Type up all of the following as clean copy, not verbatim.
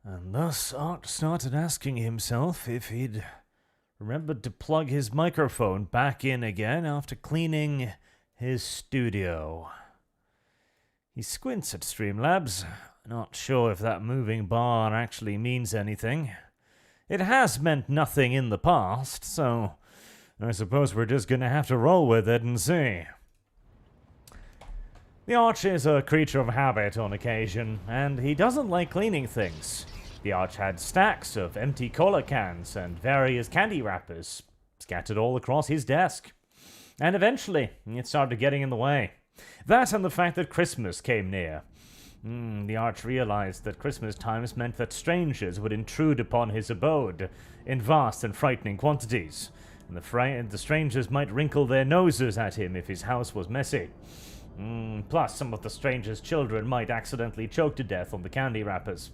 And thus Art started asking himself if he'd remembered to plug his microphone back in again after cleaning his studio. He squints at Streamlabs, not sure if that moving bar actually means anything. It has meant nothing in the past, so I suppose we're just gonna have to roll with it and see. The Arch is a creature of habit on occasion, and he doesn't like cleaning things. The Arch had stacks of empty cola cans and various candy wrappers scattered all across his desk. And eventually, it started getting in the way. That and the fact that Christmas came near. The Arch realized that Christmas times meant that strangers would intrude upon his abode in vast and frightening quantities, and the strangers might wrinkle their noses at him if his house was messy. Plus, some of the strangers' children might accidentally choke to death on the candy wrappers.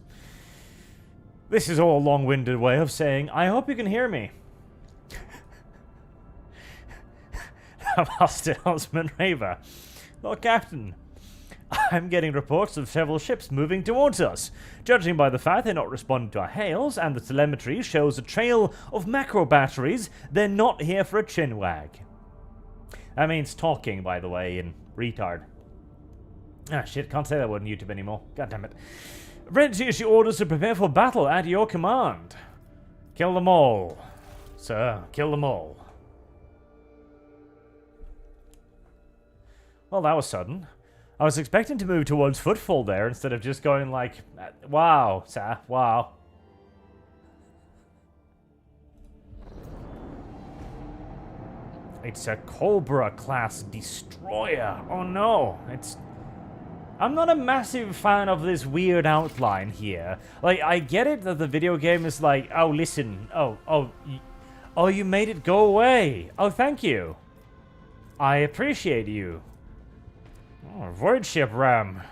This is all a long-winded way of saying, I hope you can hear me. Master Husband Raver. Lord Captain, I'm getting reports of several ships moving towards us. Judging by the fact they're not responding to our hails, and the telemetry shows a trail of macro batteries, they're not here for a chinwag. That means talking, by the way, in retard. Ah, shit, can't say that word on YouTube anymore. God damn it. Ready to issue orders to prepare for battle at your command. Kill them all. Sir, kill them all. Well, that was sudden. I was expecting to move towards Footfall there instead of just going like, wow, sir, wow. It's a Cobra-class destroyer. Oh no, I'm not a massive fan of this weird outline here. Like, I get it that the video game is like, oh, listen, oh, you made it go away. Oh, thank you. I appreciate you. Oh, Voidship RAM.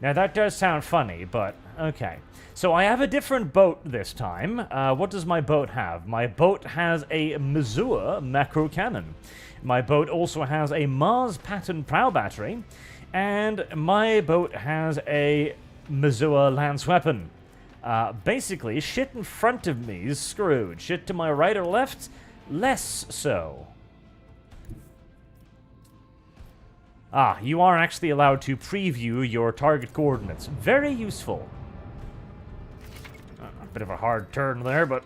Now, that does sound funny, but okay. So, I have a different boat this time. What does my boat have? My boat has a Missoula macro cannon. My boat also has a Mars pattern prow battery. And my boat has a Missoula lance weapon. Basically, shit in front of me is screwed. Shit to my right or left, less so. Ah, you are actually allowed to preview your target coordinates. Very useful. A bit of a hard turn there, but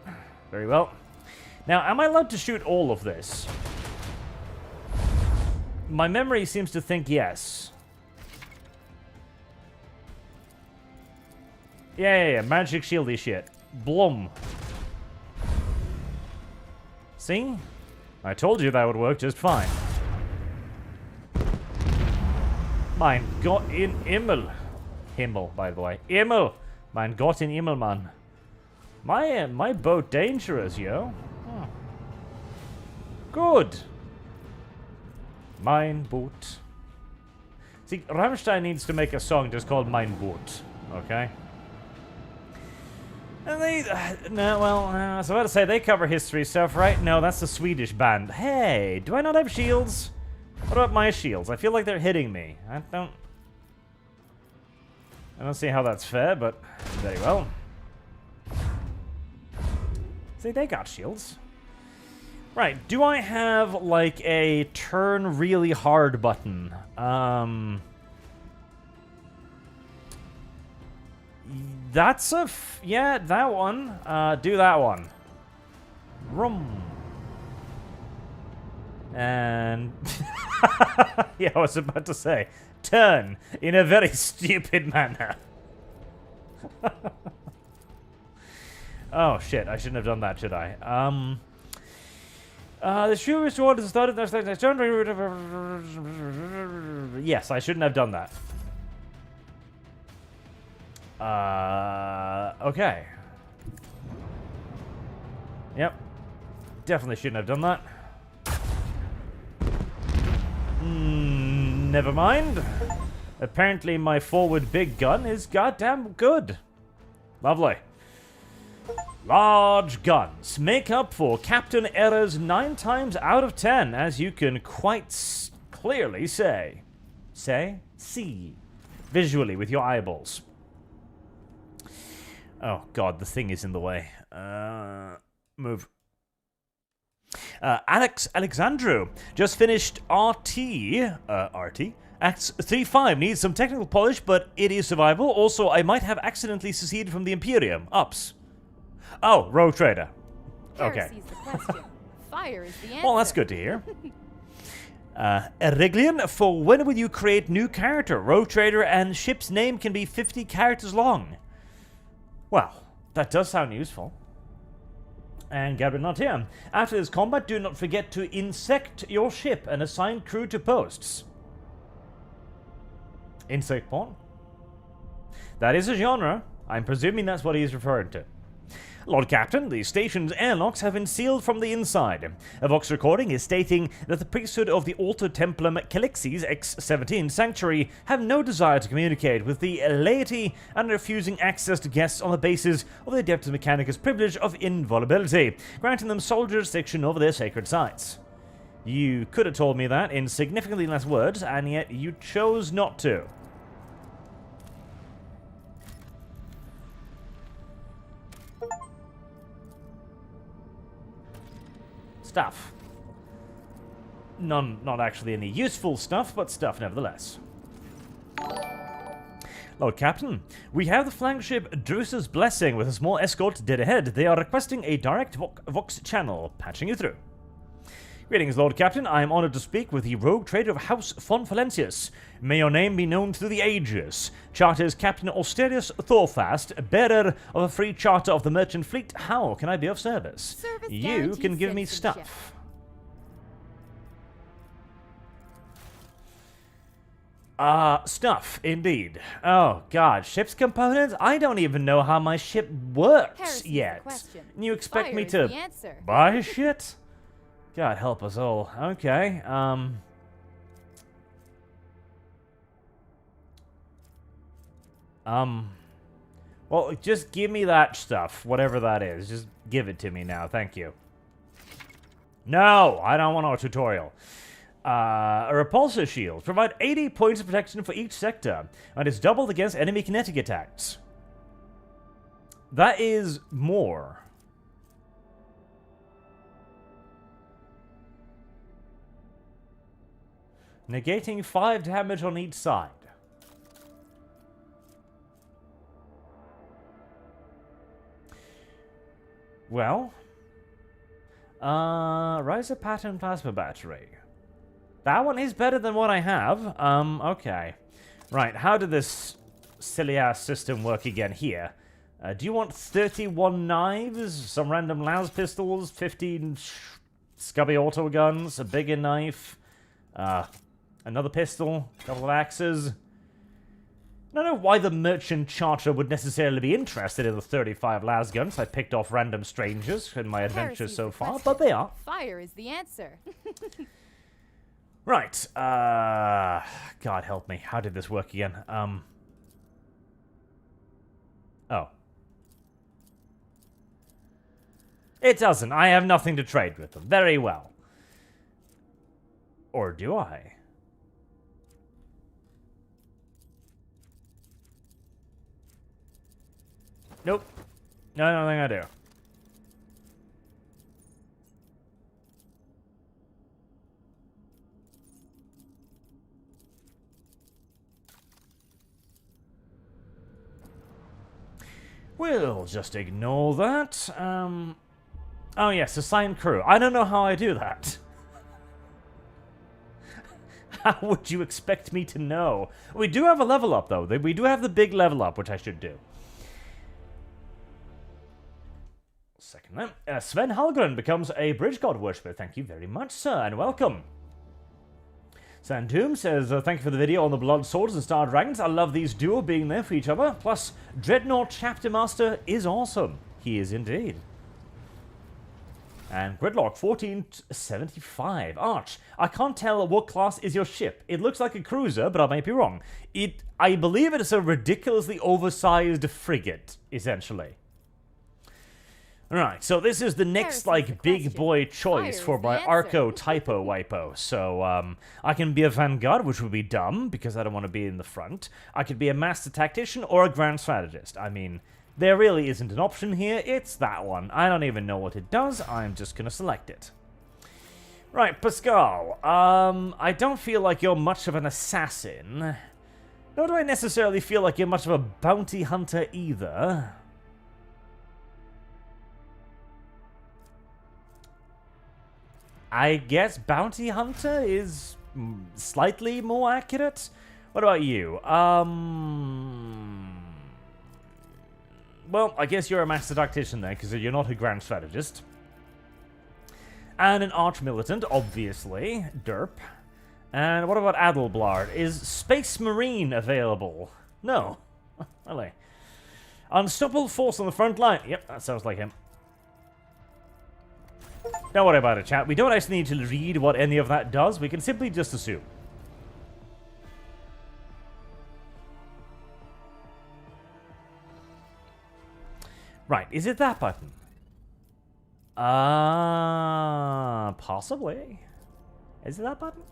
very well. Now, am I allowed to shoot all of this? My memory seems to think yes. Yeah, magic shieldy shit. Blum. See? I told you that would work just fine. Mein Gott in Himmel. Himmel, by the way. Himmel! Mein Gott in Himmel, man. My boat dangerous, yo. Huh. Good. Mein Boot. See, Rammstein needs to make a song just called Mein Boot. Okay? And they, no, well, I was about to say they cover history stuff, right? No, that's the Swedish band. Hey, do I not have shields? What about my shields? I feel like they're hitting me. I don't see how that's fair, but very well. See, they got shields. Right, do I have, like, a turn really hard button? That's a yeah, that one. Do that one. Rum. And yeah, I was about to say, turn in a very stupid manner. Oh shit, I shouldn't have done that, should I? The shoe restore is started. Yes, I shouldn't have done that. Okay. Yep. Definitely shouldn't have done that. Never mind. Apparently my forward big gun is goddamn good. Lovely. Large guns make up for Captain errors 9 times out of 10, as you can quite clearly say. See? Visually with your eyeballs. Oh, God, the thing is in the way. Move. Alexandru just finished RT. Acts 3-5 needs some technical polish, but it is survivable. Also, I might have accidentally seceded from the Imperium. Ups. Oh, Rogue Trader. Okay. Fire is the answer. Well, that's good to hear. Reglian, for when will you create new character? Rogue Trader and ship's name can be 50 characters long. Well, that does sound useful. And Gabriel not here. After this combat, do not forget to insect your ship and assign crew to posts. Insect porn? That is a genre. I'm presuming that's what he's referring to. Lord Captain, the station's airlocks have been sealed from the inside. A Vox recording is stating that the priesthood of the Alter Templum Calixes X-17 Sanctuary have no desire to communicate with the laity and refusing access to guests on the basis of the Adeptus Mechanicus privilege of invulnerability, granting them sole jurisdiction over their sacred sites. You could have told me that in significantly less words, and yet you chose not to. Stuff. Not actually any useful stuff, but stuff nevertheless. Lord Captain, we have the flagship Drusa's Blessing with a small escort dead ahead. They are requesting a direct Vox channel. Patching you through. Greetings, Lord Captain. I am honored to speak with the rogue trader of House von Valentius. May your name be known through the ages. Charter's Captain Austerius Thorfast, bearer of a free charter of the merchant fleet. How can I be of service? You can give me stuff. Stuff, indeed. Oh, God. Ship's components? I don't even know how my ship works yet. You expect me to buy shit? God help us all. Okay, well, just give me that stuff, whatever that is. Just give it to me now, thank you. No, I don't want a tutorial. A repulsor shield. Provide 80 points of protection for each sector, and is doubled against enemy kinetic attacks. That is more. Negating 5 damage on each side. Well, Riser Pattern Plasma Battery. That one is better than what I have. Okay. Right, how did this silly-ass system work again here? Do you want 31 knives, some random las pistols, 15 scubby auto guns, a bigger knife, another pistol, a couple of axes? I don't know why the merchant charter would necessarily be interested in the 35 las guns I picked off random strangers in my adventures so far, but they are. Fire is the answer. Right, God help me, how did this work again? Oh. It doesn't, I have nothing to trade with them. Very well. Or do I? Nope. No, I don't think I do. We'll just ignore that. Oh yes, assign crew. I don't know how I do that. How would you expect me to know? We do have a level up, though. We do have the big level up, which I should do. Second then. Sven Halgren becomes a Bridge God worshipper. Thank you very much, sir, and welcome. Sandoom says, thank you for the video on the Blood Swords and Star Dragons. I love these duo being there for each other. Plus, Dreadnought Chapter Master is awesome. He is indeed. And Gridlock 1475. Arch, I can't tell what class is your ship. It looks like a cruiser, but I might be wrong. I believe it is a ridiculously oversized frigate, essentially. Right, so this is the next, like, big boy choice for my Arco Typo Wipo. So, I can be a Vanguard, which would be dumb, because I don't want to be in the front. I could be a Master Tactician or a Grand Strategist. I mean, There really isn't an option here, it's that one. I don't even know what it does, I'm just gonna select it. Right, Pascal, I don't feel like you're much of an assassin. Nor do I necessarily feel like you're much of a bounty hunter either. I guess bounty hunter is slightly more accurate. What about you? Well, I guess you're a master tactician there, because you're not a grand strategist. And an arch-militant, obviously. Derp. And what about Adelblard? Is Space Marine available? No. Really. Unstoppable force on the front line. Yep, that sounds like him. Don't worry about it, chat. We don't actually need to read what any of that does. We can simply just assume. Right, is it that button? Possibly. Is it that button?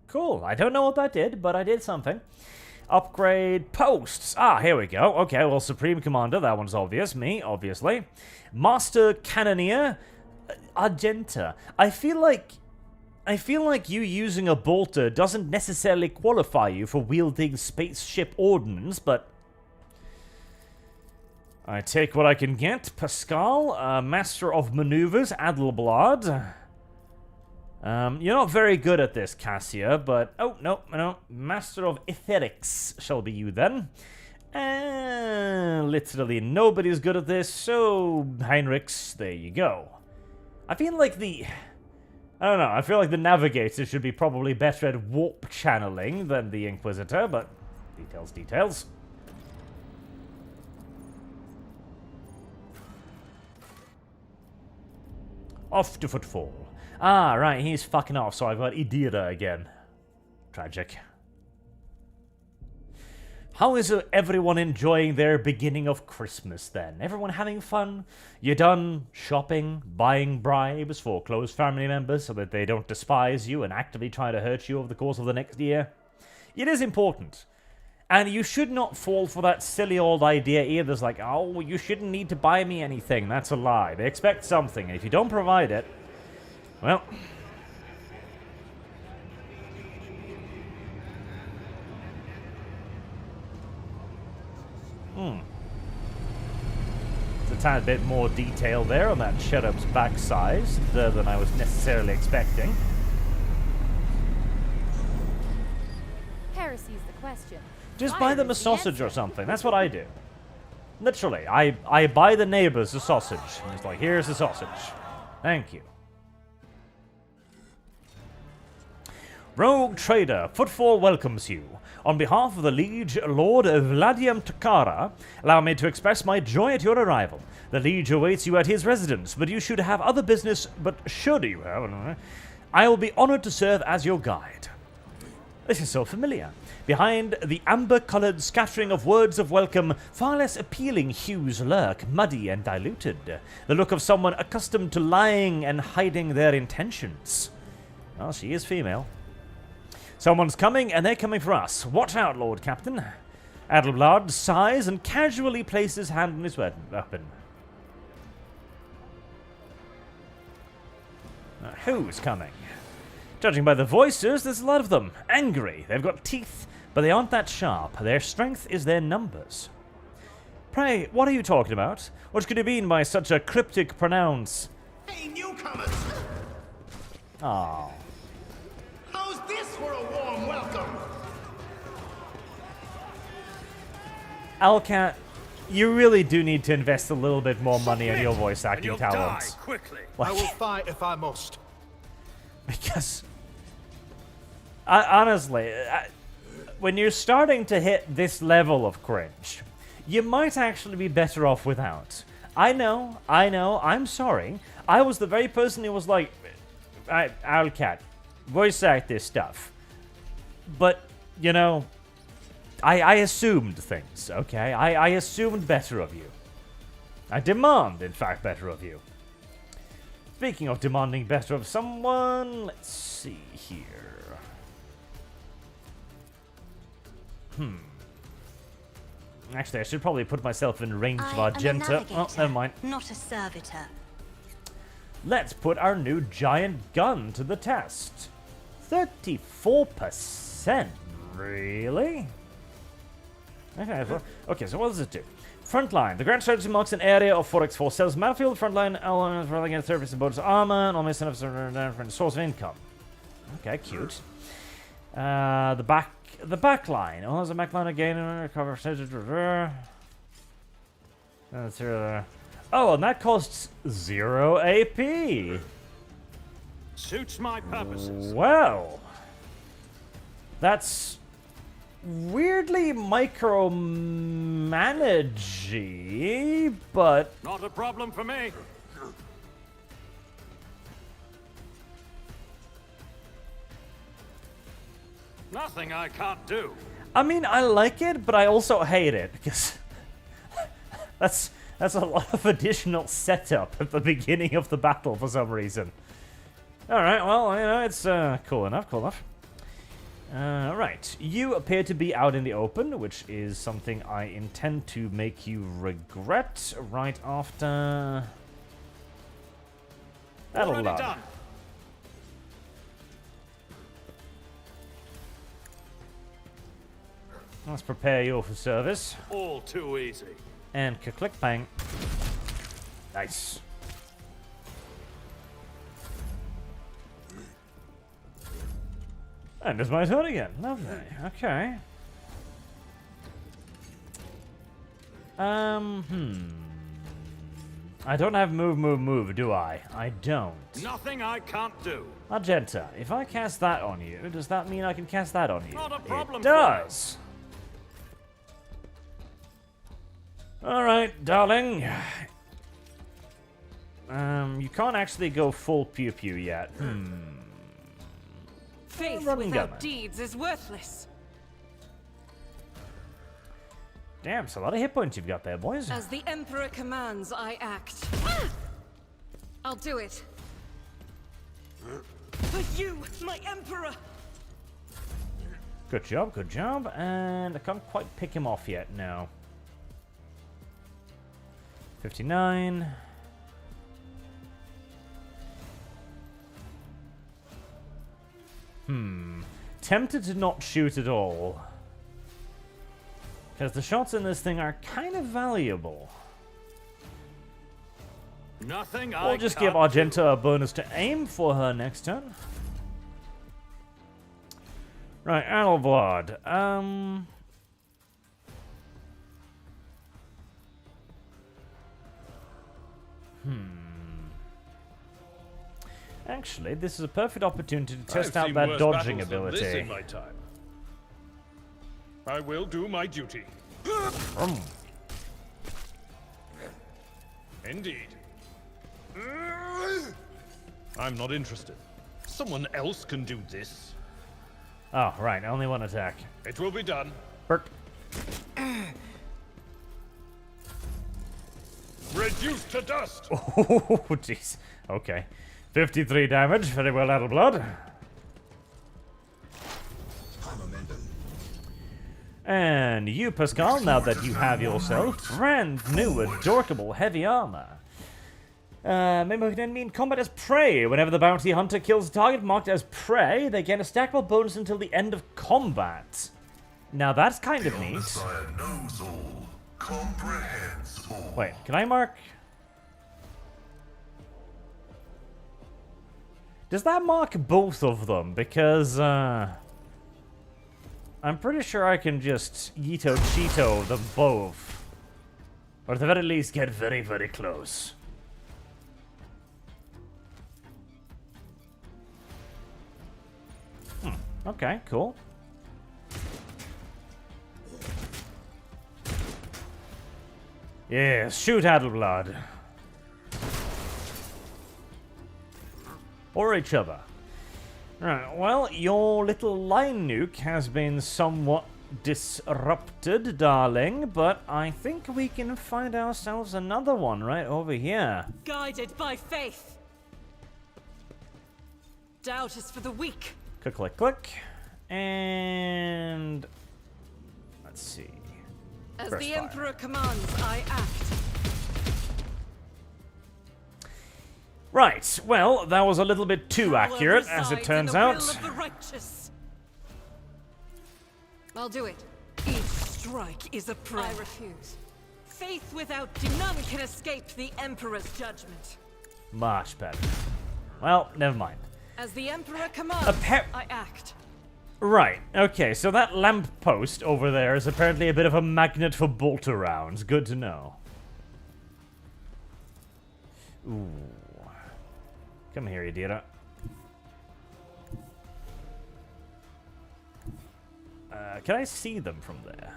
Cool. I don't know what that did, but I did something. Upgrade posts. Ah, here we go. Okay, well, Supreme Commander, that one's obvious. Me, obviously. Master Cannoneer, Argenta. I feel like you using a bolter doesn't necessarily qualify you for wielding spaceship ordnance, but I take what I can get. Pascal, Master of Maneuvers, Adelblad. You're not very good at this, Cassia, but... Oh, no. Master of Etherics shall be you, then. Literally nobody's good at this, so... Heinrichs, there you go. I feel like the... I don't know, I feel like the Navigator should be probably better at warp channeling than the Inquisitor, but... Details. Off to Footfall. Ah, right, he's fucking off, so I've got Idira again. Tragic. How is everyone enjoying their beginning of Christmas, then? Everyone having fun? You done shopping, buying bribes for close family members so that they don't despise you and actively try to hurt you over the course of the next year? It is important. And you should not fall for that silly old idea either. It's like, oh, you shouldn't need to buy me anything. That's a lie. They expect something, and if you don't provide it, well... It's a tad bit more detail there on that cherub's backside than I was necessarily expecting. Heresy's the question. Just buy them a sausage or something. That's what I do. Literally, I buy the neighbors a sausage. And it's like, here's the sausage. Thank you. Rogue Trader, Footfall welcomes you. On behalf of the Liege, Lord Vladium Takara, allow me to express my joy at your arrival. The Liege awaits you at his residence, but you should have other business, I will be honored to serve as your guide. This is so familiar. Behind the amber-colored scattering of words of welcome, far less appealing hues lurk, muddy and diluted. The look of someone accustomed to lying and hiding their intentions. Well, she is female. Someone's coming, and they're coming for us. Watch out, Lord Captain. Adelblad sighs and casually places hand on his weapon. Who's coming? Judging by the voices, there's a lot of them. Angry. They've got teeth, but they aren't that sharp. Their strength is their numbers. Pray, what are you talking about? What could you mean by such a cryptic pronounce? Hey, newcomers! Oh. How's this for a warm welcome? Alcat, you really do need to invest a little bit more money on your voice acting talents. Quickly. Like, I will fight if I must. Because, honestly, when you're starting to hit this level of cringe, you might actually be better off without. I know, I'm sorry. I was the very person who was like, Alcat, voice act this stuff. But, you know, I assumed things, okay? I assumed better of you. I demand, in fact, better of you. Speaking of demanding better of someone, let's see here. Actually, I should probably put myself in range of Argenta. Oh, never mind. Not a servitor. Let's put our new giant gun to the test. 34%? Really? Okay, so what does it do? Frontline. The grand strategy marks an area of 4x4 cells battlefield. Frontline elements rolling against surface and bonus armor and almost enough source of income. Okay, cute. The back line. Oh, there's a back line again. Cover. Oh, and that costs 0 AP. Suits my purposes. Well, that's weirdly micromanagey, but Not a problem for me. Nothing I can't do. I mean, I like it, but I also hate it because that's a lot of additional setup at the beginning of the battle for some reason. All right, well, you know, it's cool enough, cool enough. Right, you appear to be out in the open, which is something I intend to make you regret right after. That'll Already love. done. Let's prepare you for service. All too easy. And click bang. Nice. And it's my turn again. Lovely. Okay. I don't have move, do I? I don't. Nothing I can't do. Argenta, if I cast that on you, does that mean I can cast that on you? Not a problem It does. All right, darling. You can't actually go full pew pew yet. Faith Run and without gun. deeds is worthless. Damn, it's a lot of hit points you've got there, boys. As the Emperor commands, I act. I'll do it. For you, my Emperor! Good job, good job. And I can't quite pick him off yet, no. 59. Tempted to not shoot at all. Because the shots in this thing are kind of valuable. Nothing We'll I just can't give Argenta a bonus to aim for her next turn. Right, Adelblad. Actually, this is a perfect opportunity to test out that dodging ability. In my time. I will do my duty. Indeed. I'm not interested. Someone else can do this. Oh, right, only one attack. It will be done. Bert. Reduced to dust. Oh, jeez. Okay. 53 damage. Very well, Adelblad. And you, Pascal, now that you have yourself brand new, adorable heavy armor. Mimic an enemy in combat as prey. Whenever the bounty hunter kills a target marked as prey, they gain a stackable bonus until the end of combat. Now that's kind of neat. Wait, can I mark? Does that mark both of them? Because, I'm pretty sure I can just Yito Cheeto them both. Or at the very least get very, very close. Okay, cool. Yes, shoot Adelblad. Or each other. Right, well, your little line nuke has been somewhat disrupted, darling, but I think we can find ourselves another one right over here. Guided by faith. Doubt is for the weak. Click, click, click. And... let's see. As Burst the fire. Emperor commands, I act. Right, well, that was a little bit too Power accurate, as it resides turns in the will out. of the righteous. I'll do it. Each strike is a prayer. I refuse. Faith without none can escape the Emperor's judgment. Much better. Well, never mind. As the Emperor commands, I act. Right, okay, so that lamppost over there is apparently a bit of a magnet for bolter rounds. Good to know. Ooh. Come here, Idira. Can I see them from there?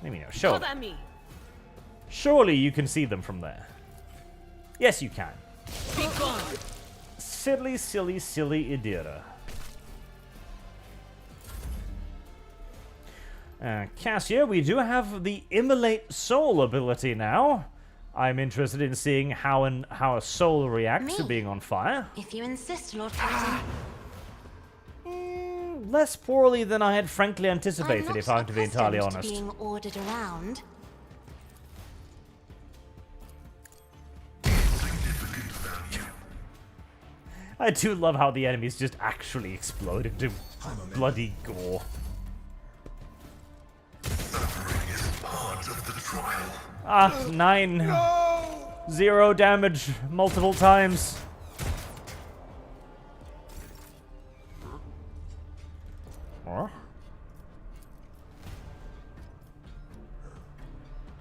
Let me know. Show them. Me. Surely you can see them from there. Yes, you can. Be gone. Silly, silly, silly Idira. Cassia, we do have the Immolate Soul ability now. I'm interested in seeing how a soul reacts to being on fire. If you insist, Lord Captain. Less poorly than I had frankly anticipated, if I'm to be entirely honest. Being ordered around. I do love how the enemies just actually explode into bloody gore. Ah, 9. No! 0 damage multiple times. Huh?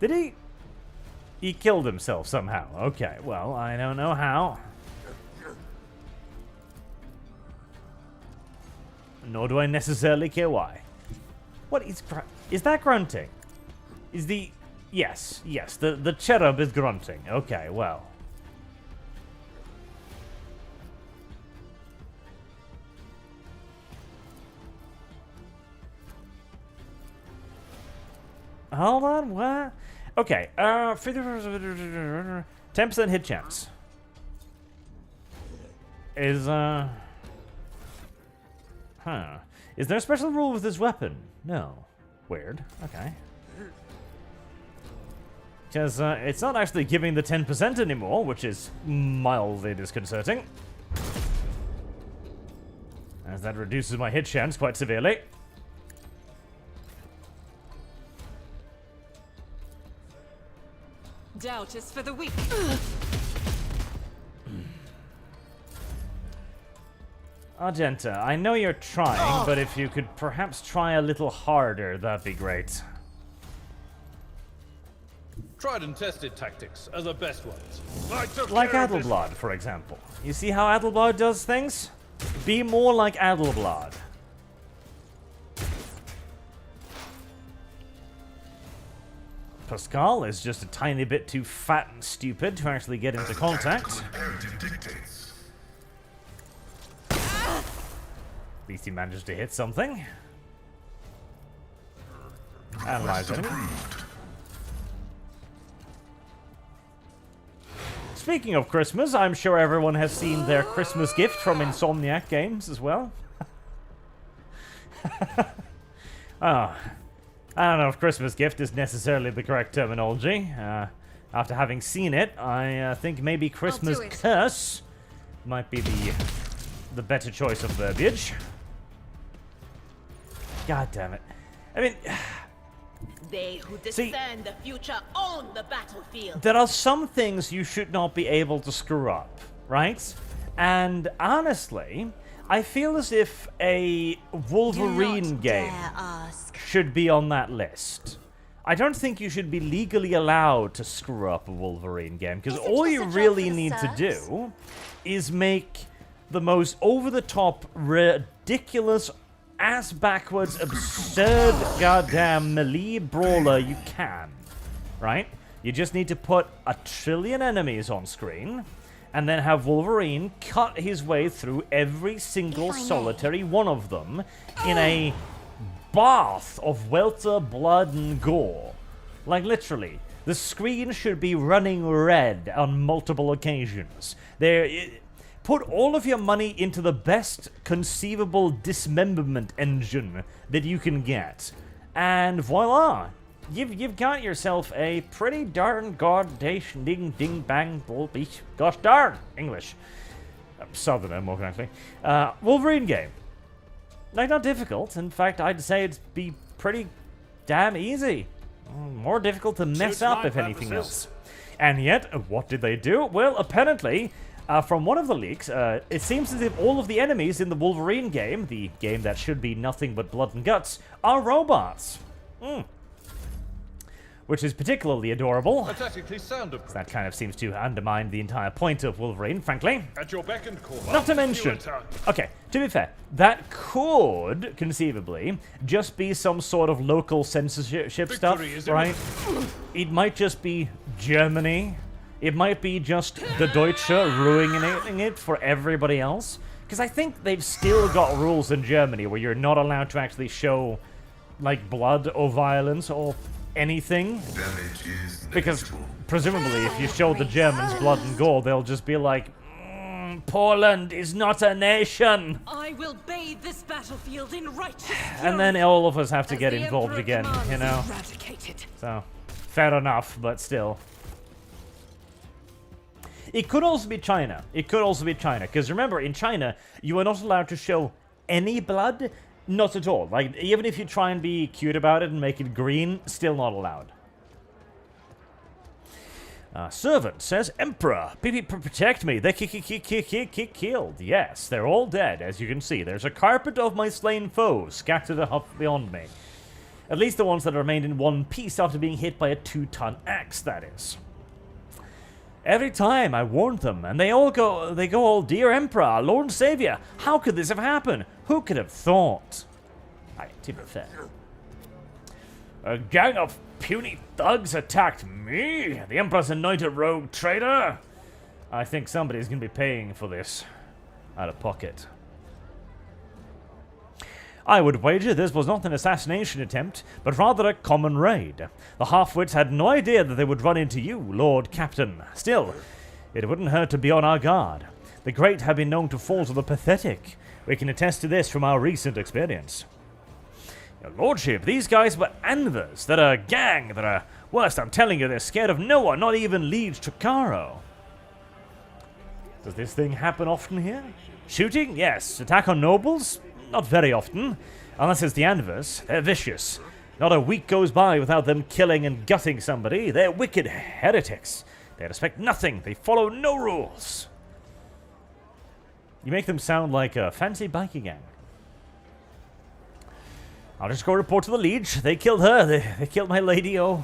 Did he? He killed himself somehow. Okay, well, I don't know how. Nor do I necessarily care why. What is that grunting? Is the... Yes, the cherub is grunting. Okay, well. Hold on, what? Okay, 10% hit chance. Is, Huh. Is there a special rule with this weapon? No. Weird. Okay. Because it's not actually giving the 10% anymore, which is mildly disconcerting. As that reduces my hit chance quite severely. Doubt is for the weak. Argenta, I know you're trying, but if you could perhaps try a little harder, that'd be great. Tried and tested tactics are the best ones. Like Adelblad, for example. You see how Adelblad does things? Be more like Adelblad. Pascal is just a tiny bit too fat and stupid to actually get into contact. At least he managed to hit something. Analyze it. Speaking of Christmas, I'm sure everyone has seen their Christmas gift from Insomniac Games as well. Oh, I don't know if Christmas gift is necessarily the correct terminology. After having seen it, I think maybe Christmas curse might be the better choice of verbiage. God damn it. I mean... They who discern the future own the battlefield. There are some things you should not be able to screw up, right? And honestly, I feel as if a Wolverine game should be on that list. I don't think you should be legally allowed to screw up a Wolverine game, because all you really need to do is make the most over-the-top, ridiculous, ass-backwards, absurd, goddamn melee brawler you can, right? You just need to put 1 trillion enemies on screen, and then have Wolverine cut his way through every single solitary one of them in a bath of welter, blood, and gore. Like, literally, The screen should be running red on multiple occasions. Put all of your money into the best conceivable dismemberment engine that you can get. And voila! You've got yourself a pretty darn goddation ding ding bang bull beach. Gosh darn! English. Southerner, more correctly. Wolverine game. Like, not difficult. In fact, I'd say it'd be pretty damn easy. More difficult to mess Suits up, my if anything purposes. else. And yet, what did they do? Well, apparently, from one of the leaks, it seems as if all of the enemies in the Wolverine game, the game that should be nothing but blood and guts, are robots. Which is particularly adorable. Pathetically sound approach. That kind of seems to undermine the entire point of Wolverine, frankly. At your beck and call. Not to mention... Okay, to be fair, that could, conceivably, just be some sort of local censorship stuff, right? It might just be Germany. It might be just the Deutsche ruining it for everybody else. Because I think they've still got rules in Germany where you're not allowed to actually show, like, blood or violence or anything. Because presumably if you show the Germans blood and gore, they'll just be like, Poland is not a nation. I will bathe this battlefield in righteous And then all of us have to get involved again, you know? Eradicated. So, fair enough, but still. It could also be China. It could also be China. Because remember, in China, you are not allowed to show any blood. Not at all. Like, even if you try and be cute about it and make it green, still not allowed. Servant says, Emperor, protect me. They killed. Yes, they're all dead, as you can see. There's a carpet of my slain foes scattered up beyond me. At least the ones that remained in one piece after being hit by a 2-ton axe, that is. Every time I warned them, and they go all, Dear Emperor, Lord and Savior, how could this have happened? Who could have thought? To be fair. A gang of puny thugs attacked me? The Emperor's anointed rogue traitor? I think somebody's gonna be paying for this. Out of pocket. I would wager this was not an assassination attempt, but rather a common raid. The half-wits had no idea that they would run into you, Lord Captain. Still, it wouldn't hurt to be on our guard. The great have been known to fall to the pathetic. We can attest to this from our recent experience. Your Lordship, these guys were Anvers. They're a gang. They're worst, I'm telling you, they're scared of no one, not even Liege Chikaro. Does this thing happen often here? Shooting? Yes. Attack on nobles? Not very often. Unless it's the Anvers. They're vicious. Not a week goes by without them killing and gutting somebody. They're wicked heretics. They respect nothing. They follow no rules. You make them sound like a fancy biking gang. I'll just go report to the Liege. They killed her. They killed my lady. Oh,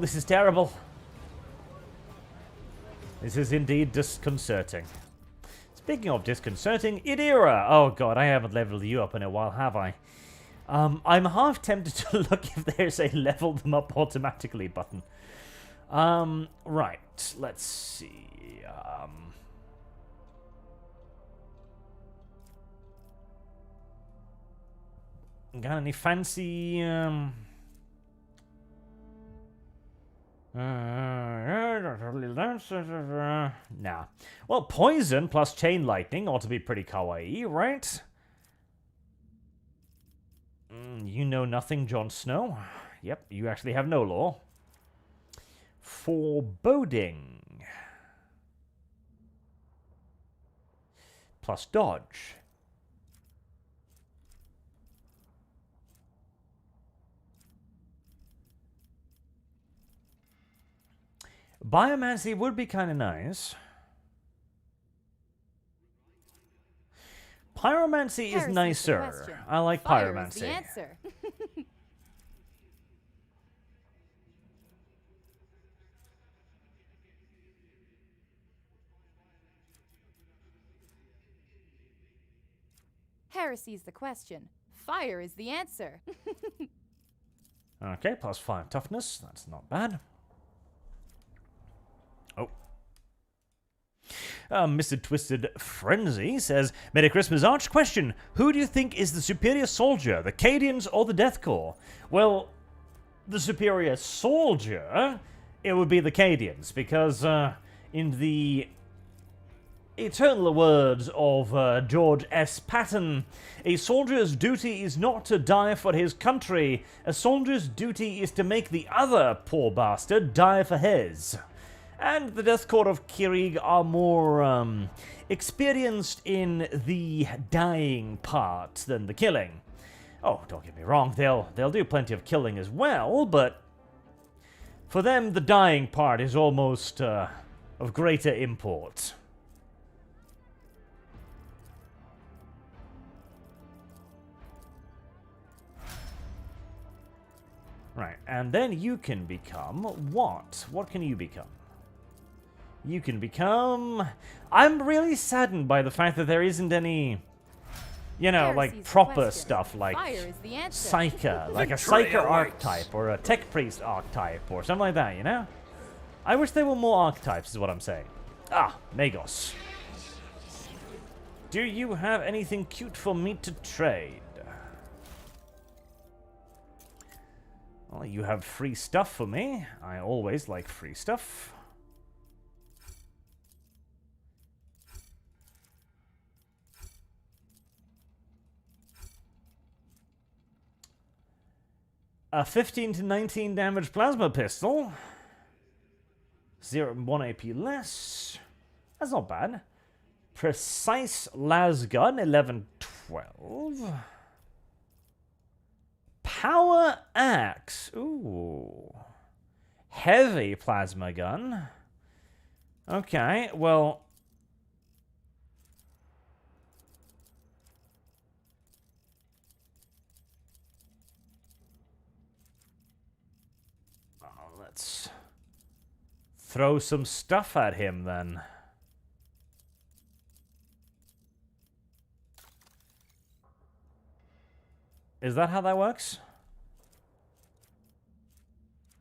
this is terrible. This is indeed disconcerting. Speaking of disconcerting, Idira. Oh god, I haven't leveled you up in a while, have I? I'm half tempted to look if there's a level them up automatically button. Right, let's see. Got any fancy, Nah. Well, poison plus chain lightning ought to be pretty kawaii, right? You know nothing, Jon Snow. Yep, you actually have no law. Foreboding. Plus dodge. Biomancy would be kind of nice. Pyromancy is nicer. I like pyromancy. Is the answer. Heresy's the question. Fire is the answer. Okay, plus 5 toughness. That's not bad. Mr. Twisted Frenzy says, Merry Christmas, Arch. Question, who do you think is the superior soldier, the Cadians or the Death Corps? Well, the superior soldier it would be the Cadians, because in the eternal words of George S. Patton, a soldier's duty is not to die for his country, a soldier's duty is to make the other poor bastard die for his. And the Death Court of Kirig are more experienced in the dying part than the killing. Oh, don't get me wrong, they'll do plenty of killing as well, but for them the dying part is almost of greater import. Right, and then you can become what? What can you become? You can become... I'm really saddened by the fact that there isn't any, you know, like proper stuff like Psyker, like a Psyker archetype or a Tech Priest archetype or something like that, you know? I wish there were more archetypes is what I'm saying. Ah, Magos. Do you have anything cute for me to trade? Well, you have free stuff for me. I always like free stuff. A 15 to 19 damage plasma pistol. 1 AP less. That's not bad. Precise las gun, 11-12. Power axe. Ooh. Heavy plasma gun. Okay, well... let's throw some stuff at him then. Is that how that works?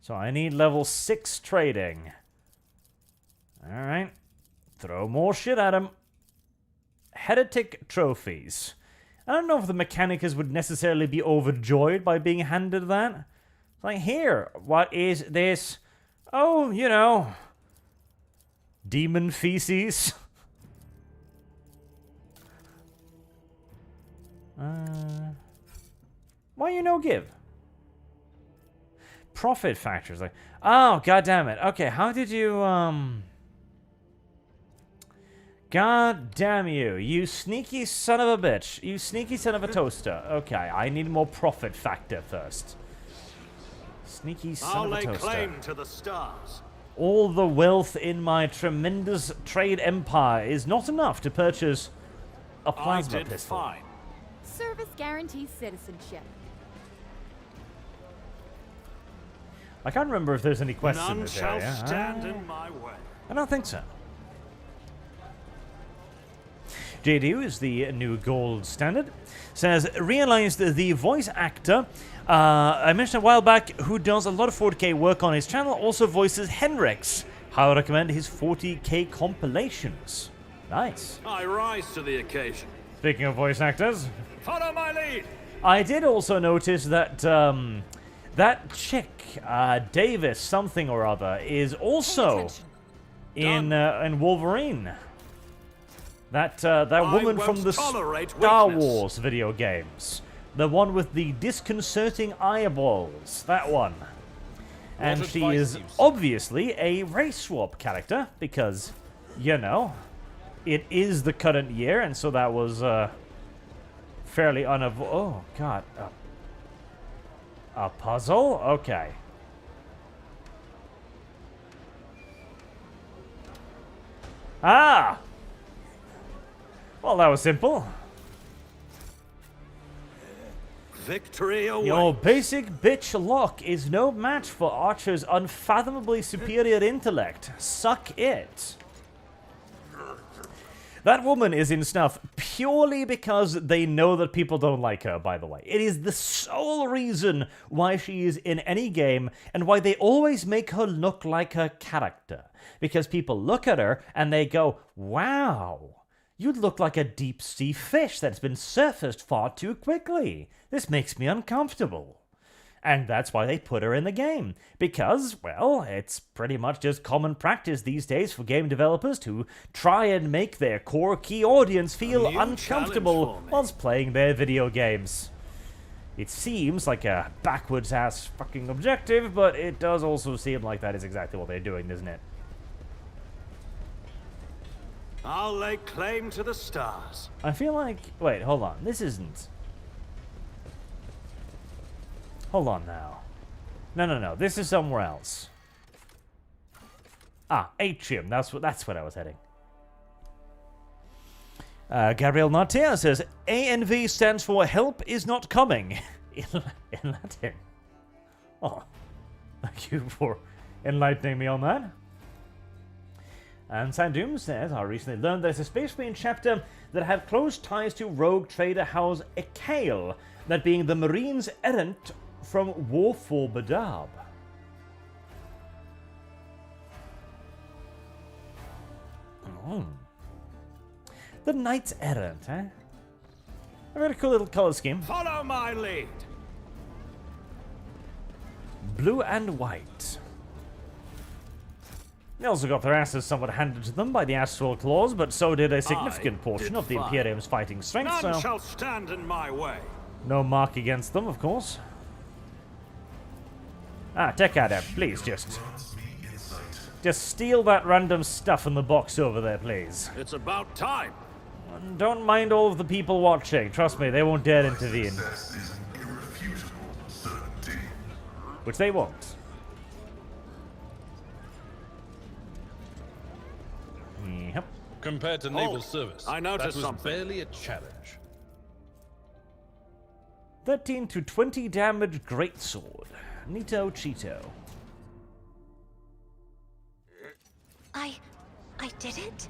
So I need level 6 trading. Alright. Throw more shit at him. Heretic trophies. I don't know if the Mechanicus would necessarily be overjoyed by being handed that. It's like, here, what is this? Oh, you know, demon feces. Why you no give? Profit factors, like, oh, god damn it. Okay, how did you, God damn you, you sneaky son of a bitch. You sneaky son of a toaster. Okay, I need more profit factor first. Sneaky son of a toaster. I'll lay claim to the stars. All the wealth in my tremendous trade empire is not enough to purchase a plasma pistol. Fine. Service guarantees citizenship. I can't remember if there's any quests in None this shall area. stand in my way. I don't think so. JDU is the new gold standard. Says, realized the voice actor I mentioned a while back who does a lot of 40k work on his channel also voices Henrik's. I would recommend his 40k compilations. Nice. I rise to the occasion. Speaking of voice actors, Follow my lead. I did also notice that that chick, Davis something or other, is also in Wolverine. That woman from the Star Wars video games. The one with the disconcerting eyeballs. That one. And she is obviously a race swap character, because, you know, it is the current year, and so that was fairly unavoidable. Oh, God. A puzzle? Okay. Ah! Well, that was simple. Victory awaits. Your basic bitch lock is no match for Archer's unfathomably superior intellect. Suck it. That woman is in snuff purely because they know that people don't like her, by the way. It is the sole reason why she is in any game and why they always make her look like her character. Because people look at her and they go, wow. You'd look like a deep-sea fish that's been surfaced far too quickly. This makes me uncomfortable. And that's why they put her in the game. Because, well, it's pretty much just common practice these days for game developers to try and make their core key audience feel uncomfortable whilst playing their video games. It seems like a backwards-ass fucking objective, but it does also seem like that is exactly what they're doing, doesn't it? I'll lay claim to the stars. I feel like... Wait, hold on. This isn't... Hold on now. No. This is somewhere else. Ah, Atrium. That's what I was heading. Gabriel Nartea says, ANV stands for Help is Not Coming. in Latin. Oh. Thank you for enlightening me on that. And Sandoom says, I recently learned there's a Space Marine chapter that have close ties to rogue trader house Ekale, that being the Marines errant from War for Badab. The Knights Errant, eh? A very cool little color scheme. Follow my lead. Blue and white. They also got their asses somewhat handed to them by the Astral Claws, but so did a significant portion of the Imperium's fighting strength, None so... shall stand in my way. No mark against them, of course. Ah, Tech Adder, please just steal that random stuff in the box over there, please. It's about time. And don't mind all of the people watching. Trust me, they won't dare intervene. Which they won't. Yep. Compared to naval service, I noticed that was something. barely a challenge. 13 to 20 damage greatsword. Nito Cheeto. I did it?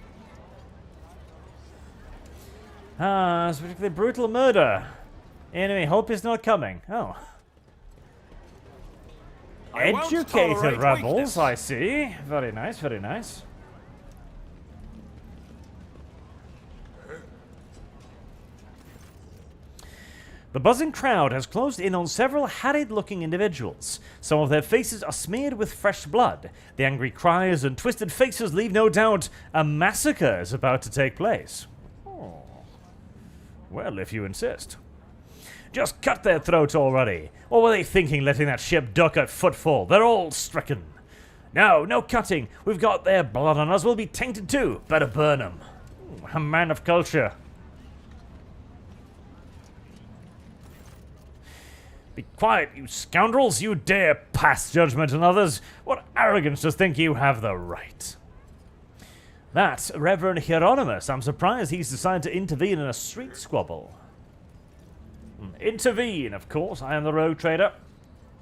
Ah, it's particularly brutal murder. Enemy help is not coming. Oh. I won't Educated tolerate rebels, weakness. I see. Very nice, very nice. The buzzing crowd has closed in on several harried-looking individuals. Some of their faces are smeared with fresh blood. The angry cries and twisted faces leave no doubt a massacre is about to take place. Oh. Well, if you insist. Just cut their throats already. What were they thinking letting that ship dock at Footfall? They're all stricken. No cutting. We've got their blood on us. We'll be tainted too. Better burn them. A man of culture. Be quiet, you scoundrels! You dare pass judgment on others! What arrogance to think you have the right! That's Reverend Hieronymus. I'm surprised he's decided to intervene in a street squabble. Intervene, of course. I am the rogue trader.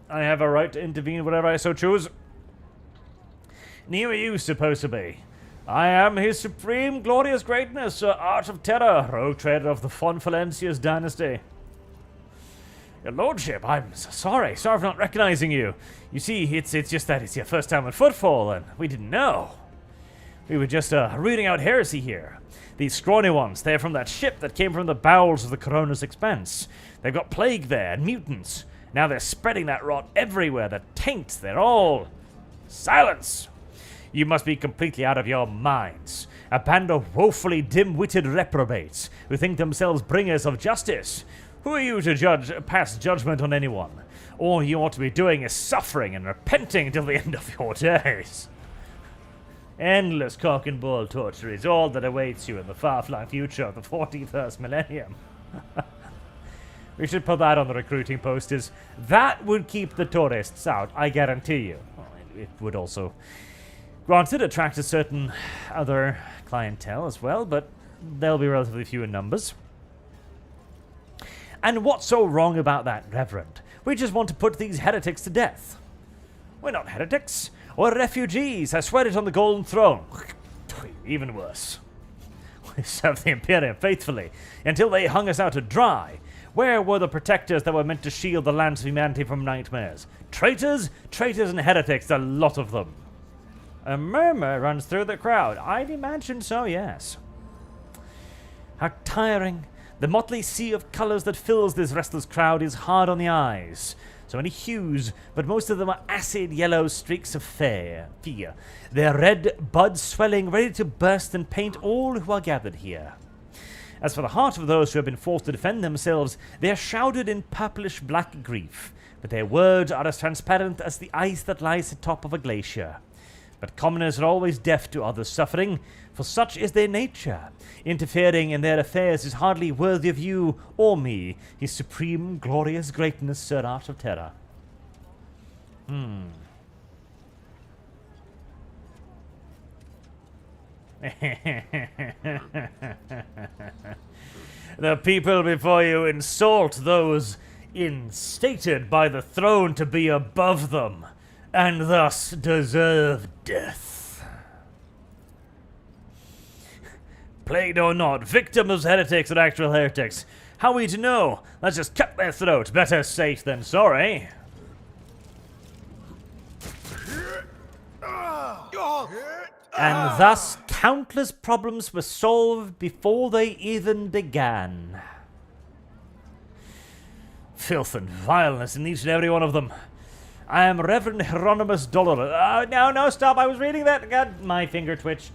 I have a right to intervene whenever I so choose. Who are you supposed to be? I am his supreme glorious greatness, Sir Art of Terror, rogue trader of the Von Valencius dynasty. Your lordship, I'm sorry for not recognizing you. You see, it's just that it's your first time on Footfall, and we didn't know. We were just rooting out heresy here. These scrawny ones, they're from that ship that came from the bowels of the Corona's Expanse. They've got plague there, and mutants. Now they're spreading that rot everywhere. The taint, they're all... Silence! You must be completely out of your minds. A band of woefully dim-witted reprobates who think themselves bringers of justice. Who are you to pass judgment on anyone? All you ought to be doing is suffering and repenting till the end of your days. Endless cock and ball torture is all that awaits you in the far-flung future of the 41st millennium. We should put that on the recruiting posters. That would keep the tourists out, I guarantee you. Well, it would also, granted, attract a certain other clientele as well, but they'll be relatively few in numbers. And what's so wrong about that, Reverend? We just want to put these heretics to death. We're not heretics. We're refugees. I swear it on the Golden Throne. Even worse. We served the Imperium faithfully until they hung us out to dry. Where were the protectors that were meant to shield the lands of humanity from nightmares? Traitors? Traitors and heretics, a lot of them. A murmur runs through the crowd. I'd imagine so, yes. How tiring. The motley sea of colors that fills this restless crowd is hard on the eyes. So many hues, but most of them are acid yellow streaks of fear. Their red buds swelling, ready to burst and paint all who are gathered here. As for the heart of those who have been forced to defend themselves, they are shrouded in purplish black grief, but their words are as transparent as the ice that lies atop of a glacier. But commoners are always deaf to others' suffering, for such is their nature. Interfering in their affairs is hardly worthy of you or me, his supreme glorious greatness, Sir Arch of Terror. The people before you insult those instated by the throne to be above them, and thus deserve death. Plagued or not, victim of heretics or actual heretics. How are we to know? Let's just cut their throat. Better safe than sorry. And thus, countless problems were solved before they even began. Filth and vileness in each and every one of them. I am Reverend Hieronymus Dollar. No, stop. I was reading that. God, my finger twitched.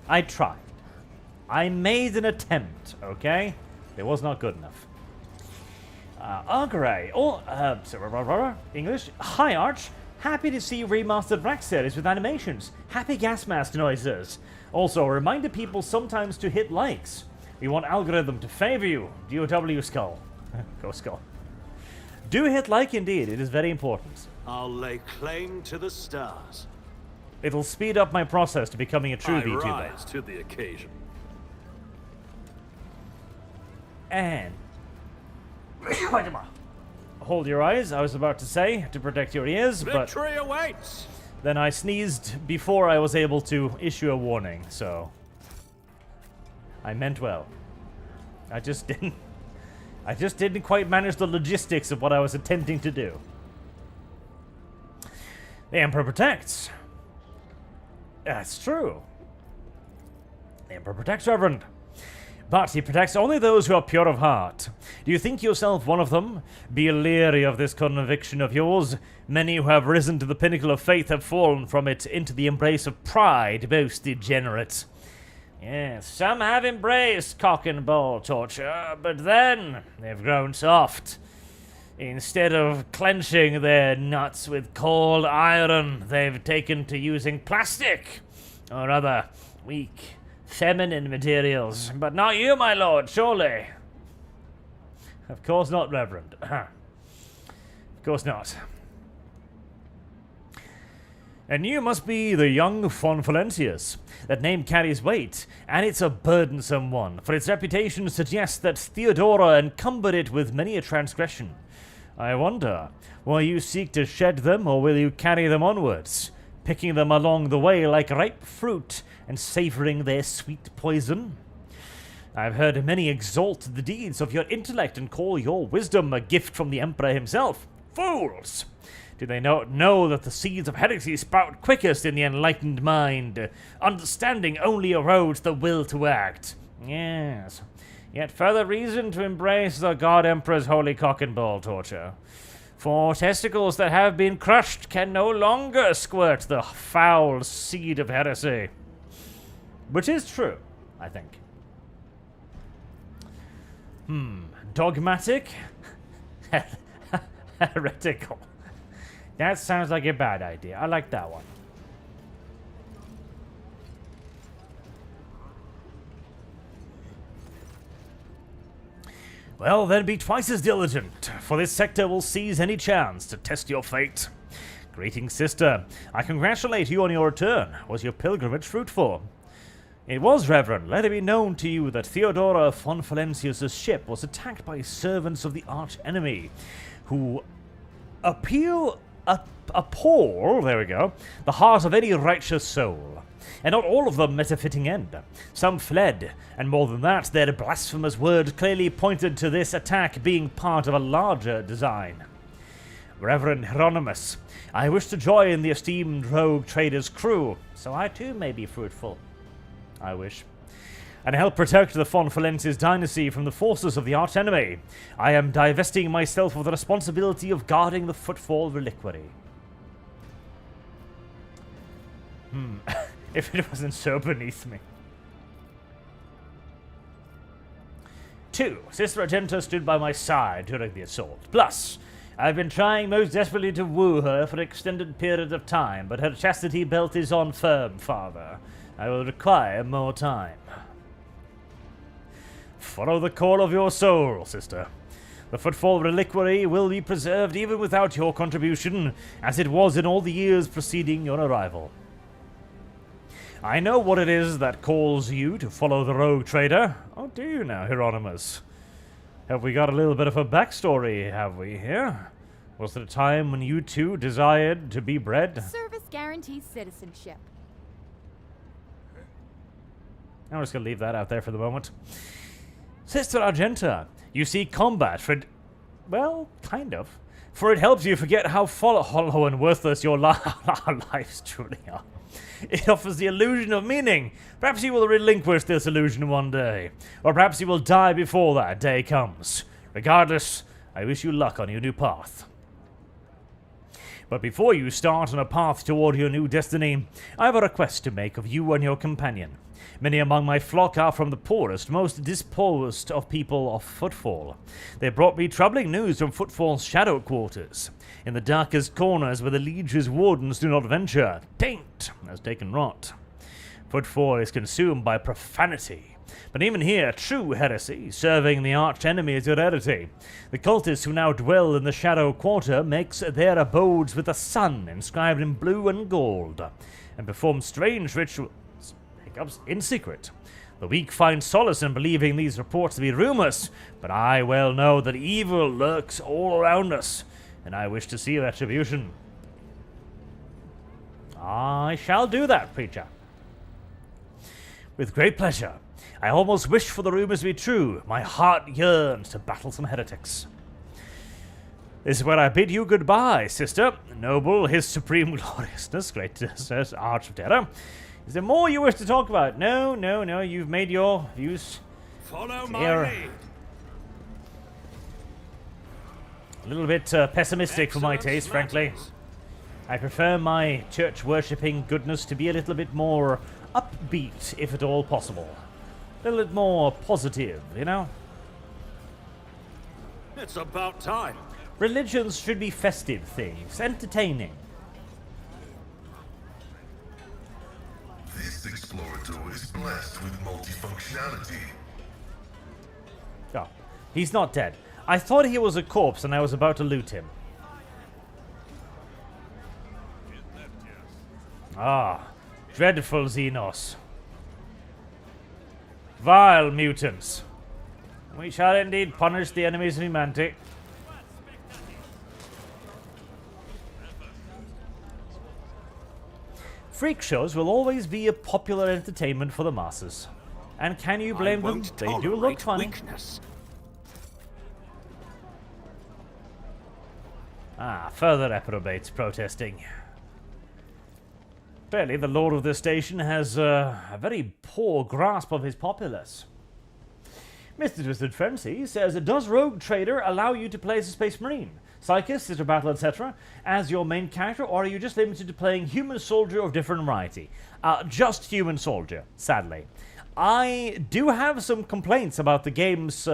I tried. I made an attempt, okay? It was not good enough. English. Hi, Arch. Happy to see remastered Rack series with animations. Happy gas mask noises. Also, remind people sometimes to hit likes. We want algorithm to favor you. DOW Skull. Go Skull. Do hit like indeed. It is very important. I'll lay claim to the stars. It'll speed up my process to becoming a true I VTuber. rise to the occasion. And hold your eyes, I was about to say, to protect your ears, but Victory awaits! then I sneezed before I was able to issue a warning, so I meant well. I just didn't quite manage the logistics of what I was attempting to do. The Emperor protects. That's true. The Emperor protects, Reverend. But he protects only those who are pure of heart. Do you think yourself one of them? Be leery of this conviction of yours. Many who have risen to the pinnacle of faith have fallen from it into the embrace of pride, most degenerate. Yes, some have embraced cock and ball torture, but then they've grown soft. Instead of clenching their nuts with cold iron, they've taken to using plastic, or other weak, feminine materials. But not you, my lord, surely. Of course not, Reverend. Of course not. And you must be the young Fonfalentius. That name carries weight, and it's a burdensome one, for its reputation suggests that Theodora encumbered it with many a transgression. I wonder, will you seek to shed them, or will you carry them onwards, picking them along the way like ripe fruit, and savouring their sweet poison? I've heard many exalt the deeds of your intellect and call your wisdom a gift from the Emperor himself. Fools! Do they not know that the seeds of heresy sprout quickest in the enlightened mind? Understanding only erodes the will to act. Yes. Yet further reason to embrace the God Emperor's holy cock and ball torture. For testicles that have been crushed can no longer squirt the foul seed of heresy. Which is true, I think. Dogmatic? Heretical. That sounds like a bad idea. I like that one. Well, then be twice as diligent, for this sector will seize any chance to test your fate. Greetings, sister. I congratulate you on your return. Was your pilgrimage fruitful? It was, Reverend. Let it be known to you that Theodora Fonfalentius' ship was attacked by servants of the arch-enemy, who appall, there we go, the heart of any righteous soul. And not all of them met a fitting end. Some fled, and more than that, their blasphemous words clearly pointed to this attack being part of a larger design. Reverend Hieronymus, I wish to join the esteemed rogue trader's crew, so I too may be fruitful. I wish. And help protect the Fonfalensis dynasty from the forces of the archenemy. I am divesting myself of the responsibility of guarding the Footfall reliquary. If it wasn't so beneath me. 2. Sister Argenta stood by my side during the assault. Plus, I've been trying most desperately to woo her for an extended period of time, but her chastity belt is on firm, father. I will require more time. Follow the call of your soul, sister. The Footfall reliquary will be preserved even without your contribution, as it was in all the years preceding your arrival. I know what it is that calls you to follow the rogue trader. Oh, do you now, Hieronymus? Have we got a little bit of a backstory, have we, here? Was there a time when you two desired to be bred? Service guarantees citizenship. I'm just going to leave that out there for the moment. Sister Argenta, you see combat for... well, kind of. For it helps you forget how hollow and worthless your lives truly are. It offers the illusion of meaning. Perhaps you will relinquish this illusion one day. Or perhaps you will die before that day comes. Regardless, I wish you luck on your new path. But before you start on a path toward your new destiny, I have a request to make of you and your companion. Many among my flock are from the poorest, most disposed of people of Footfall. They brought me troubling news from Footfall's shadow quarters. In the darkest corners where the Liege's wardens do not venture, taint has taken rot. Footfall is consumed by profanity. But even here, true heresy, serving the arch-enemy is a rarity. The cultists who now dwell in the Shadow Quarter makes their abodes with the sun inscribed in blue and gold, and perform strange rituals in secret. The weak find solace in believing these reports to be rumors, but I well know that evil lurks all around us, and I wish to see retribution. I shall do that, preacher. With great pleasure. I almost wish for the rumors to be true. My heart yearns to battle some heretics. This is where I bid you goodbye, sister. Noble, his supreme gloriousness, great Arch of Terror. Is there more you wish to talk about? No, you've made your views Follow clear. my lead. A little bit pessimistic for my taste, frankly. I prefer my church-worshipping goodness to be a little bit more upbeat, if at all possible. A little bit more positive, you know? It's about time. Religions should be festive things, entertaining. This explorator is blessed with multifunctionality. Oh, he's not dead. I thought he was a corpse and I was about to loot him. Ah, dreadful Xenos. Vile mutants. We shall indeed punish the enemies of humanity. Freak shows will always be a popular entertainment for the masses. And can you blame them? They do look funny. Weakness. Ah, further reprobates protesting. Clearly, the lord of this station has a very poor grasp of his populace. Mr. Twisted Frenzy says, does Rogue Trader allow you to play as a Space Marine, Psychist, Sister Battle, etc. as your main character, or are you just limited to playing Human Soldier of different variety? Just Human Soldier, sadly. I do have some complaints about the game's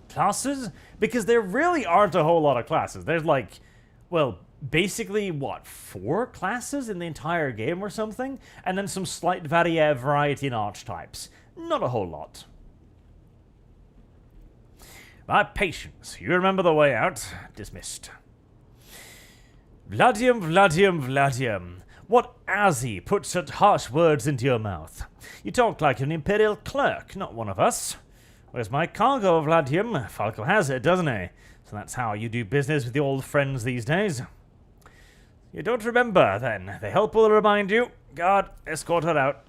classes, because there really aren't a whole lot of classes. There's like, well, basically, what, 4 classes in the entire game or something? And then some slight variety in archetypes. Not a whole lot. My patience. You remember the way out? Dismissed. Vladium. What Azzy put such harsh words into your mouth? You talk like an Imperial clerk, not one of us. Where's my cargo, Vladium? Falco has it, doesn't he? So that's how you do business with the old friends these days. You don't remember, then. The help will remind you. Guard, escort her out.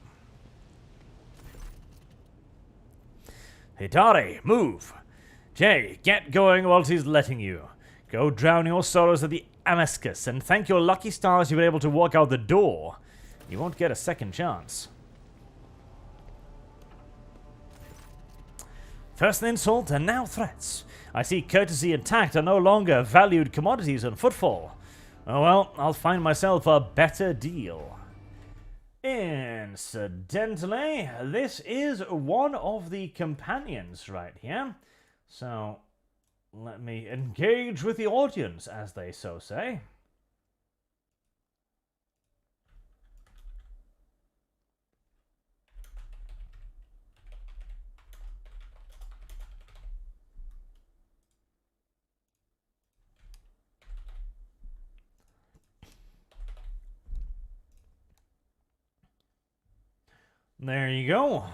Hitari, move. Jay, get going while he's letting you. Go drown your sorrows at the Amescus, and thank your lucky stars you were able to walk out the door. You won't get a second chance. First an insult, and now threats. I see courtesy and tact are no longer valued commodities on Footfall. Oh well, I'll find myself a better deal. Incidentally, this is one of the companions right here. So, let me engage with the audience, as they so say. There you go.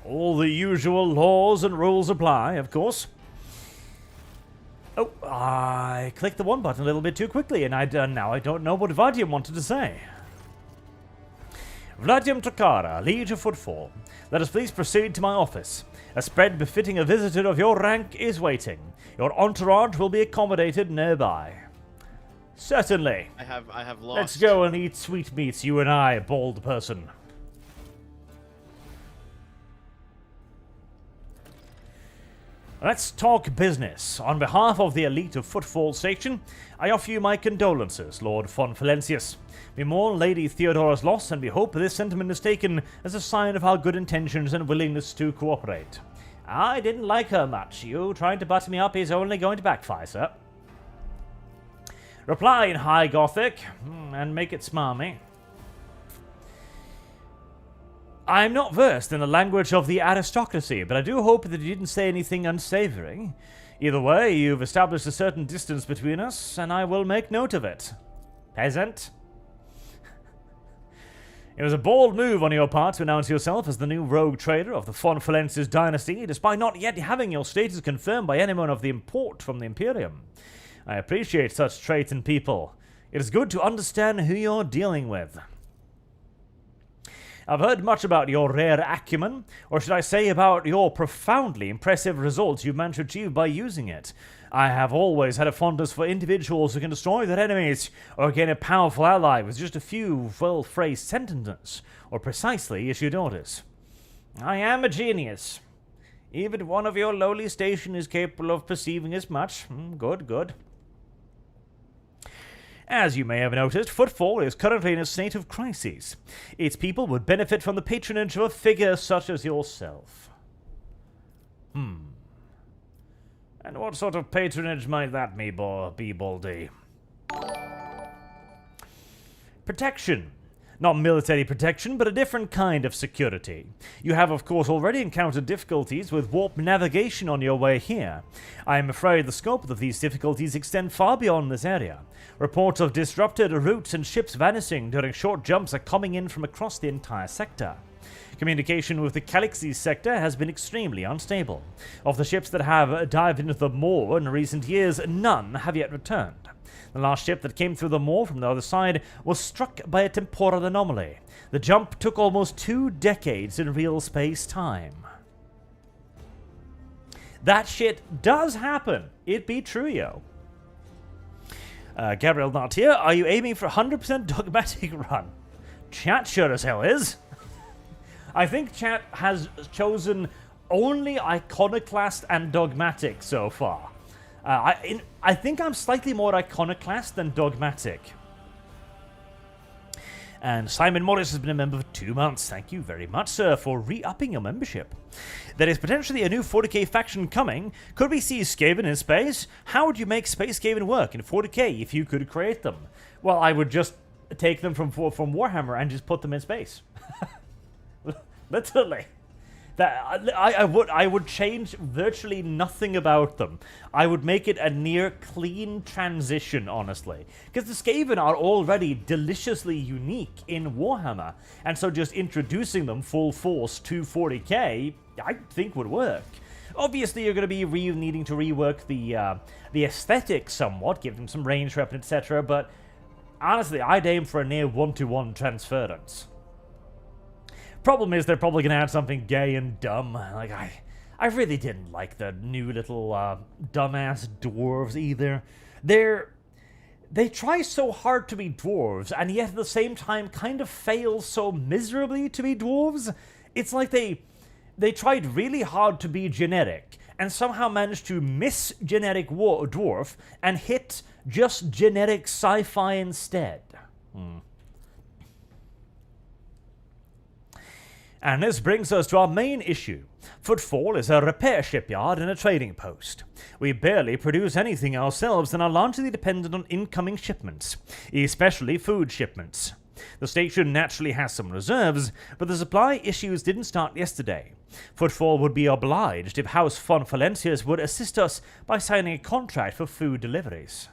All the usual laws and rules apply, of course. Oh, I clicked the one button a little bit too quickly, and now I don't know what Vladium wanted to say. Vladium Trakara, Liege of Footfall. Let us please proceed to my office. A spread befitting a visitor of your rank is waiting. Your entourage will be accommodated nearby. Certainly. I have lost. Let's go and eat sweetmeats, you and I, bald person. Let's talk business. On behalf of the elite of Footfall Station, I offer you my condolences, Lord von Valencius. We mourn Lady Theodora's loss, and we hope this sentiment is taken as a sign of our good intentions and willingness to cooperate. I didn't like her much. You trying to butter me up is only going to backfire, sir. Reply in High Gothic, and make it smarmy. I'm not versed in the language of the aristocracy, but I do hope that you didn't say anything unsavory. Either way, you've established a certain distance between us, and I will make note of it. Peasant. It was a bold move on your part to announce yourself as the new rogue trader of the von Valencius dynasty, despite not yet having your status confirmed by anyone of the import from the Imperium. I appreciate such traits in people. It is good to understand who you're dealing with. I've heard much about your rare acumen, or should I say about your profoundly impressive results you've managed to achieve by using it. I have always had a fondness for individuals who can destroy their enemies, or gain a powerful ally with just a few well-phrased sentences, or precisely issued orders. I am a genius. Even one of your lowly station is capable of perceiving as much. Good, good. As you may have noticed, Footfall is currently in a state of crisis. Its people would benefit from the patronage of a figure such as yourself. And what sort of patronage might that be, Baldy? Protection. Not military protection, but a different kind of security. You have, of course, already encountered difficulties with warp navigation on your way here. I am afraid the scope of these difficulties extend far beyond this area. Reports of disrupted routes and ships vanishing during short jumps are coming in from across the entire sector. Communication with the Calixes sector has been extremely unstable. Of the ships that have dived into the Maw in recent years, none have yet returned. The last ship that came through the Maw from the other side was struck by a temporal anomaly. The jump took almost 2 decades in real space-time. That shit does happen. It be true, yo. Gabriel not here. Are you aiming for 100% dogmatic run? Chat sure as hell is. I think chat has chosen only iconoclast and dogmatic so far. I think I'm slightly more iconoclast than dogmatic. And Simon Morris has been a member for 2 months. Thank you very much, sir, for re-upping your membership. There is potentially a new 40k faction coming. Could we see Skaven in space? How would you make Space Skaven work in 40k if you could create them? Well, I would just take them from Warhammer and just put them in space. Literally. I would change virtually nothing about them. I would make it a near clean transition, honestly. Because the Skaven are already deliciously unique in Warhammer. And so just introducing them full force to 40k, I think would work. Obviously, you're going to be needing to rework the aesthetic somewhat, give them some range rep, etc. But honestly, I'd aim for a near one-to-one transference. Problem is, they're probably going to add something gay and dumb. Like, I I really didn't like the new little dumbass dwarves either. They try so hard to be dwarves, and yet at the same time kind of fail so miserably to be dwarves. It's like they tried really hard to be genetic, and somehow managed to miss genetic dwarf and hit just genetic sci-fi instead. And this brings us to our main issue. Footfall is a repair shipyard and a trading post. We barely produce anything ourselves and are largely dependent on incoming shipments, especially food shipments. The station naturally has some reserves, but the supply issues didn't start yesterday. Footfall would be obliged if House von Valentius would assist us by signing a contract for food deliveries.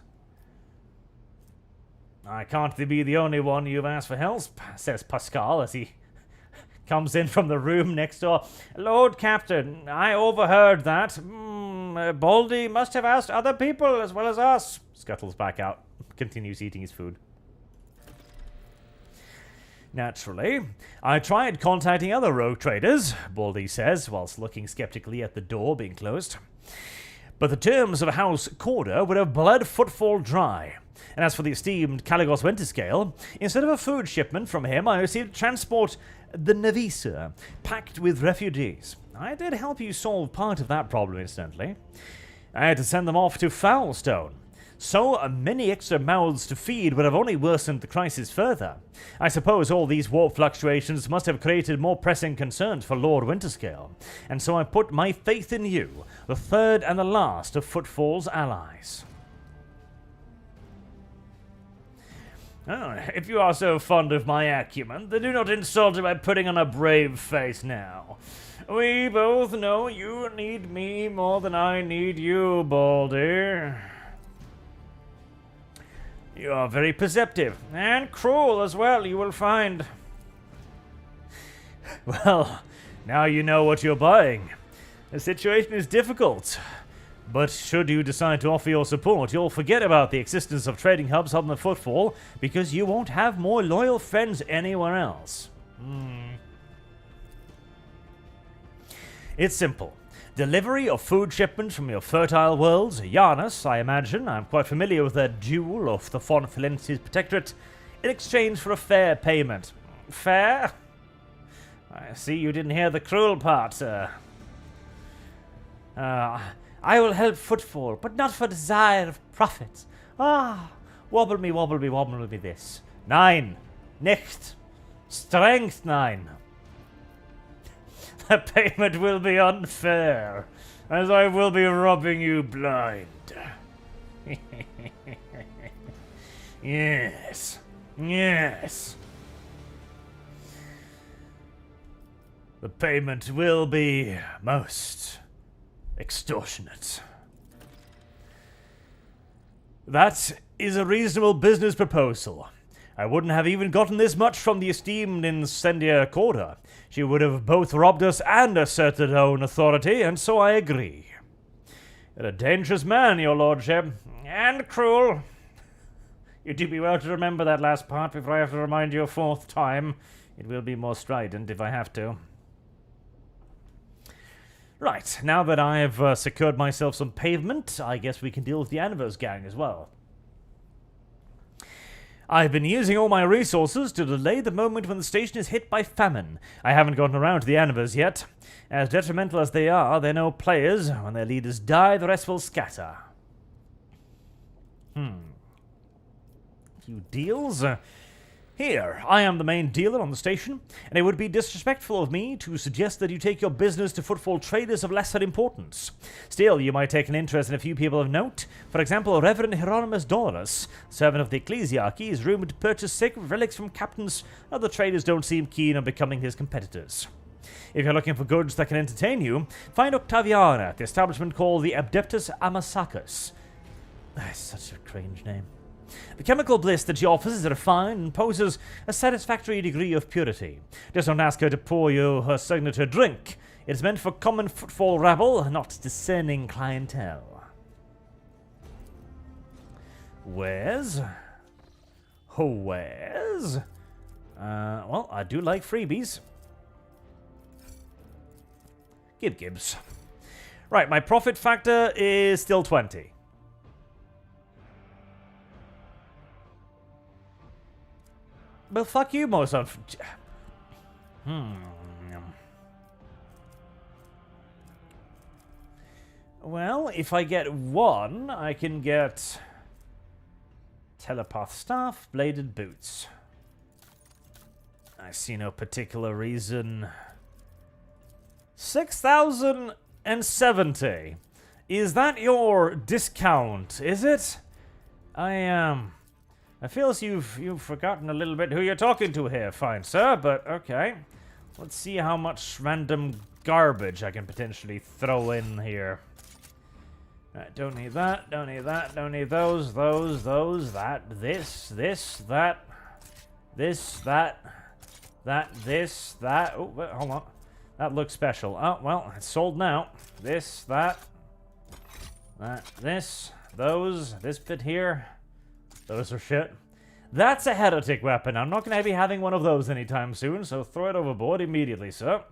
I can't be the only one you've asked for help, says Pascal as he comes in from the room next door. Lord Captain, I overheard that. Baldy must have asked other people as well as us. Scuttles back out, continues eating his food. Naturally, I tried contacting other rogue traders, Baldy says, whilst looking skeptically at the door being closed. But the terms of House Corder would have bled Footfall dry. And as for the esteemed Caligos Winterscale, instead of a food shipment from him, I received transport the Navisa, packed with refugees. I did help you solve part of that problem, incidentally. I had to send them off to Foulstone. So many extra mouths to feed would have only worsened the crisis further. I suppose all these warp fluctuations must have created more pressing concerns for Lord Winterscale, and so I put my faith in you, the third and the last of Footfall's allies. Oh, if you are so fond of my acumen, then do not insult it by putting on a brave face now. We both know you need me more than I need you, Baldy. You are very perceptive, and cruel as well, you will find. Well, now you know what you're buying. The situation is difficult. But should you decide to offer your support, you'll forget about the existence of trading hubs on the Footfall, because you won't have more loyal friends anywhere else. It's simple. Delivery of food shipments from your fertile worlds, Janus, I imagine. I'm quite familiar with the jewel of the Von Valentius Protectorate, in exchange for a fair payment. Fair? I see you didn't hear the cruel part, sir. I will help Footfall, but not for desire of profit. Wobble me this. 9. Nicht. Strength 9. The payment will be unfair, as I will be robbing you blind. Yes. The payment will be most extortionate. That is a reasonable business proposal. I wouldn't have even gotten this much from the esteemed Incendia Corda. She would have both robbed us and asserted her own authority, and so I agree. You're a dangerous man, your lordship, and cruel. You do me well to remember that last part before I have to remind you a fourth time. It will be more strident if I have to. Right, now that I have secured myself some pavement, I guess we can deal with the Anvers gang as well. I've been using all my resources to delay the moment when the station is hit by famine. I haven't gotten around to the Anvers yet. As detrimental as they are, they're no players. When their leaders die, the rest will scatter. Few deals? Here, I am the main dealer on the station, and it would be disrespectful of me to suggest that you take your business to Footfall traders of lesser importance. Still, you might take an interest in a few people of note. For example, Reverend Hieronymus Dolorus, servant of the Ecclesiarchy, is rumored to purchase sacred relics from captains. Other traders don't seem keen on becoming his competitors. If you're looking for goods that can entertain you, find Octaviana at the establishment called the Adeptus Amasacus. That's such a cringe name. The chemical bliss that she offers is refined and poses a satisfactory degree of purity. Just don't ask her to pour you her signature drink. It's meant for common Footfall rabble, not discerning clientele. Where's? Where's? Well, I do like freebies. Gibbs. Right, my profit factor is still 20. But fuck you, most Well, if I get 1, I can get telepath staff, bladed boots. I see no particular reason. 6,070. Is that your discount? Is it? I feel as you've forgotten a little bit who you're talking to here, fine sir. But okay, let's see how much random garbage I can potentially throw in here. Don't need that. Don't need that. Don't need those. That. This. That. This. That. This. That. Oh, wait, hold on. That looks special. Oh, well, it's sold now. This, that, this, those, this bit here. Those are shit. That's a heretic weapon. I'm not going to be having one of those anytime soon, so throw it overboard immediately, sir.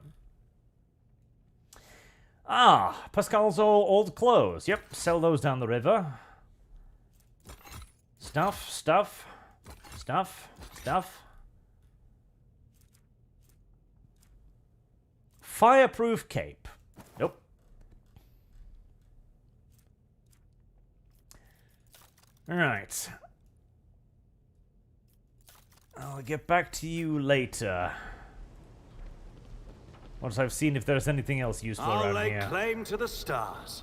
Ah, Pascal's old clothes. Yep, sell those down the river. Stuff. Fireproof cape. Nope. Alright. I'll get back to you later. Once I've seen if there's anything else useful I'll around lay here. claim to the stars.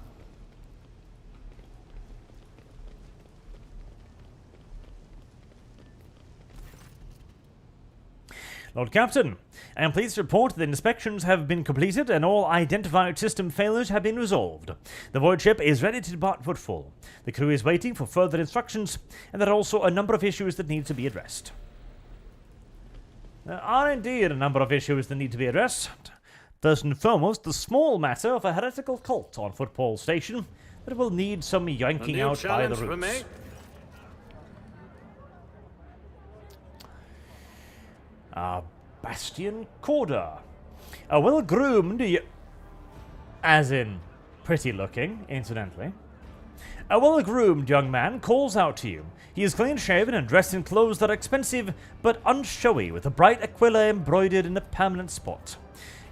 Lord Captain, I am pleased to report that inspections have been completed and all identified system failures have been resolved. The Voidship is ready to depart Footfall. The crew is waiting for further instructions, and there are also a number of issues that need to be addressed. There are indeed a number of issues that need to be addressed. First and foremost, the small matter of a heretical cult on Footfall Station that will need some yanking out by the roots. Bastion Corda. A well-groomed, as in pretty-looking, incidentally. A well-groomed young man calls out to you. He is clean-shaven and dressed in clothes that are expensive but unshowy, with a bright aquila embroidered in a permanent spot.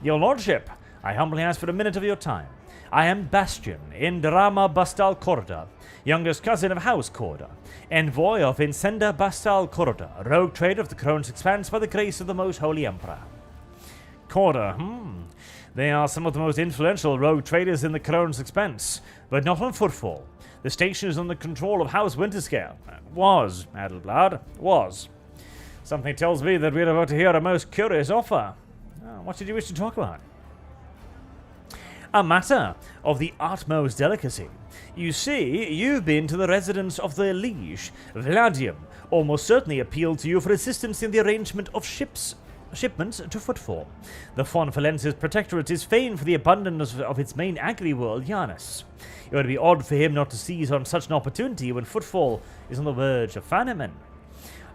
Your lordship, I humbly ask for a minute of your time. I am Bastion, in Drama Bastal Corda, youngest cousin of House Corda, envoy of Incenda Bastal Corda, rogue trader of the Crone's Expanse by the grace of the Most Holy Emperor. Corda, They are some of the most influential rogue traders in the Crone's Expanse, but not on Footfall. The station is under control of House Winterscale. Was, Adelblad, was. Something tells me that we're about to hear a most curious offer. What did you wish to talk about? A matter of the utmost delicacy. You see, you've been to the residence of the Liege. Vladium almost certainly appealed to you for assistance in the arrangement of shipments to Footfall. The Fonfalensis Protectorate is famed for the abundance of its main agri-world, Janus. It would be odd for him not to seize on such an opportunity when Footfall is on the verge of famine.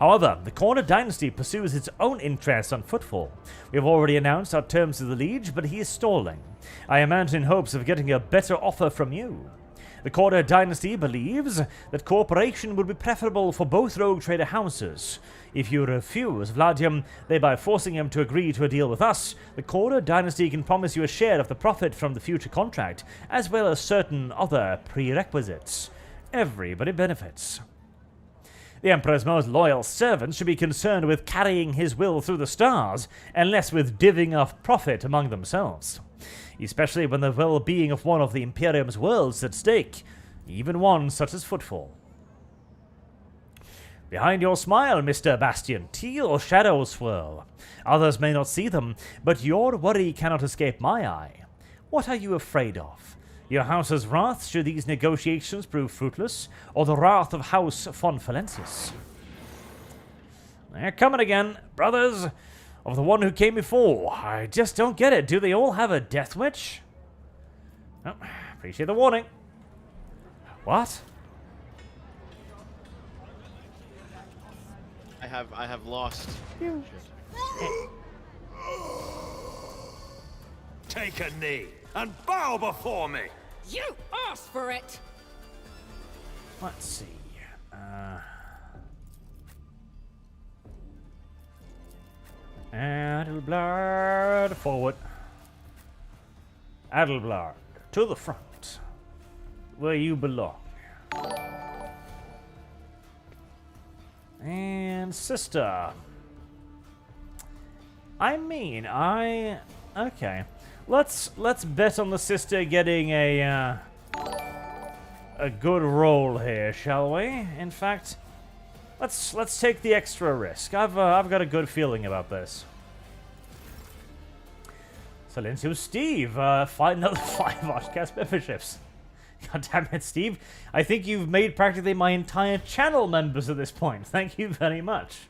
However, the Corner Dynasty pursues its own interests on Footfall. We have already announced our terms to the Liege, but he is stalling. I imagine in hopes of getting a better offer from you. The Corner Dynasty believes that cooperation would be preferable for both rogue trader houses. If you refuse Vladium, thereby forcing him to agree to a deal with us, the Corner Dynasty can promise you a share of the profit from the future contract, as well as certain other prerequisites. Everybody benefits. The Emperor's most loyal servants should be concerned with carrying his will through the stars, and less with divvying up profit among themselves. Especially when the well-being of one of the Imperium's worlds is at stake, even one such as Footfall. Behind your smile, Mr. Bastion, teal shadows swirl. Others may not see them, but your worry cannot escape my eye. What are you afraid of? Your house's wrath should these negotiations prove fruitless, or the wrath of House Fonfalensis? They're coming again, brothers of the one who came before. I just don't get it. Do they all have a death wish? Oh, appreciate the warning. What? I have lost. Take a knee and bow before me. You asked for it! Let's see. Adelblad, forward. Adelblad, to the front, where you belong. And sister. I mean, okay. Let's bet on the sister getting a good roll here, shall we? In fact, let's take the extra risk. I've got a good feeling about this. Silencio Steve, find another 5 ArchCast memberships. God damn it, Steve. I think you've made practically my entire channel members at this point. Thank you very much.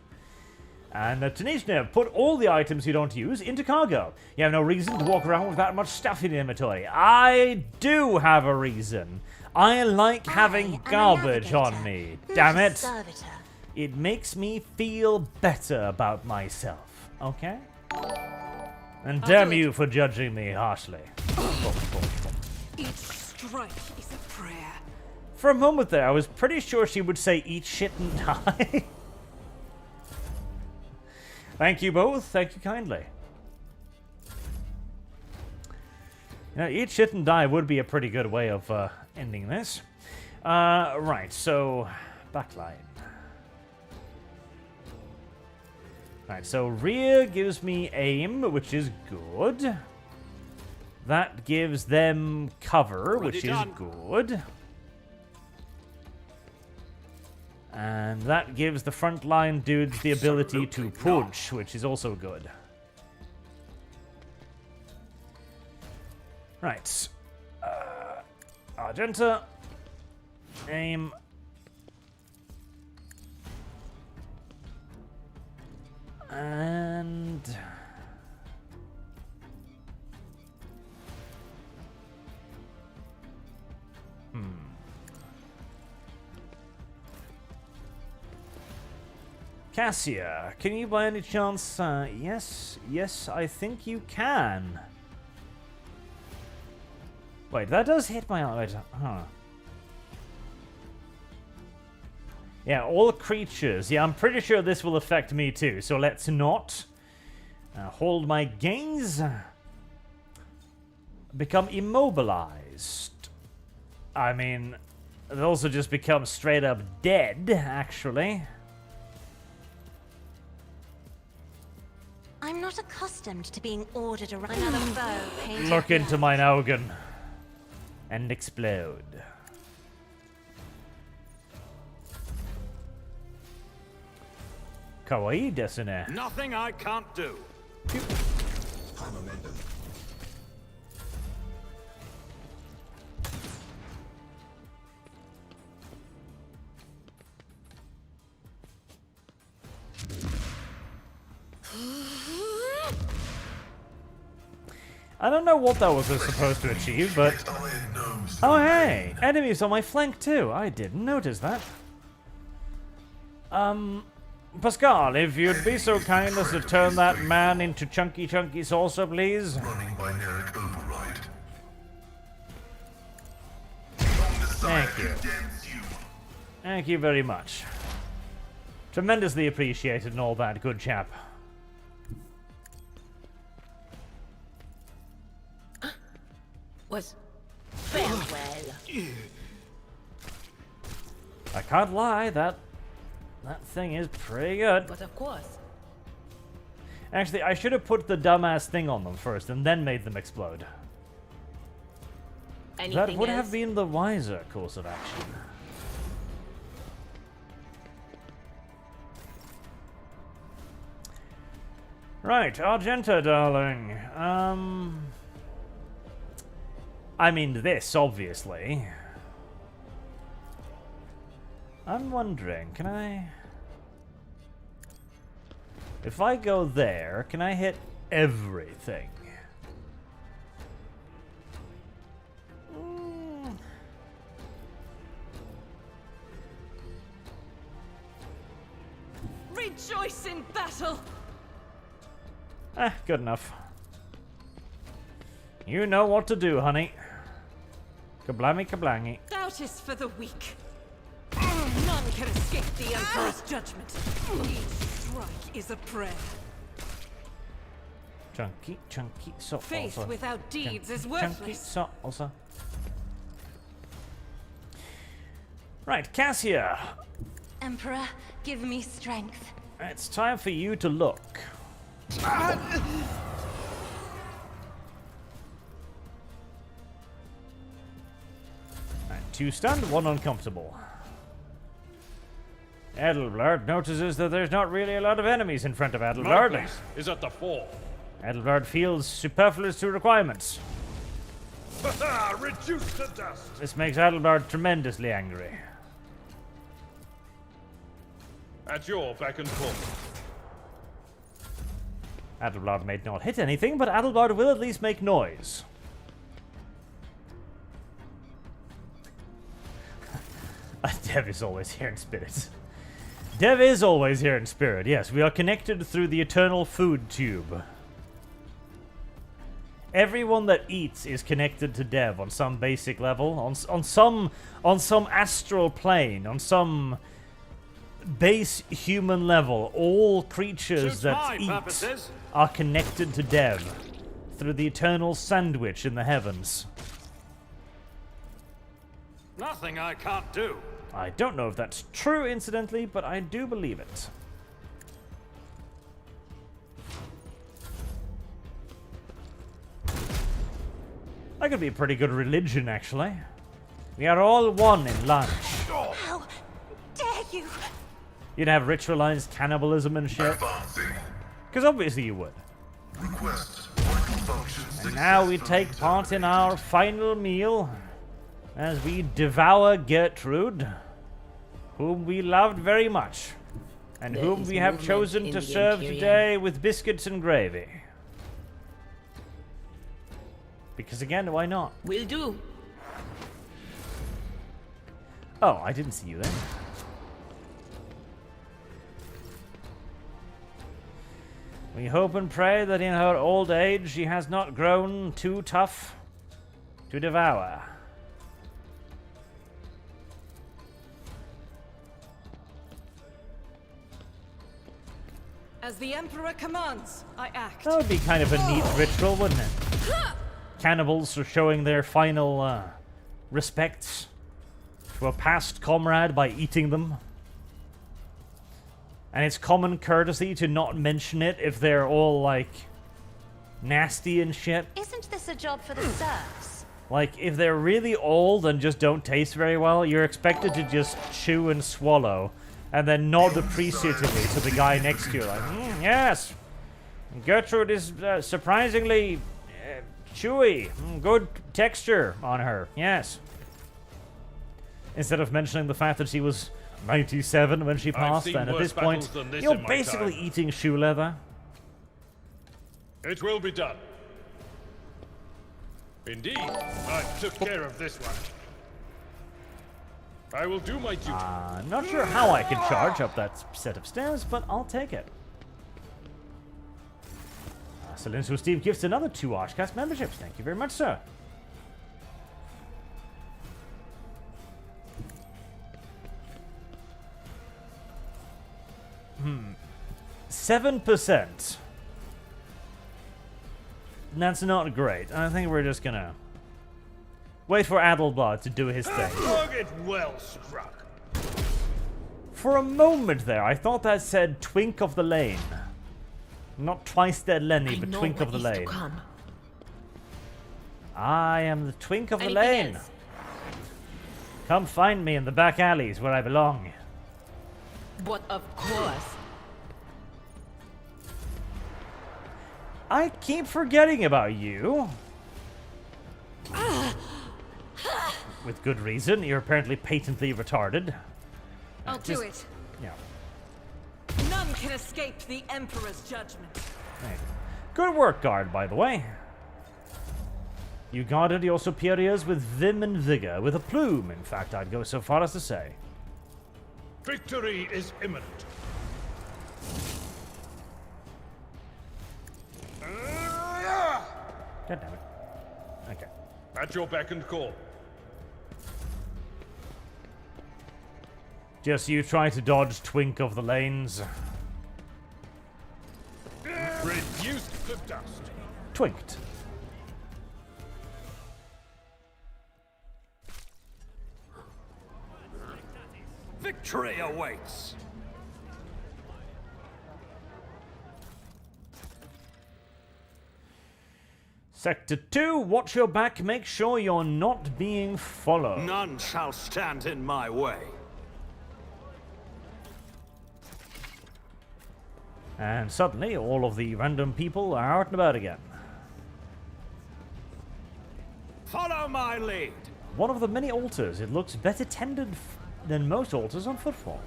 And Tanishnev, put all the items you don't use into cargo. You have no reason to walk around with that much stuff in your inventory. I do have a reason. I like having garbage on me. Damn it. It makes me feel better about myself. Okay? And damn you for judging me harshly. Each strike is a prayer. For a moment there, I was pretty sure she would say eat shit and die. Thank you both. Thank you kindly. You know, eat shit and die would be a pretty good way of ending this. Right, so backline. Right, so rear gives me aim, which is good. That gives them cover, which is good. And that gives the frontline dudes the ability to punch, which is also good. Right. Argenta. Aim. And... Cassia, can you by any chance... yes, I think you can. Wait, that does hit my... Wait, huh. Yeah, all creatures. Yeah, I'm pretty sure this will affect me too, so let's not. Hold my gaze. Become immobilized. I mean, it also just becomes straight up dead, actually. I'm not accustomed to being ordered around another foe painted Look into blood. mine organ and explode. Kawaii desu ne. Nothing I can't do. I don't know what that was supposed to achieve, but... Oh, hey! Enemies on my flank, too. I didn't notice that. Pascal, if you'd be so kind as to turn that man into chunky salsa, please. Running binaric override. Thank you. Thank you very much. Tremendously appreciated and all that, good chap. Was farewell. I can't lie, that thing is pretty good. But of course. Actually, I should have put the dumbass thing on them first and then made them explode. Anything That would else? have been the wiser course of action. Right, Argenta, darling. I mean this, obviously. I'm wondering, can I... If I go there, can I hit everything? Rejoice in battle! Good enough. You know what to do, honey. Kablammy, kablangy. Doubt is for the weak. None can escape the Emperor's judgment. Each strike is a prayer. Chunky, chunky, so Faith also. without deeds is Chunky, worthless. so also. Right, Cassia. Emperor, give me strength. It's time for you to look. Right, 2 stunned, 1 uncomfortable. Edelblard notices that there's not really a lot of enemies in front of My Edelblard. place is at the fore. Edelblard feels superfluous to requirements. Reduced to dust. This makes Edelblard tremendously angry. At your beck and call. Adelblard may not hit anything, but Adelblard will at least make noise. Dev is always here in spirit. Dev is always here in spirit, yes. We are connected through the eternal food tube. Everyone that eats is connected to Dev on some basic level, on some astral plane, on some base human level. All creatures Suits that my eat purposes. are connected to Dev through the eternal sandwich in the heavens. Nothing I can't do. I don't know if that's true, incidentally, but I do believe it. That could be a pretty good religion, actually. We are all one in lunch. How dare you? You'd have ritualized cannibalism and shit. Advancing. Because obviously you would. Request vital functions. And now we take part in our final meal as we devour Gertrude, whom we loved very much, and There whom is we have movement chosen in to the serve Imperium. today with biscuits and gravy. Because again, why not? Will do. Oh, I didn't see you then. We hope and pray that in her old age she has not grown too tough to devour. As the Emperor commands, I act. That would be kind of a neat ritual, wouldn't it? Cannibals are showing their final respects to a past comrade by eating them. And it's common courtesy to not mention it if they're all, like, nasty and shit. Isn't this a job for the serfs? Like, if they're really old and just don't taste very well, you're expected to just chew and swallow, and then nod appreciatively to the guy next to you, like, yes, Gertrude is surprisingly chewy, good texture on her, yes. Instead of mentioning the fact that she was 97 when she passed, seen and at worse this point, battles than this you're in my basically time. eating shoe leather. It will be done. Indeed, I took care of this one. I will do my duty. Not sure how I can charge up that set of stairs, but I'll take it. Salinsu Steve gifts another 2 ArchCast memberships. Thank you very much, sir. Hmm. 7%. That's not great. I think we're just gonna wait for Adelblad to do his thing. Target well struck. For a moment there, I thought that said Twink of the Lane. Not Twice Dead Lenny, but Twink of the Lane. I am the Twink of the Lane. else? Come find me in the back alleys where I belong. But of course. I keep forgetting about you. With good reason. You're apparently patently retarded. I'll do it. Yeah. None can escape the Emperor's judgment. Right. Good work, guard, by the way. You guarded your superiors with vim and vigor, with a plume, in fact, I'd go so far as to say. Victory is imminent. God damn it. Okay. At your beck and call. Just you try to dodge twink of the lanes. Reduced to dust. Twinked. Victory awaits. Sector 2, watch your back, make sure you're not being followed. None shall stand in my way. And suddenly, all of the random people are out and about again. Follow my lead. One of the many altars, it looks better tended than most altars on Footfall.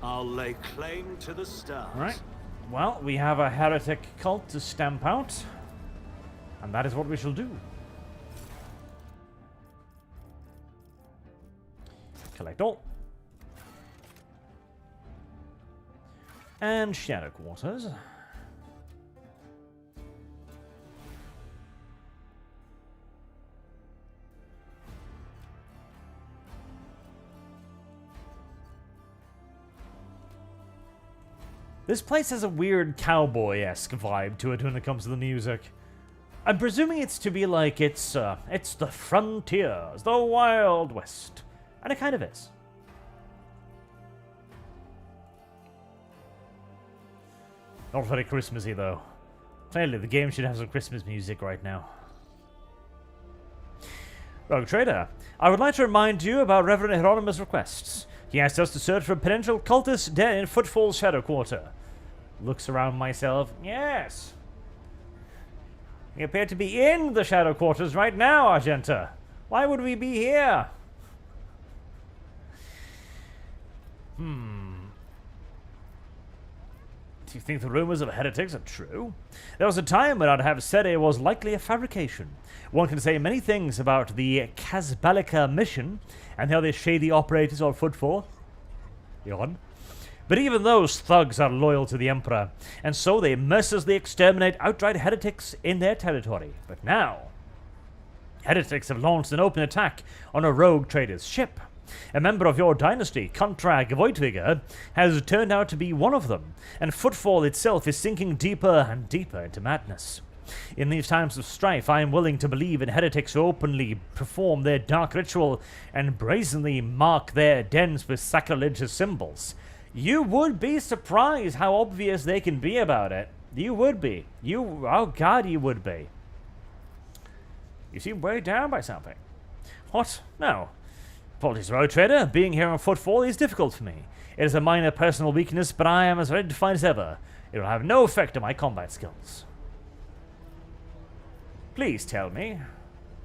I'll lay claim to the stars. Right. Well, we have a heretic cult to stamp out. And that is what we shall do. Collect all. And shadow quarters. This place has a weird cowboy-esque vibe to it when it comes to the music. I'm presuming it's to be like it's the frontiers, the Wild West. And it kind of is. Not very Christmassy, though. Clearly, the game should have some Christmas music right now. Rogue Trader, I would like to remind you about Reverend Hieronymus' requests. He asked us to search for a potential cultist dead in Footfall's Shadow Quarter. Looks around myself. Yes. We appear to be in the Shadow Quarters right now, Argenta. Why would we be here? Do you think the rumors of heretics are true? There was a time when I'd have said it was likely a fabrication. One can say many things about the Casbalica mission and how they shady operators on Footfall. Yawn. But even those thugs are loyal to the Emperor, and so they mercilessly exterminate outright heretics in their territory. But now, heretics have launched an open attack on a rogue trader's ship. A member of your dynasty, Contrag Voidvigor, has turned out to be one of them, and Footfall itself is sinking deeper and deeper into madness. In these times of strife, I am willing to believe in heretics who openly perform their dark ritual and brazenly mark their dens with sacrilegious symbols. You would be surprised how obvious they can be about it. You would be. Oh God, you would be. You seem weighed down by something. What? No. Apologies, Road Trader. Being here on Footfall is difficult for me. It is a minor personal weakness, but I am as ready to fight as ever. It will have no effect on my combat skills. Please tell me.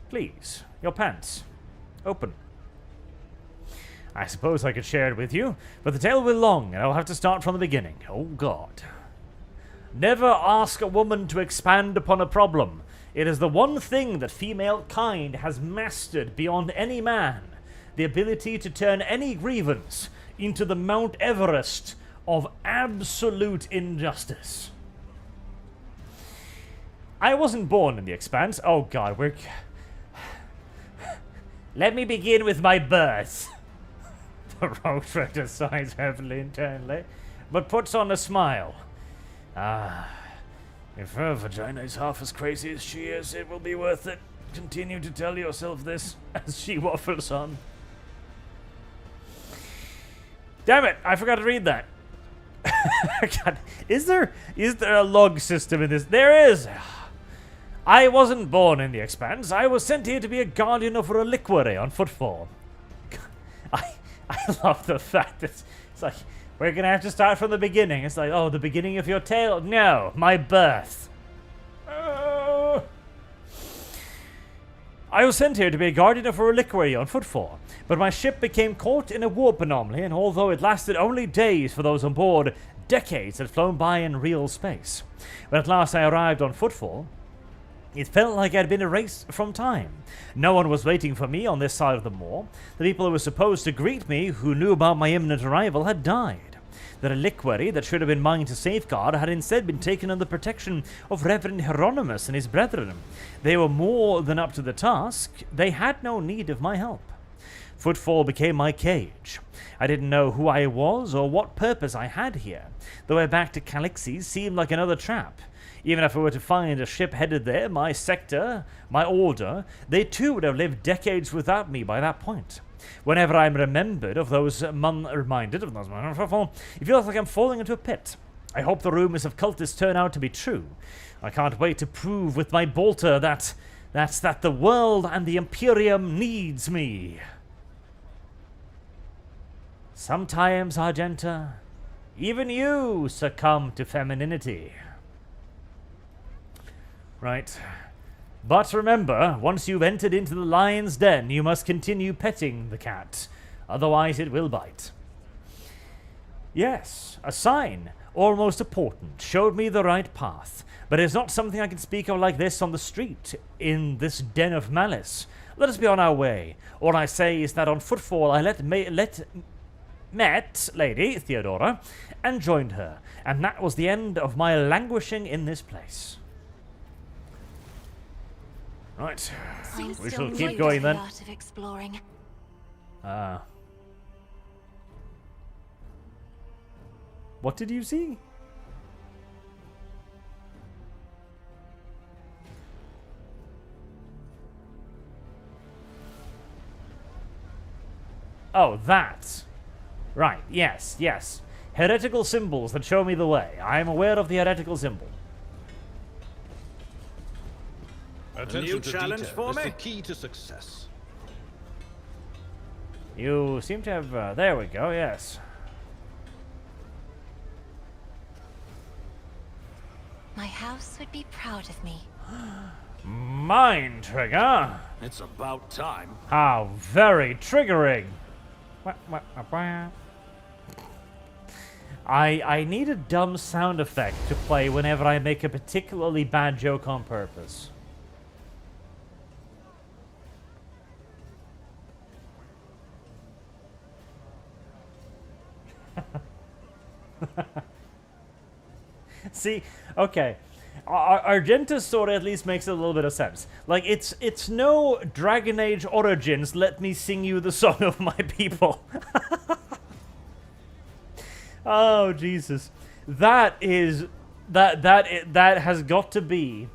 Please. Your pants. Open. I suppose I could share it with you, but the tale will be long, and I'll have to start from the beginning. Oh, God. Never ask a woman to expand upon a problem. It is the one thing that female kind has mastered beyond any man. The ability to turn any grievance into the Mount Everest of absolute injustice. I wasn't born in the Expanse. Oh, God, we're... Let me begin with my birth. The Rogue Trader sighs heavily internally, but puts on a smile. If her vagina is half as crazy as she is, it will be worth it. Continue to tell yourself this as she waffles on. Damn it, I forgot to read that. God, is there a log system in this? There is. I wasn't born in the Expanse. I was sent here to be a guardian of a reliquary on Footfall. I love the fact that it's like, we're going to have to start from the beginning. It's like, oh, the beginning of your tale? No, my birth. I was sent here to be a guardian of a reliquary on Footfall, but my ship became caught in a warp anomaly, and although it lasted only days for those on board, decades had flown by in real space. When at last I arrived on Footfall, it felt like I'd been erased from time. No one was waiting for me on this side of the moor. The people who were supposed to greet me, who knew about my imminent arrival, had died. The reliquary that should have been mine to safeguard had instead been taken under the protection of Reverend Hieronymus and his brethren. They were more than up to the task. They had no need of my help. Footfall became my cage. I didn't know who I was or what purpose I had here. The way back to Calixes seemed like another trap. Even if I were to find a ship headed there, my sector, my order, they too would have lived decades without me by that point. Whenever I'm reminded of those Footfall, it feels like I'm falling into a pit. I hope the rumors of cultists turn out to be true. I can't wait to prove with my bolter that the world and the Imperium needs me. Sometimes, Argenta, even you succumb to femininity. Right. But remember, once you've entered into the lion's den, you must continue petting the cat. Otherwise it will bite. Yes, a sign, almost a portent, showed me the right path. But it's not something I can speak of like this on the street, in this den of malice. Let us be on our way. All I say is that on Footfall I met Lady Theodora and joined her, and that was the end of my languishing in this place. Right, we shall keep going then. Art of exploring. What did you see? Oh, that. Right, yes. Heretical symbols that show me the way. I am aware of the heretical symbol. Attention new to challenge detail for is me? the key to success. You seem to have... there we go, yes. My house would be proud of me. Mind trigger. It's about time. How very triggering. I need a dumb sound effect to play whenever I make a particularly bad joke on purpose. See, okay. Argenta's story at least makes a little bit of sense. Like, it's no Dragon Age Origins, let me sing you the song of my people. Oh, Jesus. That has got to be...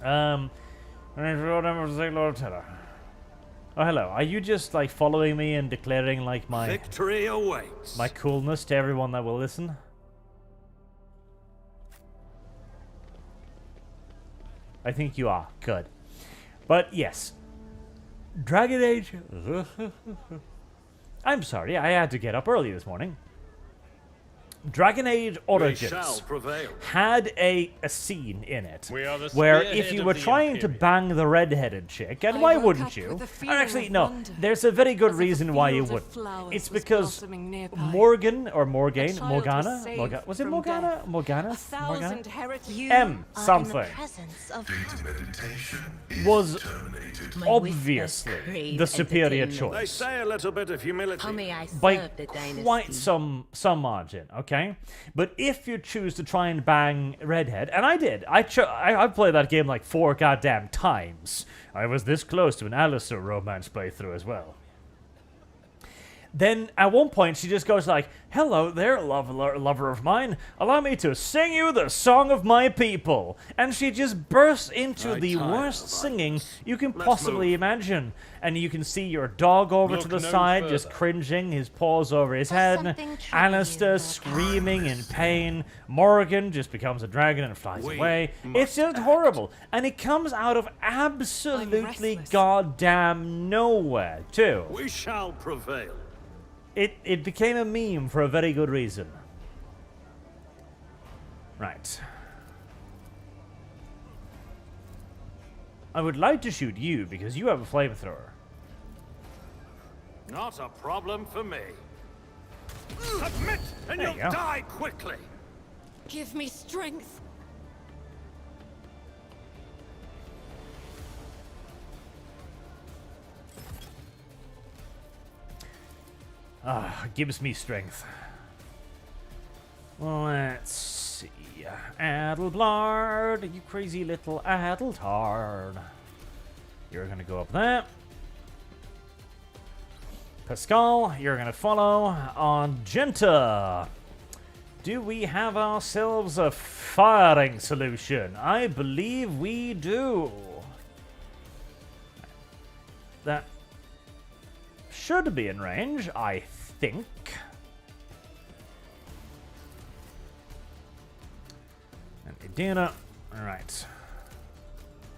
Oh, hello. Are you just, like, following me and declaring, like, my... Victory awaits. My coolness to everyone that will listen? I think you are. Good. But yes. Dragon Age... I'm sorry, I had to get up early this morning. Dragon Age Origins had a scene in it where if you were trying to bang the red-headed chick, and why wouldn't you? Actually, no, there's a very good reason why you wouldn't. It's because Morgan, or Morgane, Morgana? Was it Morgana? Morgana? M something was obviously the superior choice. They say a little bit of humility. By quite some margin, okay? But if you choose to try and bang Redhead, and I did, I played that game like 4 goddamn times. I was this close to an Alistair romance playthrough as well. Then, at one point, she just goes like, "Hello there, lover of mine. Allow me to sing you the song of my people." And she just bursts into the worst singing you can possibly imagine. And you can see your dog over to the side, just cringing, his paws over his head. Alistair screaming in pain. Morgan just becomes a dragon and flies away. It's just horrible. And it comes out of absolutely goddamn nowhere, too. We shall prevail. It became a meme for a very good reason. Right. I would like to shoot you because you have a flamethrower. Not a problem for me. Submit and There you'll you go. die quickly. Give me strength. Gives me strength. Let's see. Adelblard, you crazy little Adeltard. You're gonna go up there. Pascal, you're gonna follow. Argenta. Do we have ourselves a firing solution? I believe we do. That should be in range, I think. And Idina, alright.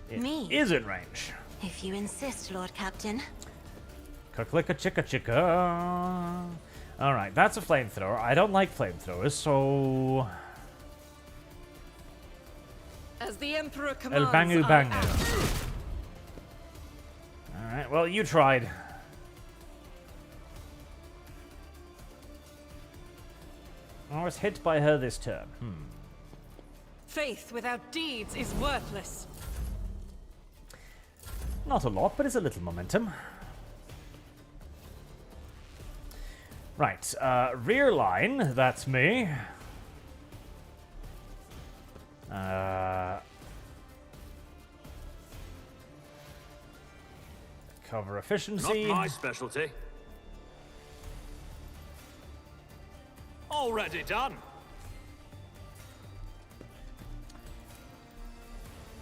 It is in range. If you insist, Lord Captain. Clicka chicka chicka. Alright, that's a flamethrower. I don't like flamethrowers, so... As the Emperor El commands, bangu bangu. Alright, well, you tried. I was hit by her this turn. Faith without deeds is worthless. Not a lot, but it's a little momentum. Right, rear line, that's me. Cover efficiency. Not my specialty. Already done.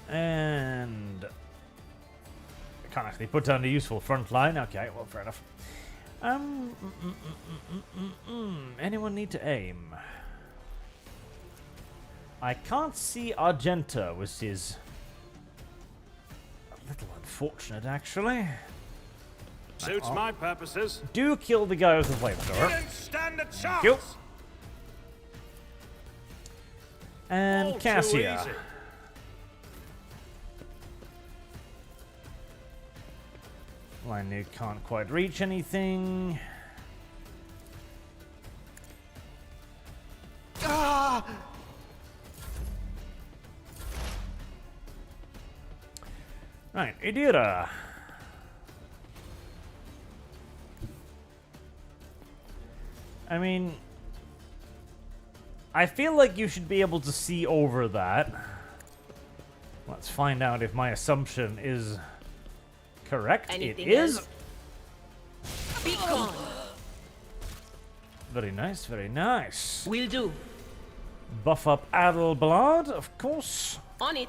And I can't actually put down the useful front line. Okay, well, fair enough. Anyone need to aim? I can't see Argenta, which is a little unfortunate, actually. Suits my purposes. Do kill the guy with the flamethrower. Don't stand a chance. Kill. And All too Cassia. easy. Line nuke can't quite reach anything. Right, Idira. I mean, I feel like you should be able to see over that. Let's find out if my assumption is correct. Anything it is. else? Be gone. Very nice, very nice. Will do. Buff up Adelblad, of course. On it.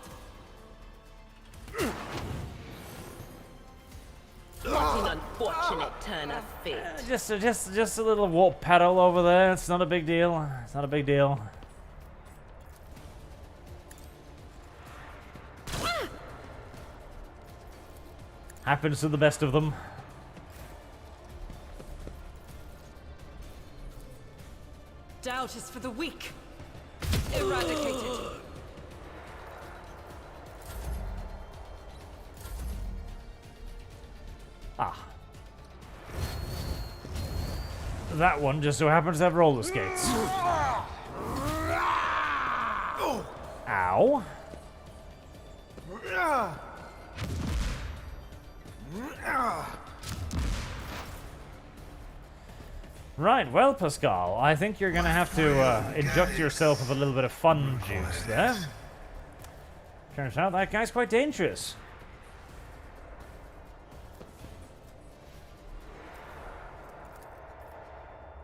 What an unfortunate turn of fate. Just a little warp paddle over there. It's not a big deal. It's not a big deal. Happens to the best of them. Doubt is for the weak. Eradicated. Ah. That one just so happens to have roller skates. Ow. Right, well, Pascal, I think you're gonna have to inject yourself with a little bit of fun juice there. Turns out that guy's quite dangerous.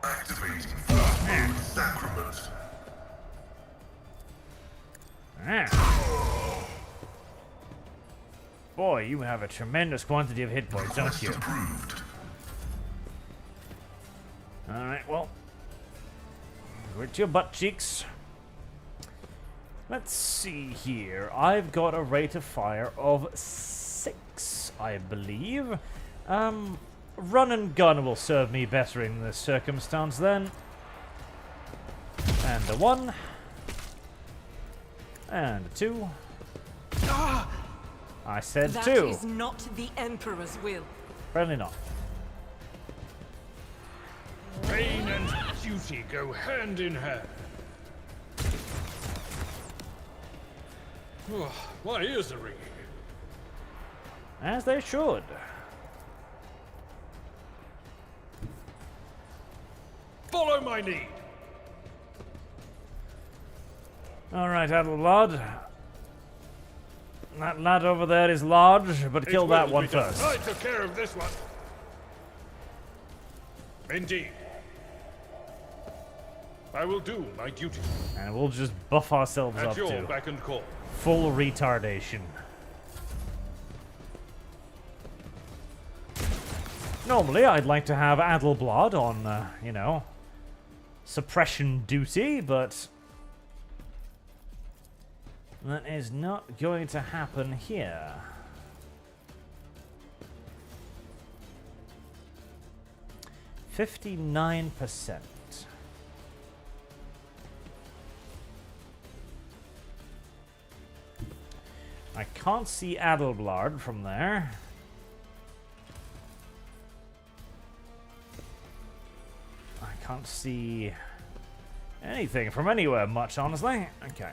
Activating Footfall Sacrament. Ah. Boy, you have a tremendous quantity of hit points, don't Request you? approved. Alright, well. With your butt cheeks. Let's see here. I've got a rate of fire of 6, I believe. Run and gun will serve me better in this circumstance then. And a 1. And a 2. I said That 2. is not the Emperor's will. Apparently not. Pain and duty go hand in hand. My ears are ringing. As they should. Follow my lead. Alright, Adelblad. That lad over there is large, but kill that one first. I took care of this one. Indeed. I will do my duty. And we'll just buff ourselves At up your to beck and call. full retardation. Normally, I'd like to have Adelblad on, you know, suppression duty, but that is not going to happen here. $59%. I can't see Adelblad from there. I can't see anything from anywhere much, honestly. Okay.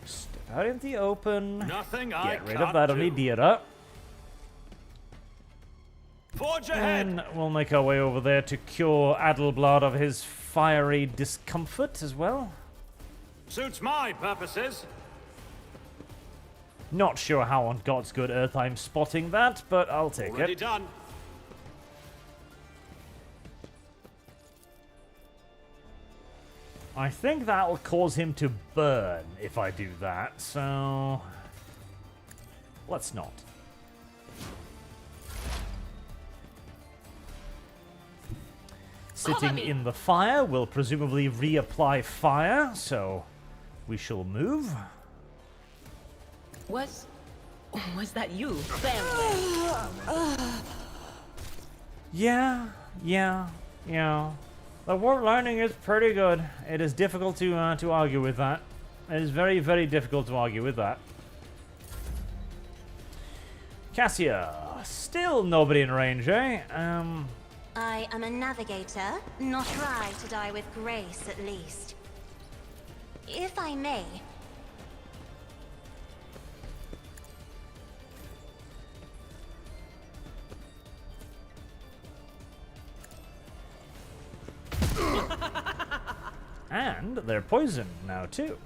Step out in the open. Nothing I Get rid can't of that do. Onidira. Forge ahead. And we'll make our way over there to cure Adelblad of his fiery discomfort as well. Suits my purposes. Not sure how on God's good earth I'm spotting that, but I'll take Already it. done. I think that'll cause him to burn if I do that, so let's not. Sitting in the fire will presumably reapply fire, so we shall move. Was that you, Farewell? Yeah. The word lining is pretty good. It is difficult to argue with that. It is very, very difficult to argue with that. Cassia, still nobody in range, eh? I am a navigator, not right to die with grace at least. If I may. And they're poisoned now, too.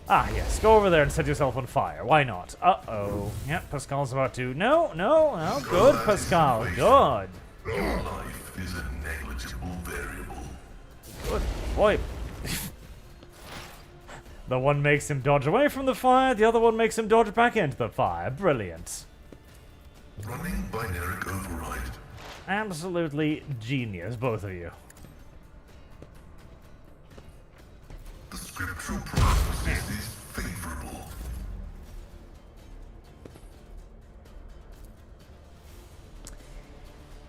Ah, yes. Go over there and set yourself on fire. Why not? Uh-oh. Yep, Pascal's about to... No. Good, Pascal. Good. Your life is a negligible variable. Good boy. The one makes him dodge away from the fire, the other one makes him dodge back into the fire. Brilliant. Running binary override. Absolutely genius, both of you. The scriptural prophecy is favorable.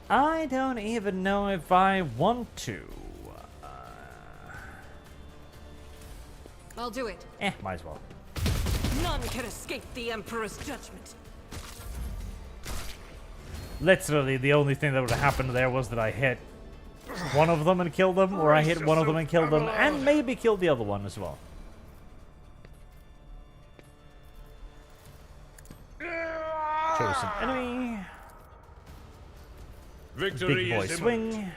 I don't even know if I want to. I'll do it. Might as well. None can escape the Emperor's judgment. Literally, the only thing that would have happened there was that I hit one of them and killed them, or I hit one of them and killed them, and maybe killed the other one as well. Chosen enemy. Victory Big boy is swing. imminent.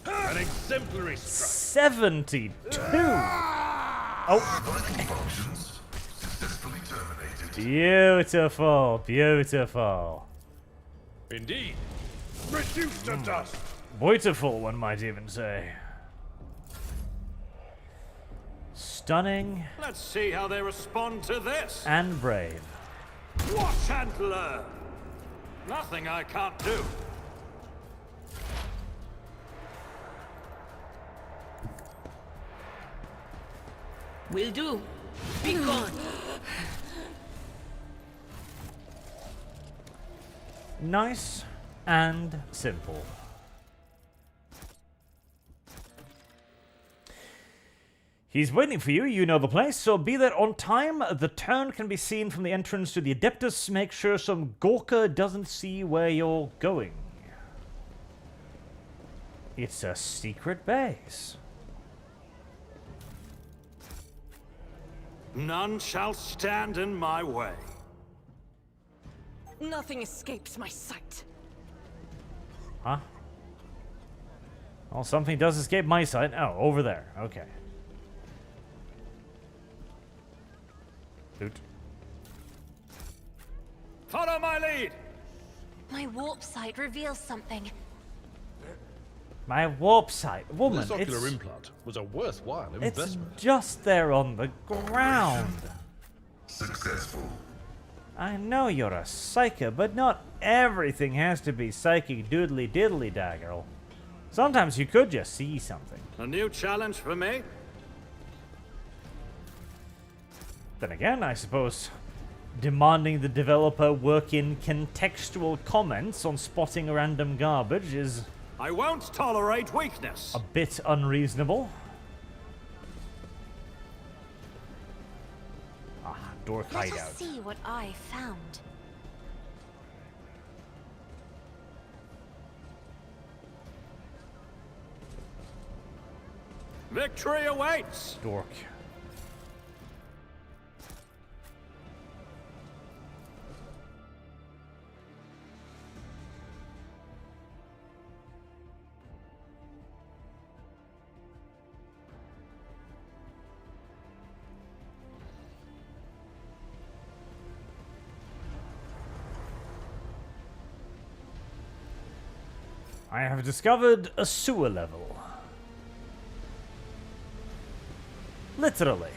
An exemplary strike. 72. Oh. Vital functions successfully terminated. Beautiful. Beautiful. Indeed. Reduced to dust. Beautiful, one might even say. Stunning Let's see how they respond to this. and brave. Watch and learn. Nothing I can't do. Will do. Be gone. Nice and simple. He's waiting for you, you know the place, so be there on time. The turn can be seen from the entrance to the Adeptus. Make sure some Gorka doesn't see where you're going. It's a secret base. None shall stand in my way. Nothing escapes my sight. Huh? Well, something does escape my sight. Oh, over there. Okay. Dude. Follow my lead! My warp sight reveals something. My warp sight. Woman, This ocular it's, implant was a worthwhile it's investment. just there on the ground. Successful. I know you're a psyker, but not everything has to be psychic doodly diddly dagger. Sometimes you could just see something. A new challenge for me? Then again, I suppose demanding the developer work in contextual comments on spotting random garbage is I won't tolerate weakness. a bit unreasonable. Ah, dork Let hideout. us see what I found. Victory awaits! Dork. I have discovered a sewer level. Literally.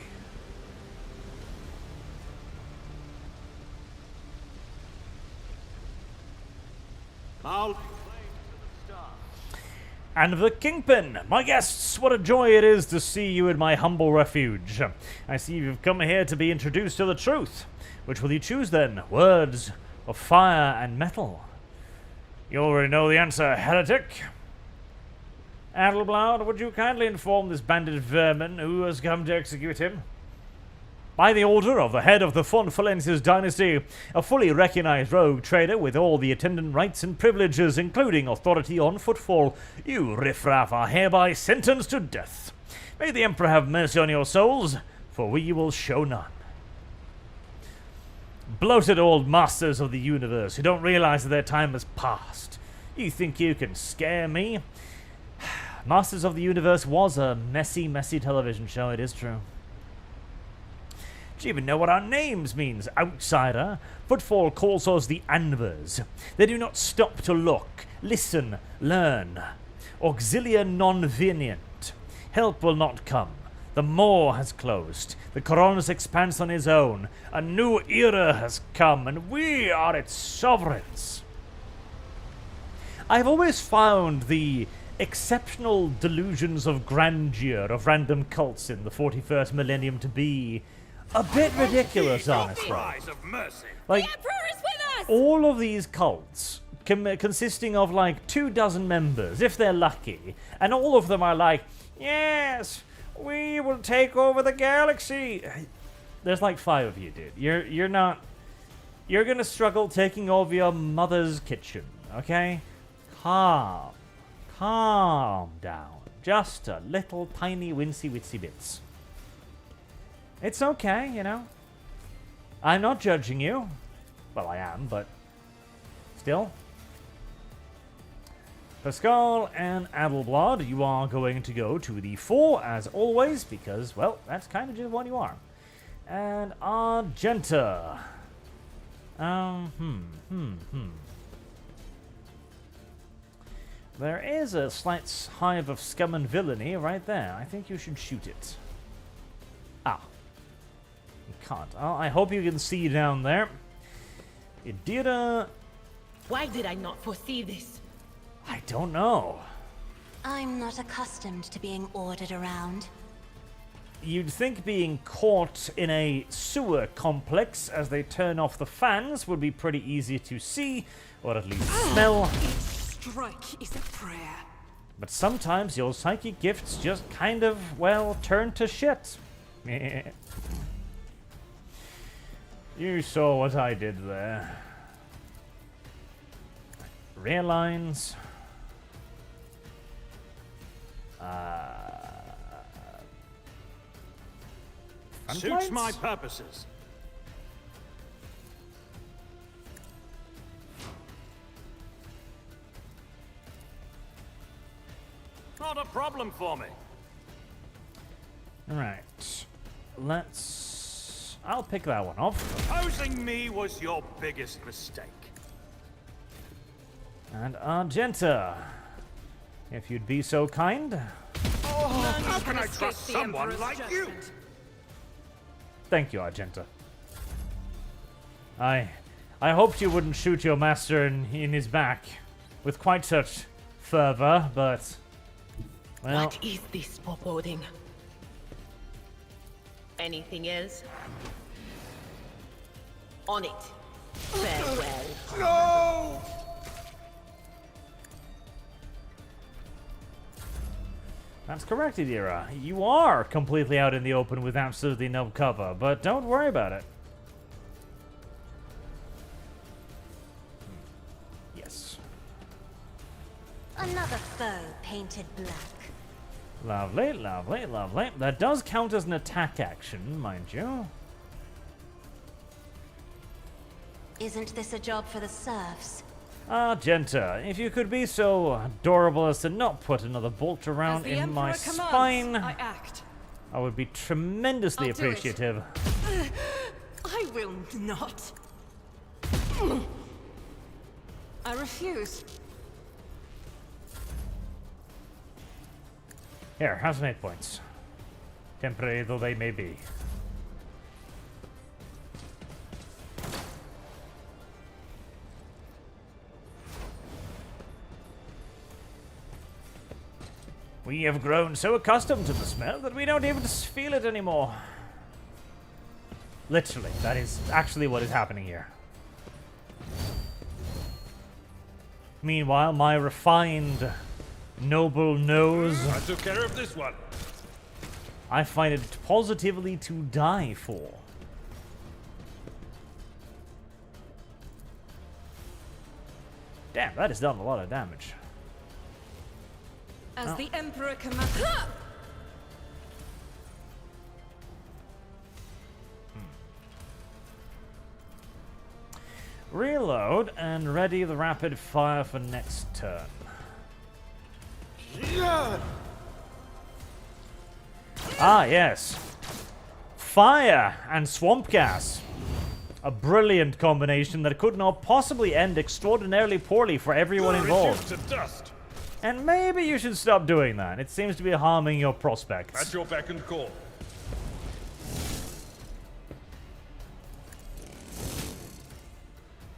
I'll And the Kingpin! My guests, what a joy it is to see you in my humble refuge. I see you've come here to be introduced to the truth. Which will you choose then? Words of fire and metal? You already know the answer, heretic. Adelblad, would you kindly inform this bandit vermin who has come to execute him? By the order of the head of the Footfall dynasty, a fully recognized rogue trader with all the attendant rights and privileges, including authority on Footfall, you riffraff are hereby sentenced to death. May the Emperor have mercy on your souls, for we will show none. Bloated old masters of the universe who don't realize that their time has passed. You think you can scare me? Masters of the Universe was a messy, messy television show, it is true. Do you even know what our names means? Outsider. Footfall calls us the Anvers. They do not stop to look, listen, learn. Auxilia non-venient. Help will not come. The Maw has closed. The Coronis expands on his own. A new era has come, and we are its sovereigns. I've always found the exceptional delusions of grandeur of random cults in the 41st millennium to be a bit ridiculous, honestly. Of mercy. Like, The Emperor is with us! all of these cults consisting of like 24 members, if they're lucky, and all of them are like, yes, we will take over the galaxy. There's like 5 of you, dude. You're gonna struggle taking over your mother's kitchen, okay? Calm down. Just a little tiny wincy witsy bits. It's okay, you know. I'm not judging you. Well, I am, but still. Pascal and Adelblad, you are going to go to the 4 as always, because, well, that's kind of just what you are. And Argenta. There is a slight hive of Scum and Villainy right there. I think you should shoot it. Ah. You can't. Oh, I hope you can see down there. Idira. Why did I not foresee this? I don't know. I'm not accustomed to being ordered around. You'd think being caught in a sewer complex as they turn off the fans would be pretty easy to see, or at least smell. Each strike is a prayer. But sometimes your psychic gifts just kind of, well, turn to shit. You saw what I did there. Rear lines. Front Suits lines? my purposes. problem for me. Right. I'll pick that one off. Opposing me was your biggest mistake. And Argenta, if you'd be so kind. How can I trust someone like you? Thank you, Argenta. I hoped you wouldn't shoot your master in his back with quite such fervor, but well. What is this foreboding? Anything else? On it. Farewell. No! That's correct, Idira. You are completely out in the open with absolutely no cover, but don't worry about it. Yes. Another foe painted black. Lovely, lovely, lovely. That does count as an attack action, mind you. Isn't this a job for the serfs? Argenta, if you could be so adorable as to not put another bolt around in my spine, I act. I would be tremendously I'll do it. appreciative. I will not. I refuse. Here, have some hit points. Temporary though they may be. We have grown so accustomed to the smell that we don't even feel it anymore. Literally, that is actually what is happening here. Meanwhile, my refined, noble nose, I took care of this one. I find it positively to die for. Damn, that has done a lot of damage. As the Emperor commands. Reload and ready the rapid fire for next turn. Ah, yes. Fire and swamp gas. A brilliant combination that could not possibly end extraordinarily poorly for everyone involved. Reduced to dust. And maybe you should stop doing that. It seems to be harming your prospects. At your beck and call.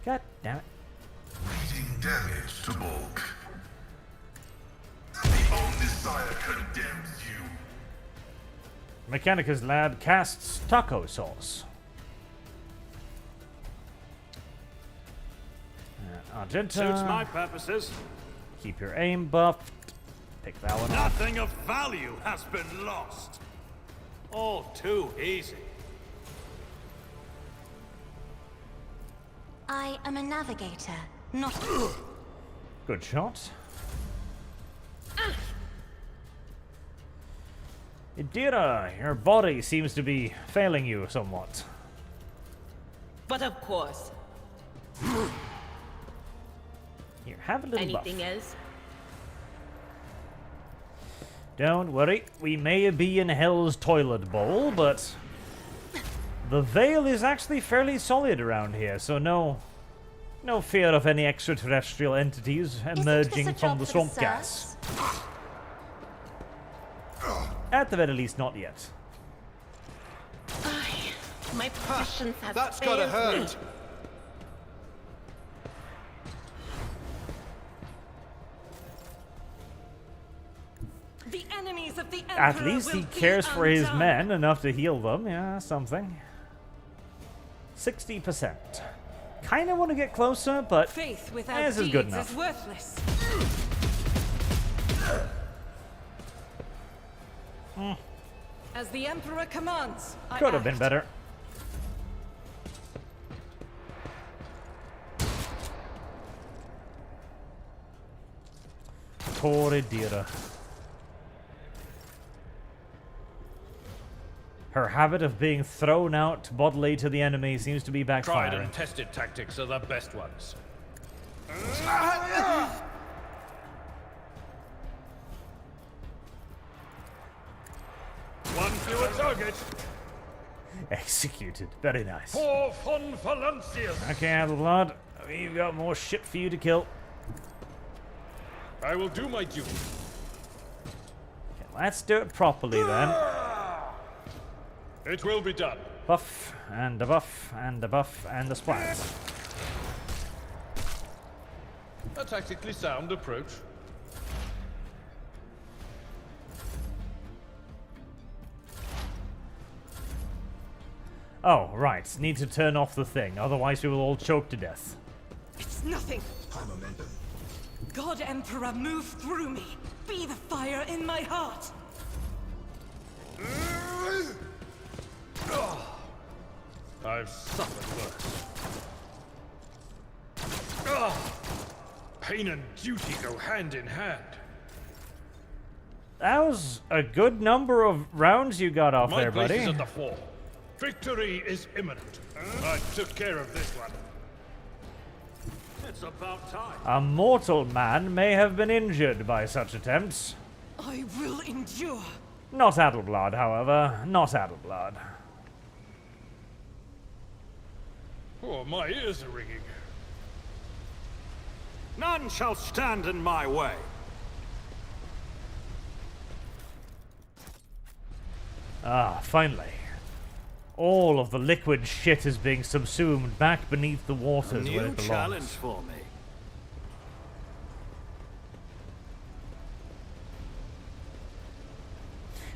God damn it. Reading damage to bulk. The Omnissiah condemns you. Mechanicus lad casts taco sauce. Argenta. Suits my purposes. Keep your aim buffed. Pick that one up. Nothing of value has been lost. All too easy. I am a navigator, not... Good shot. Idira, your body seems to be failing you somewhat. But of course. Here, have a little Anything buff. else? Don't worry, we may be in Hell's toilet bowl, but the veil is actually fairly solid around here, so no fear of any extraterrestrial entities emerging from the swamp gas. At the very least, not yet. My passion has That's gotta failed me. hurt. The enemies of the Emperor At least he will be cares for his undone. men enough to heal them. Yeah, something. 60%. Kind of want to get closer, but Faith without this is deeds good enough. is worthless. As the Emperor commands, I Could have been act. better. Poor Idira. Her habit of being thrown out bodily to the enemy seems to be Tried backfiring. and tested tactics are the best ones. target. Executed. Very nice. For von Valancius. Okay, Adelblad. We've got more shit for you to kill. I will do my duty. Okay, let's do it properly then. It will be done. Buff, and a buff, and a buff, and a splat. A tactically sound approach. Oh, right. Need to turn off the thing, otherwise we will all choke to death. It's nothing. High momentum. God Emperor, move through me. Be the fire in my heart. I've suffered worse. Pain and duty go hand in hand. That was a good number of rounds you got off My there, place buddy. is at the fore. Victory is imminent. I took care of this one. It's about time. A mortal man may have been injured by such attempts. I will endure. Not Adelblad, however. Not Adelblad. Oh, my ears are ringing. None shall stand in my way. Ah, finally. All of the liquid shit is being subsumed back beneath the waters where New it belongs. challenge for me.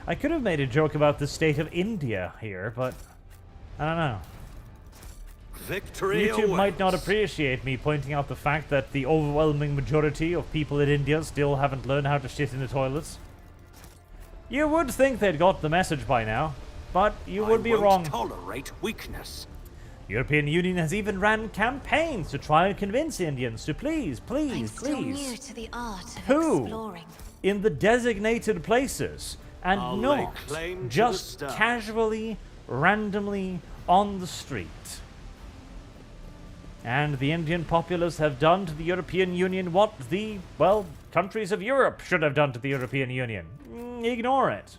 I could have made a joke about the state of India here, but I don't know. Victory YouTube might awaits. not appreciate me pointing out the fact that the overwhelming majority of people in India still haven't learned how to shit in the toilets. You would think they'd got the message by now, but you would be I won't wrong. tolerate weakness. European Union has even ran campaigns to try and convince Indians to please, I'm please, still new please, to the art of Who? exploring. in the designated places, and I'll lay not claim to the just stars. casually, randomly on the street. And the Indian populace have done to the European Union what the, well, countries of Europe should have done to the European Union. Ignore it.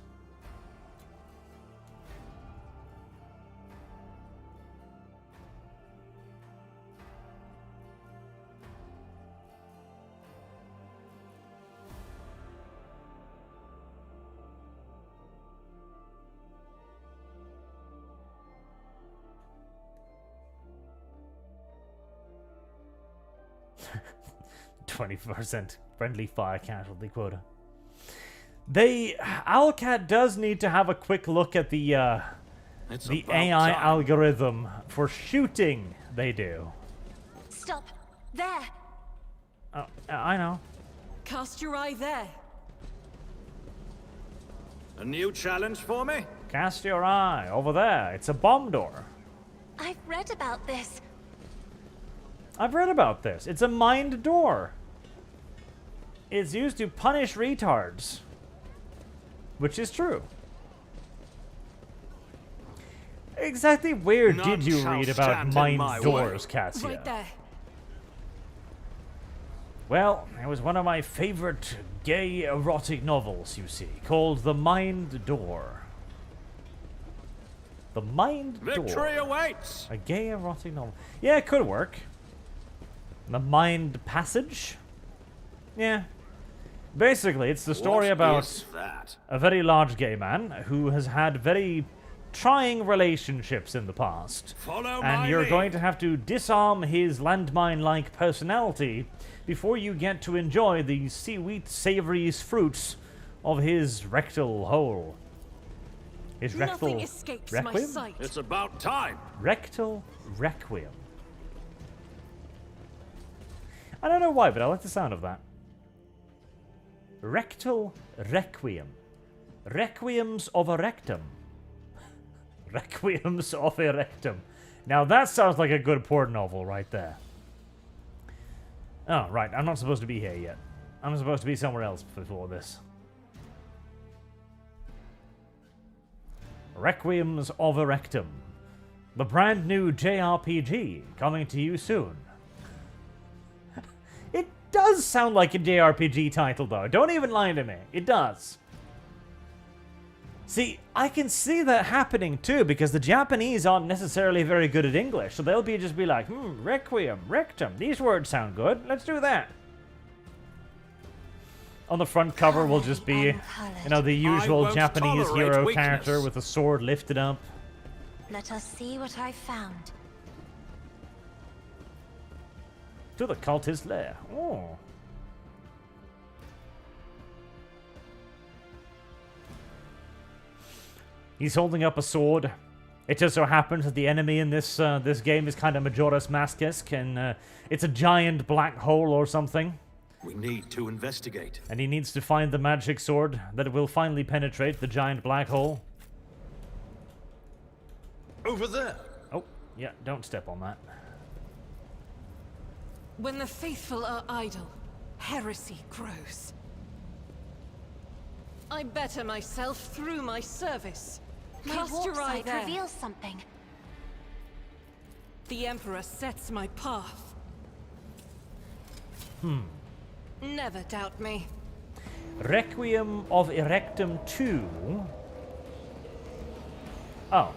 %, friendly fire casualty quota. Alcat does need to have a quick look at the It's the about AI time. algorithm for shooting they do. Stop. There. Oh, I know. Cast your eye there. A new challenge for me? Cast your eye over there. It's a bomb door. I've read about this. I've read about this. It's a mind door. It's used to punish retards. Which is true. Exactly where None did you shall read about stand in mind my doors, way. Cassia? Right there. Well, it was one of my favorite gay erotic novels, you see, called The Mind Door. The Mind Victory Door. awaits. A gay erotic novel. Yeah, it could work. The Mind Passage? Yeah. Basically, it's the story What about is that? a very large gay man who has had very trying relationships in the past. Follow And my you're lead. going to have to disarm his landmine-like personality before you get to enjoy the sweet, savory fruits of his rectal hole. His rectal Nothing escapes my requiem? sight. It's about time. Rectal requiem. I don't know why, but I like the sound of that. Rectal requiem. Requiems of a rectum. Requiems of a rectum. Now that sounds like a good porn novel right there. Oh, right. I'm not supposed to be here yet. I'm supposed to be somewhere else before this. Requiems of a rectum. The brand new JRPG coming to you soon. It does sound like a JRPG title, though. Don't even lie to me. It does. See, I can see that happening too, because the Japanese aren't necessarily very good at English, so they'll just be like, requiem, rectum, these words sound good, let's do that. On the front cover will just be, you know, the usual Japanese hero character with a sword lifted up. Let us see what I found. To the cultist lair. Oh. He's holding up a sword. It just so happens that the enemy in this this game is kind of Majora's Mask-esque, and it's a giant black hole or something. We need to investigate. And he needs to find the magic sword that will finally penetrate the giant black hole. Over there. Oh, yeah, don't step on that. When the faithful are idle, heresy grows. I better myself through my service. My Cast warp your eye sight there. reveals something. The Emperor sets my path. Never doubt me. Requiem of Erectum 2. Oh.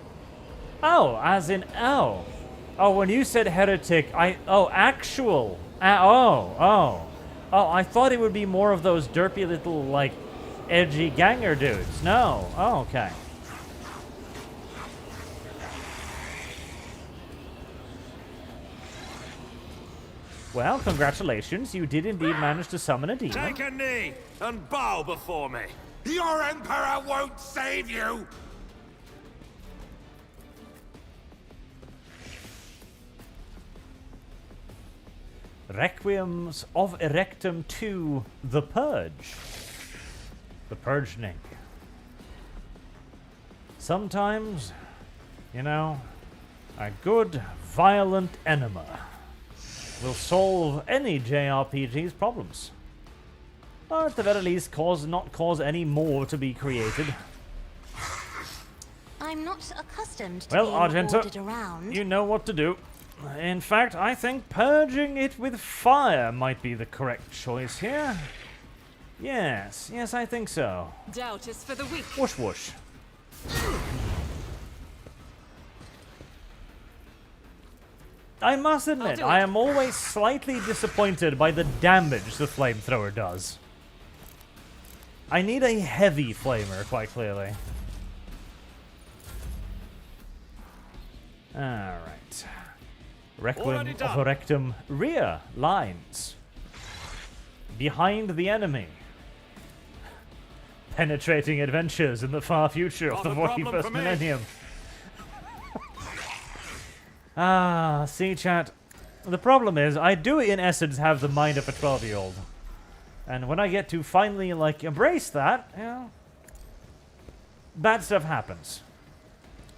Oh, as in, oh. Oh, when you said heretic, actual. Oh, I thought it would be more of those derpy little, like, edgy ganger dudes. No. Oh, okay. Well, congratulations. You did indeed manage to summon a demon. Take a knee and bow before me. Your Emperor won't save you! Requiems of Erectum 2, The Purge. The Purging. Sometimes, you know, a good, violent enema will solve any JRPG's problems. Or at the very least, not cause any more to be created. I'm not accustomed to Well, being Argenta, ordered around. you know what to do. In fact, I think purging it with fire might be the correct choice here. Yes, I think so. Doubt is for the weak. Whoosh whoosh. I must admit, I am always slightly disappointed by the damage the flamethrower does. I need a heavy flamer, quite clearly. Alright. Requiem of Erectum rear lines. Behind the enemy. Penetrating adventures in the far future of the 41st millennium. See, chat. The problem is, I do in essence have the mind of a 12-year-old. And when I get to finally, like, embrace that, you know, bad stuff happens.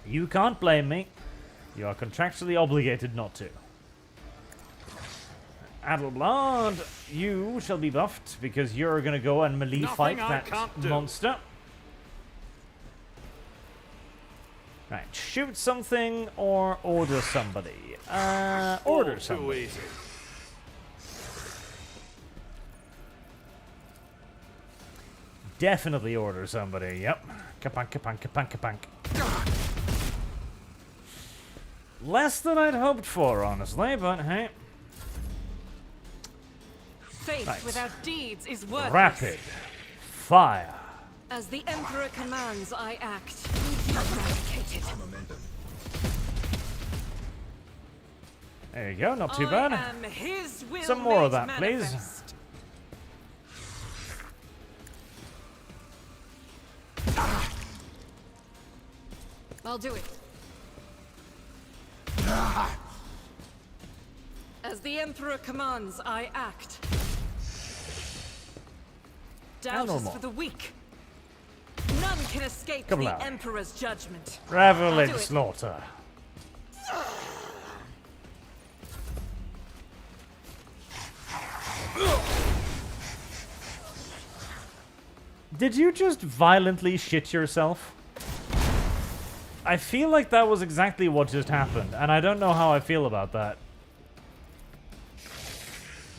You can't blame me. You are contractually obligated not to. Adelblad, you shall be buffed because you're gonna go and melee fight that monster. Right, shoot something or order somebody. Order somebody. Definitely order somebody, yep. Kapank, kapank, kapank, kapank. Less than I'd hoped for, honestly, but hey. Faith without deeds is worthless. Rapid fire. As the Emperor commands, I act. Eradicated. There you go, not too bad. I am his will Some more of made that, please. manifest. I'll do it. As the Emperor commands, I act. Doubt is for the weak. None can escape the Emperor's judgment. Reverend slaughter. Did you just violently shit yourself? I feel like that was exactly what just happened, and I don't know how I feel about that.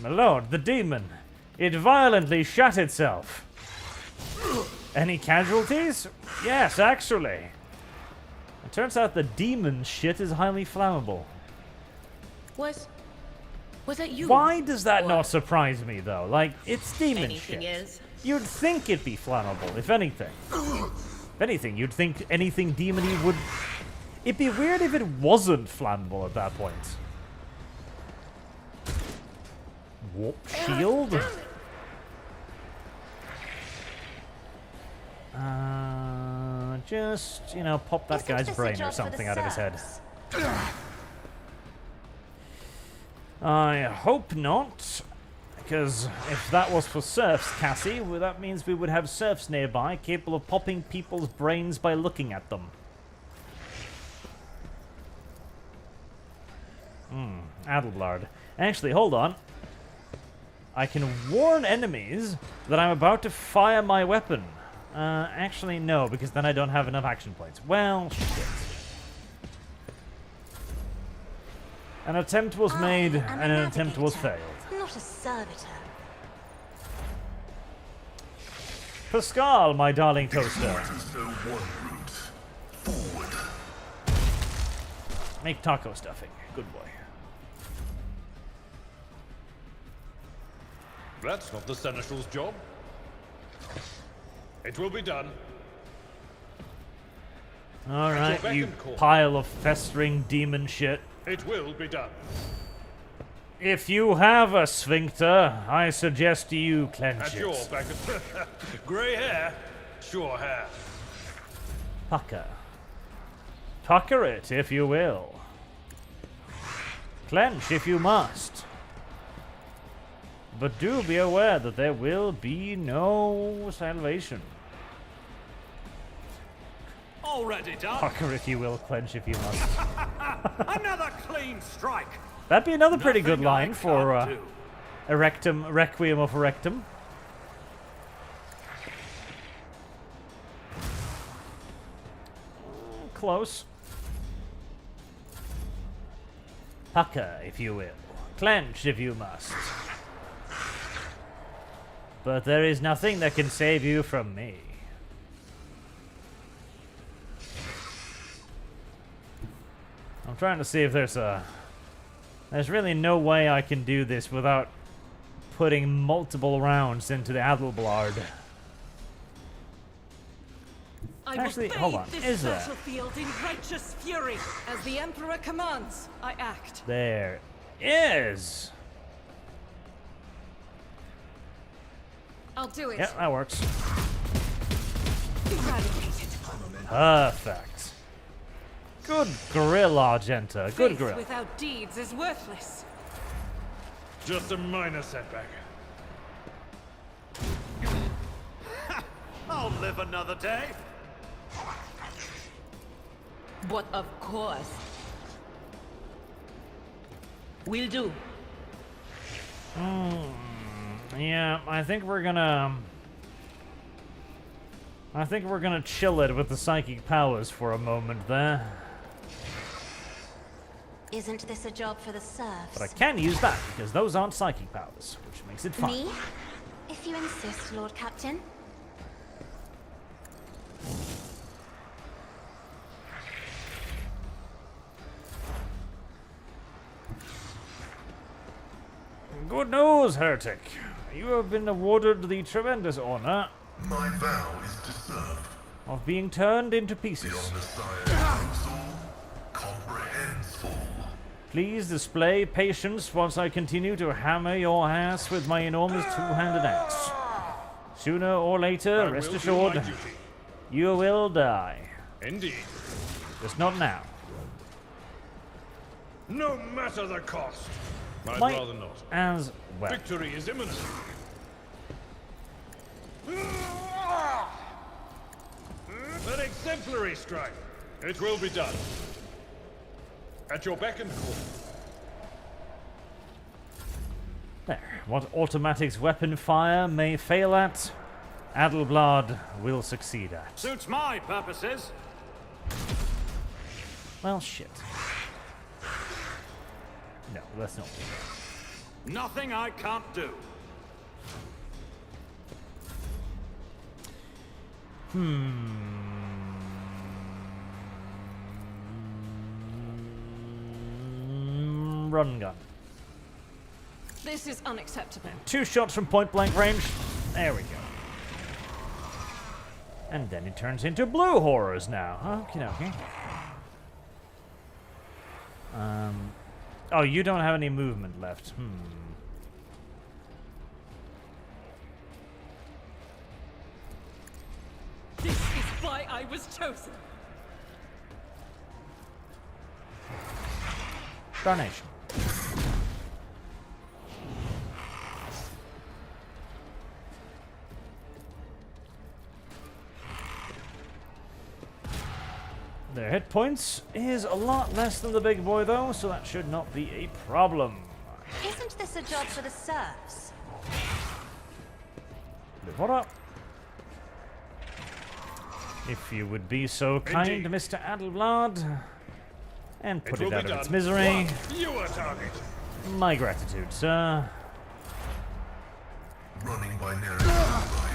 My lord, the demon. It violently shat itself. Any casualties? Yes, actually. It turns out the demon shit is highly flammable. Was that you? Why does that Or not surprise me, though? Like, it's demon anything shit. is? You'd think it'd be flammable, if anything. If anything, you'd think anything demony would... It'd be weird if it wasn't flammable at that point. Warp shield? Just, you know, pop that Isn't guy's this a brain or job for the something out of his head. serfs? I hope not. Because if that was for serfs, Cassie, well, that means we would have serfs nearby capable of popping people's brains by looking at them. Adelblard. Actually, hold on. I can warn enemies that I'm about to fire my weapon. Actually, no, because then I don't have enough action points. Well, shit. An attempt was made, I am and a an attempt was navigator, failed. not a servitor. Pascal, my darling toaster. There's no one route. Forward. Make taco stuffing. Good boy. That's not the Seneschal's job. It will be done. Alright, beck you and call. pile of festering demon shit. It will be done. If you have a sphincter, I suggest you clench At it. your back. Grey hair. Sure hair. Pucker. Pucker it, if you will. Clench if you must. But do be aware that there will be no salvation. Already done. Pucker if you will, clench if you must. Another clean strike. That'd be another pretty Nothing good line I for can't do. Erectum, Requiem of Erectum. Close. Pucker, if you will. Clench, if you must. But there is nothing that can save you from me. I'm trying to see if there's a... There's really no way I can do this without putting multiple rounds into the Adelblard. Actually, hold on. This Is there? battlefield in righteous fury. As the Emperor commands, I act. There is. I'll do it. Yep, that works. Eradicated. Perfect. Good grill, Argenta. Good Faith grill. without deeds is worthless. Just a minor setback. I'll live another day. But of course. Will do. Yeah, I think we're gonna chill it with the psychic powers for a moment there. Isn't this a job for the serfs? But I can use that, because those aren't psychic powers, which makes it fun. Me? If you insist, Lord Captain. Good news, heretic. You have been awarded the tremendous honor My vow is to serve. of being turned into The pieces. Omnissiah Council comprehends full. Please display patience whilst I continue to hammer your ass with my enormous two-handed axe. Sooner or later, I rest will do assured, my duty. you will die. Indeed. Just not now. No matter the cost. I'd Might rather not. as well. Victory is imminent. An exemplary strike. It will be done. At your beck and call. There. What automatics weapon fire may fail at, Adelblad will succeed at. Suits my purposes. Well, shit. No, let's not do that. Nothing I can't do. Run gun. This is unacceptable. 2 shots from point blank range. There we go. And then it turns into blue horrors now. Okie dokie. Oh, you don't have any movement left. This is why I was chosen. Darnation. Their hit points is a lot less than the big boy, though, so that should not be a problem. Isn't this a job for the serfs? What up? If you would be so kind, Indeed. Mr. Adelblad, and put It it will out be of its done. misery. You are target. My gratitude, sir. Running by narrative override.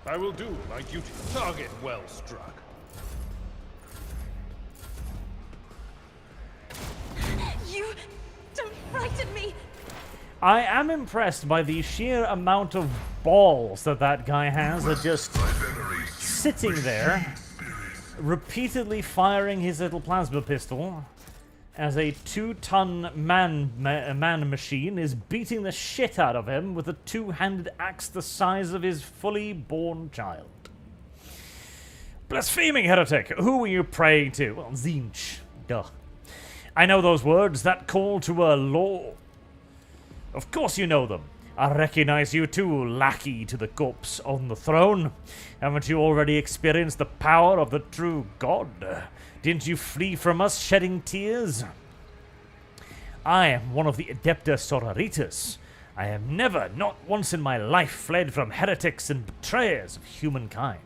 I will do my duty. Target well struck. You don't frighten me! I am impressed by the sheer amount of balls that that guy has, that just I venerate you, sitting there, machine spirit. repeatedly firing his little plasma pistol as a 2-ton man machine is beating the shit out of him with a 2-handed axe the size of his fully born child. Blaspheming heretic, who are you praying to? Well, Zinch. Duh. I know those words, that call to a law. Of course you know them. I recognize you too, lackey to the corpse on the throne. Haven't you already experienced the power of the true God? Didn't you flee from us shedding tears? I am one of the Adepta Sororitas. I have never, not once in my life, fled from heretics and betrayers of humankind.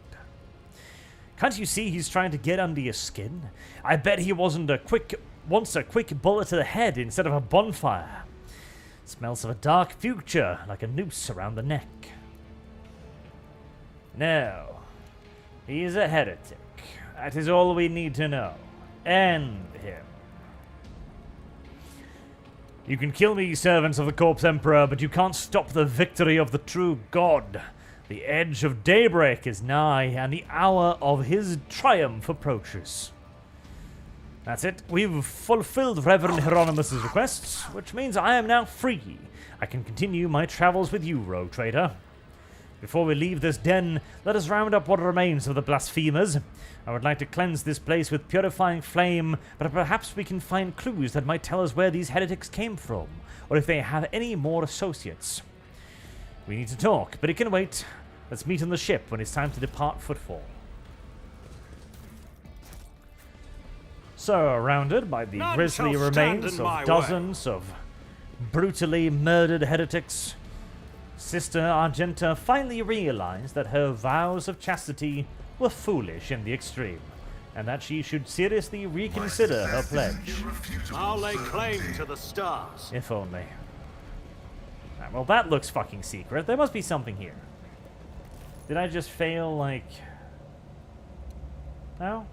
Can't you see he's trying to get under your skin? I bet he wasn't a quick bullet to the head instead of a bonfire. Smells of a dark future, like a noose around the neck. No, he is a heretic. That is all we need to know. End him. You can kill me, servants of the Corpse Emperor, but you can't stop the victory of the true God. The edge of daybreak is nigh, and the hour of his triumph approaches. That's it. We've fulfilled Reverend Hieronymus's requests, which means I am now free. I can continue my travels with you, rogue trader. Before we leave this den, let us round up what remains of the blasphemers. I would like to cleanse this place with purifying flame, but perhaps we can find clues that might tell us where these heretics came from, or if they have any more associates. We need to talk, but it can wait. Let's meet on the ship when it's time to depart Footfall. Surrounded by the None grisly shall stand remains in my of dozens of brutally murdered heretics, Sister Argenta finally realized that her vows of chastity were foolish in the extreme, and that she should seriously reconsider her pledge. I'll lay claim to the stars. If only. Well, that looks fucking secret. There must be something here. Did I just fail, like... No?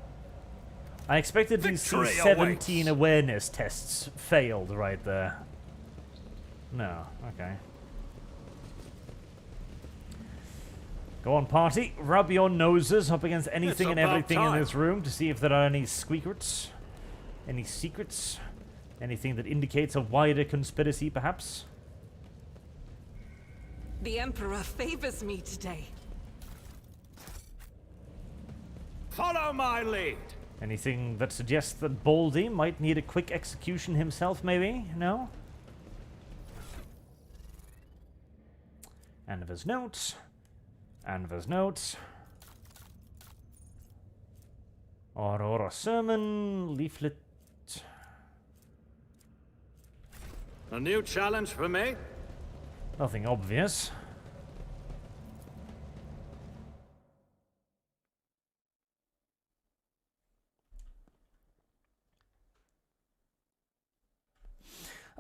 I expected to see Victory 17 awaits. awareness tests failed right there. No, okay. Go on, party. Rub your noses up against anything It's and about everything in time. this room to see if there are any squeakers. Any secrets? Anything that indicates a wider conspiracy, perhaps? The Emperor favors me today. Follow my lead. Anything that suggests that Baldy might need a quick execution himself, maybe? No? Anva's notes. Anva's notes. Aurora sermon. Leaflet. A new challenge for me? Nothing obvious.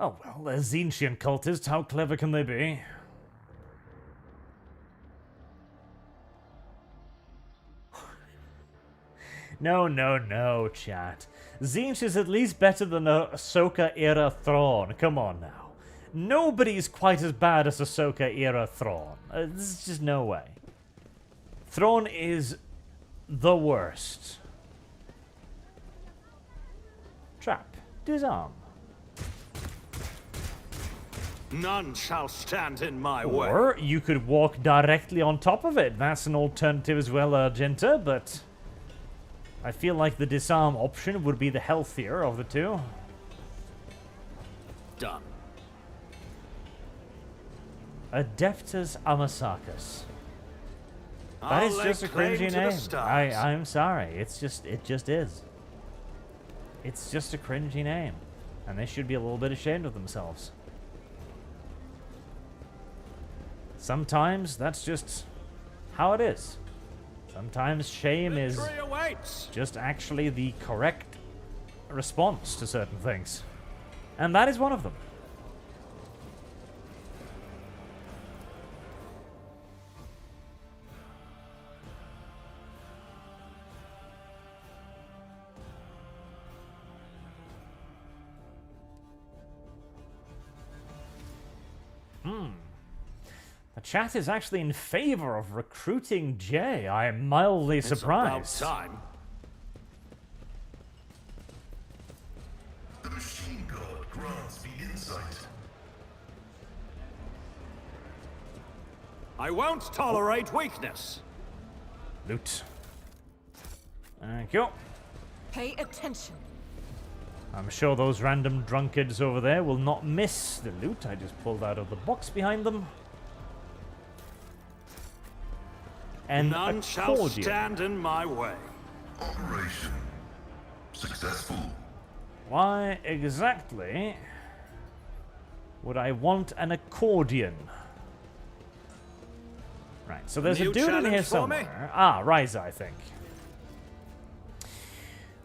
Oh well, they're Zinchian cultists. How clever can they be? No, chat. Zinch is at least better than a Ahsoka-era Thrawn. Come on now. Nobody's quite as bad as Ahsoka-era Thrawn. There's just no way. Thrawn is the worst. Trap. Disarm. None shall stand in my way. Or you could walk directly on top of it. That's an alternative as well, Argenta, but I feel like the disarm option would be the healthier of the two. Done. Adeptus Amasakis. That is just a cringy name. I'm sorry. It just is. It's just a cringy name. And they should be a little bit ashamed of themselves. Sometimes that's just how it is. Sometimes shame is just actually the correct response to certain things. And that is one of them. The chat is actually in favor of recruiting Jay. I am mildly surprised. It's about time. The machine god grants me insight. I won't tolerate weakness. Loot. Thank you. Pay attention. I'm sure those random drunkards over there will not miss the loot I just pulled out of the box behind them. And none shall stand in my way. Operation successful. Why exactly would I want an accordion? Right, so there's a dude in here somewhere. Ah, Ryza, I think.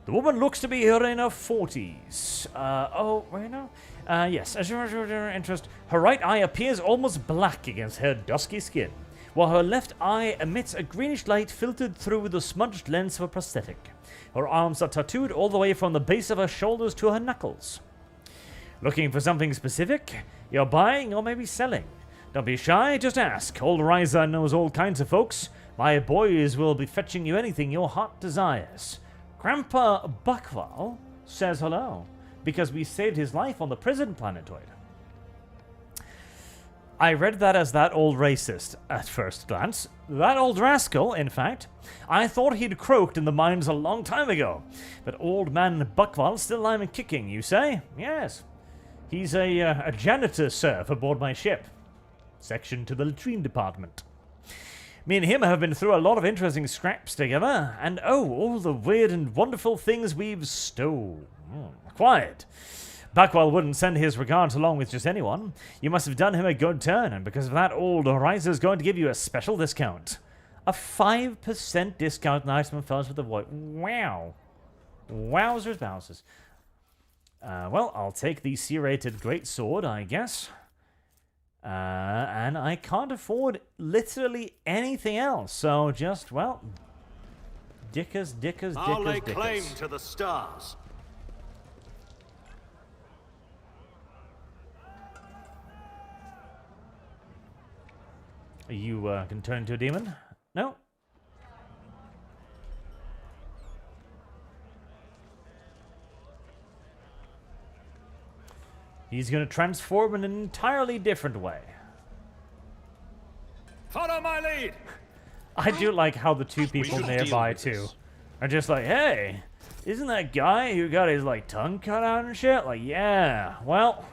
The woman looks to be here in her 40s. Oh, wait, no. Yes, as your interest, her right eye appears almost black against her dusky skin, while her left eye emits a greenish light filtered through the smudged lens of a prosthetic. Her arms are tattooed all the way from the base of her shoulders to her knuckles. Looking for something specific? You're buying or maybe selling? Don't be shy, just ask. Old Ryza knows all kinds of folks. My boys will be fetching you anything your heart desires. Grandpa Buckval says hello, because we saved his life on the prison planetoid. I read that as that old racist at first glance. That old rascal, in fact. I thought he'd croaked in the mines a long time ago. But old man Buckval still alive and kicking, you say? Yes. He's a janitor, sir, aboard my ship. Section to the latrine department. Me and him have been through a lot of interesting scraps together, and oh, all the weird and wonderful things we've acquired. Buckwell wouldn't send his regards along with just anyone. You must have done him a good turn, and because of that, old Ryzer's going to give you a special discount. A 5% discount on item fellows with the void. Wow. Wowzers bowsers. Well, I'll take the serrated greatsword, I guess. And I can't afford literally anything else, so just, well, dickers. I'll lay claim to the stars. You can turn into a demon? No? He's going to transform in an entirely different way. Follow my lead! I do like how the two people nearby, too, are just like, hey, isn't that guy who got his, like, tongue cut out and shit? Like, yeah, well,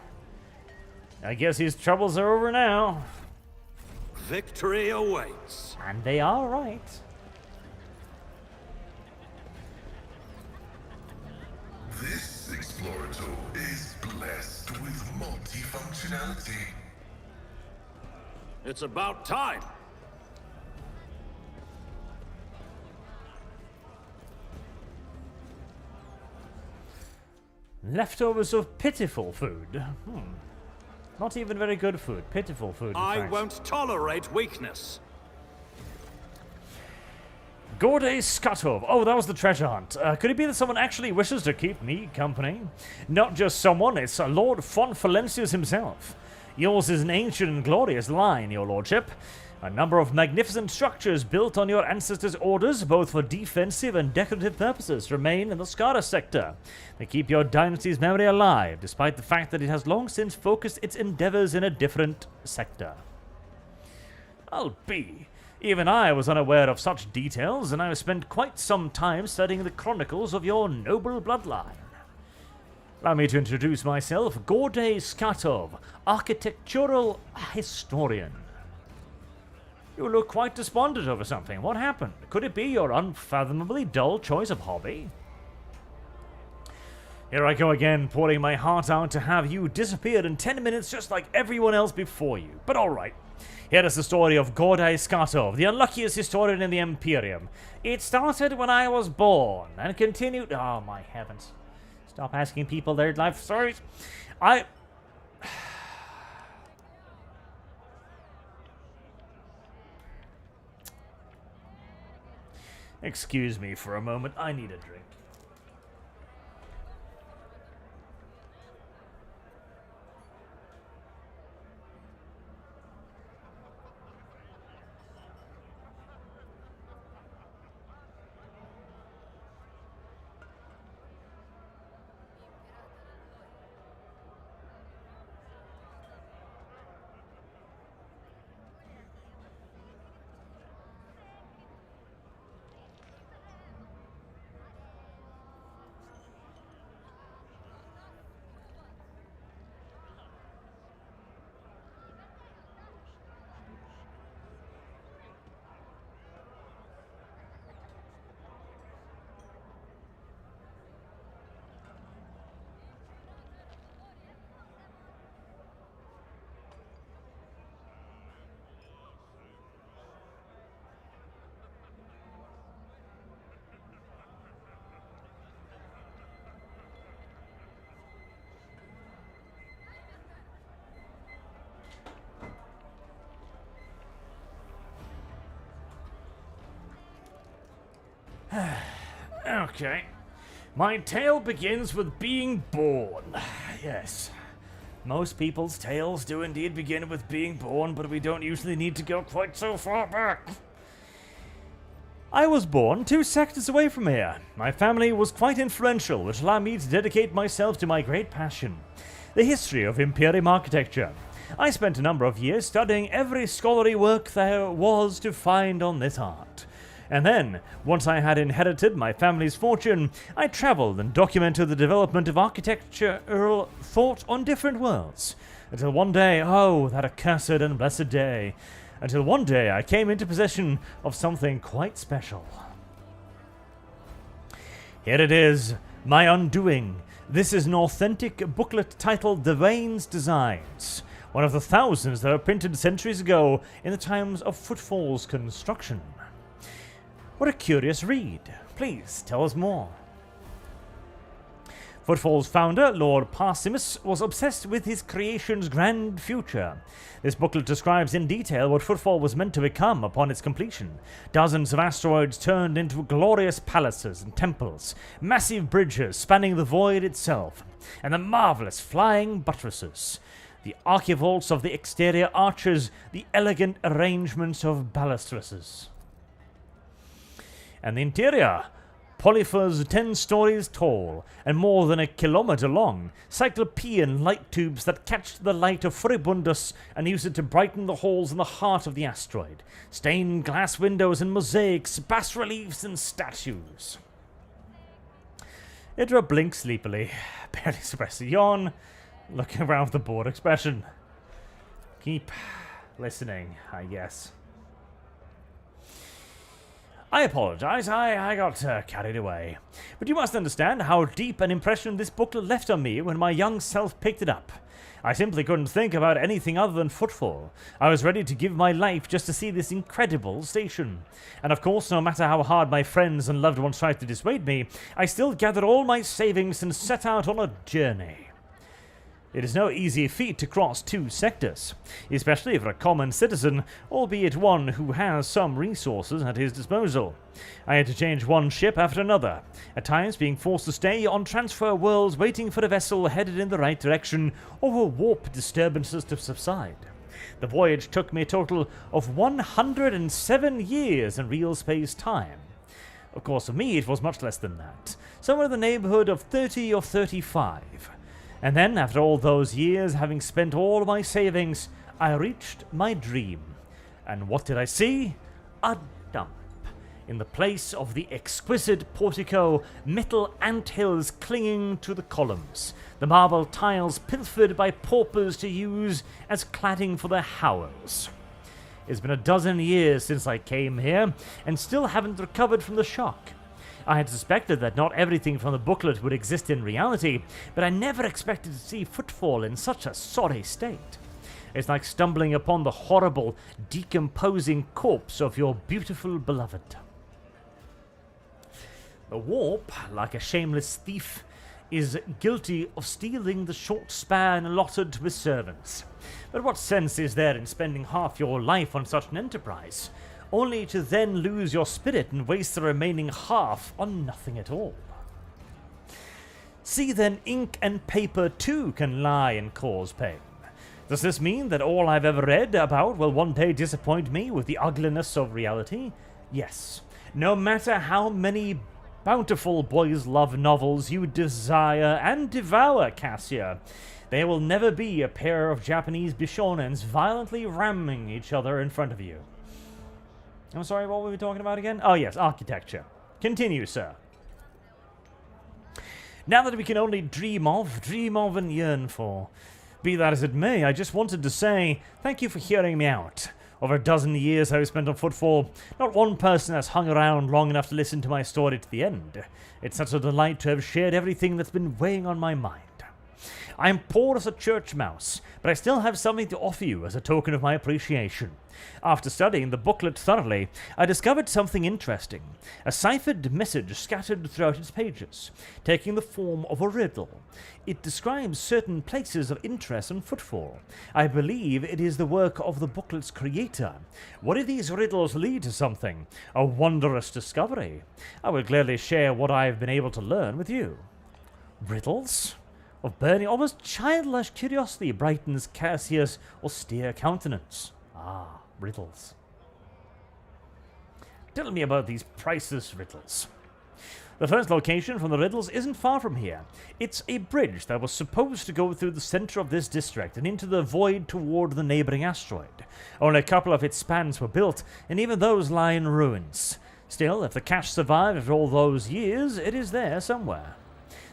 I guess his troubles are over now. Victory awaits. And they are right. This explorator is blessed with multifunctionality. It's about time. Leftovers of pitiful food. Not even very good food. Pitiful food, in I fact. won't tolerate weakness. Gorde Skatov. Oh, that was the treasure hunt. Could it be that someone actually wishes to keep me company? Not just someone, it's Lord von Valencius himself. Yours is an ancient and glorious line, your lordship. A number of magnificent structures built on your ancestors' orders, both for defensive and decorative purposes, remain in the Skara sector. They keep your dynasty's memory alive, despite the fact that it has long since focused its endeavors in a different sector. I'll be. Even I was unaware of such details, and I have spent quite some time studying the chronicles of your noble bloodline. Allow me to introduce myself, Gorde Skatov, architectural historian. You look quite despondent over something. What happened? Could it be your unfathomably dull choice of hobby? Here I go again, pouring my heart out to have you disappear in 10 minutes just like everyone else before you. But alright. Here is the story of Gorde Skatov, the unluckiest historian in the Imperium. It started when I was born, and continued... Oh, my heavens. Stop asking people their life stories. Excuse me for a moment, I need a drink. Okay. My tale begins with being born. Yes. Most people's tales do indeed begin with being born, but we don't usually need to go quite so far back. I was born 2 sectors away from here. My family was quite influential, which allowed me to dedicate myself to my great passion, the history of Imperium architecture. I spent a number of years studying every scholarly work there was to find on this art. And then, once I had inherited my family's fortune, I traveled and documented the development of architectural thought on different worlds. Until one day, oh, that accursed and blessed day, until one day I came into possession of something quite special. Here it is, my undoing. This is an authentic booklet titled Devane's Designs, one of the thousands that were printed centuries ago in the times of Footfall's construction. What a curious read. Please, tell us more. Footfall's founder, Lord Parsimus, was obsessed with his creation's grand future. This booklet describes in detail what Footfall was meant to become upon its completion. Dozens of asteroids turned into glorious palaces and temples, massive bridges spanning the void itself, and the marvelous flying buttresses, the archivolts of the exterior arches, the elegant arrangements of balustresses. And the interior, polyphors 10 stories tall and more than a kilometer long, cyclopean light tubes that catch the light of Furibundus and use it to brighten the holes in the heart of the asteroid, stained glass windows and mosaics, bas-reliefs and statues. Idra blinks sleepily, barely suppress a yawn, looking around with a bored expression. Keep listening, I guess. I apologize, I got carried away. But you must understand how deep an impression this booklet left on me when my young self picked it up. I simply couldn't think about anything other than Footfall. I was ready to give my life just to see this incredible station. And of course, no matter how hard my friends and loved ones tried to dissuade me, I still gathered all my savings and set out on a journey. It is no easy feat to cross 2 sectors, especially for a common citizen, albeit one who has some resources at his disposal. I had to change one ship after another, at times being forced to stay on transfer worlds waiting for a vessel headed in the right direction or for warp disturbances to subside. The voyage took me a total of 107 years in real space-time. Of course, for me it was much less than that, somewhere in the neighborhood of 30 or 35. And then, after all those years, having spent all my savings, I reached my dream. And what did I see? A dump. In the place of the exquisite portico, metal anthills clinging to the columns, the marble tiles pilfered by paupers to use as cladding for their howls. It's been a dozen years since I came here, and still haven't recovered from the shock. I had suspected that not everything from the booklet would exist in reality, but I never expected to see Footfall in such a sorry state. It's like stumbling upon the horrible, decomposing corpse of your beautiful beloved. The warp, like a shameless thief, is guilty of stealing the short span allotted to his servants. But what sense is there in spending half your life on such an enterprise, only to then lose your spirit and waste the remaining half on nothing at all? See then, ink and paper too can lie and cause pain. Does this mean that all I've ever read about will one day disappoint me with the ugliness of reality? Yes. No matter how many bountiful boys' love novels you desire and devour, Cassia, there will never be a pair of Japanese bishonens violently ramming each other in front of you. I'm sorry, what were we talking about again? Oh yes, architecture. Continue, sir. Now that we can only dream of and yearn for. Be that as it may, I just wanted to say thank you for hearing me out. Over a dozen years I've spent on Footfall, not one person has hung around long enough to listen to my story to the end. It's such a delight to have shared everything that's been weighing on my mind. I am poor as a church mouse, but I still have something to offer you as a token of my appreciation. After studying the booklet thoroughly, I discovered something interesting. A ciphered message scattered throughout its pages, taking the form of a riddle. It describes certain places of interest in Footfall. I believe it is the work of the booklet's creator. What if these riddles lead to something? A wondrous discovery. I will gladly share what I have been able to learn with you. Riddles? Of burning, almost childish curiosity brightens Cassia's austere countenance. Ah, riddles. Tell me about these priceless riddles. The first location from the riddles isn't far from here. It's a bridge that was supposed to go through the center of this district and into the void toward the neighboring asteroid. Only a couple of its spans were built, and even those lie in ruins. Still, if the cache survived after all those years, it is there somewhere.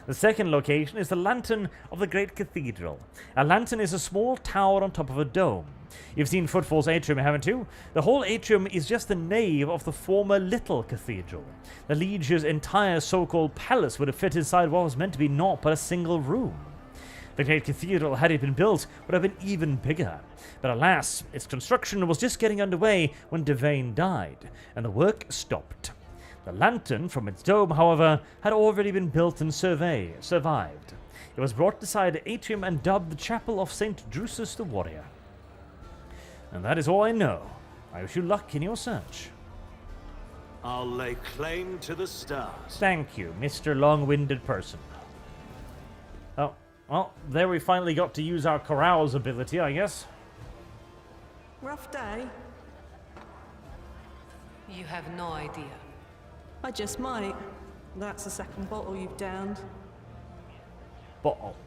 The second location is the Lantern of the Great Cathedral. A lantern is a small tower on top of a dome. You've seen Footfall's atrium, haven't you? The whole atrium is just the nave of the former Little Cathedral. The Liege's entire so-called palace would have fit inside what was meant to be naught but a single room. The Great Cathedral, had it been built, would have been even bigger. But alas, its construction was just getting underway when Devane died, and the work stopped. The lantern from its dome, however, had already been built and survived. It was brought beside the atrium and dubbed the Chapel of St. Drusus the Warrior. And that is all I know. I wish you luck in your search. I'll lay claim to the stars. Thank you, Mr. Long-Winded Person. Oh, well, there we finally got to use our carouse ability, I guess. Rough day. You have no idea. I just might. That's the second bottle you've downed. Bottle.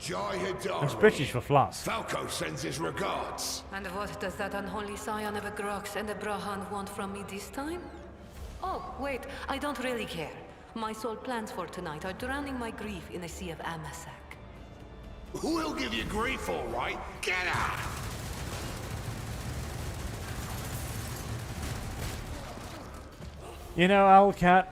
Joy It's British for flask. Falco sends his regards. And what does that unholy scion of a Grox and a Brahan want from me this time? Oh, wait, I don't really care. My sole plans for tonight are drowning my grief in a sea of Amasak. We'll give you grief, all right. Get out! You know, Owlcat.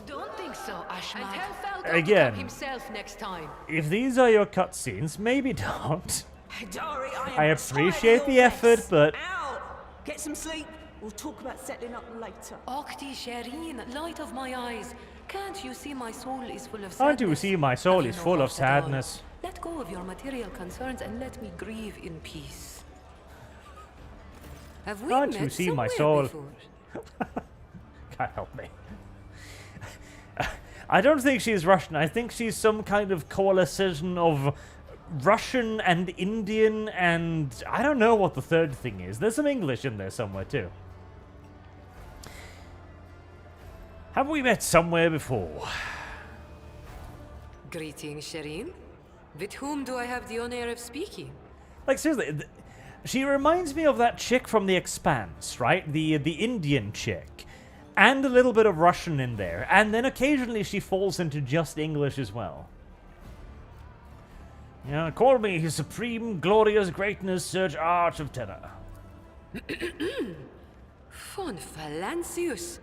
Don't think so, Ashma. And tell Falco again, himself next time. if these are your cutscenes, maybe don't. Hidari, I appreciate the effort, but Ow! Get some sleep. We'll talk about settling up later. Okti Shireen, light of my eyes. Can't you see my soul is full of sadness? can't you see my soul Have you is no full of heart at all? sadness? Let go of your material concerns and let me grieve in peace. Have we Can't met you see my somewhere soul? before? God help me. I don't think she's Russian. I think she's some kind of coalition of Russian and Indian and I don't know what the third thing is. There's some English in there somewhere too. Have we met somewhere before? Greetings, Shireen. With whom do I have the honor of speaking? Like seriously, she reminds me of that chick from The Expanse, right? The Indian chick. And a little bit of Russian in there. And then occasionally she falls into just English as well. Yeah, call me His Supreme Glorious Greatness Surge Arch of Terror. Von Valancius.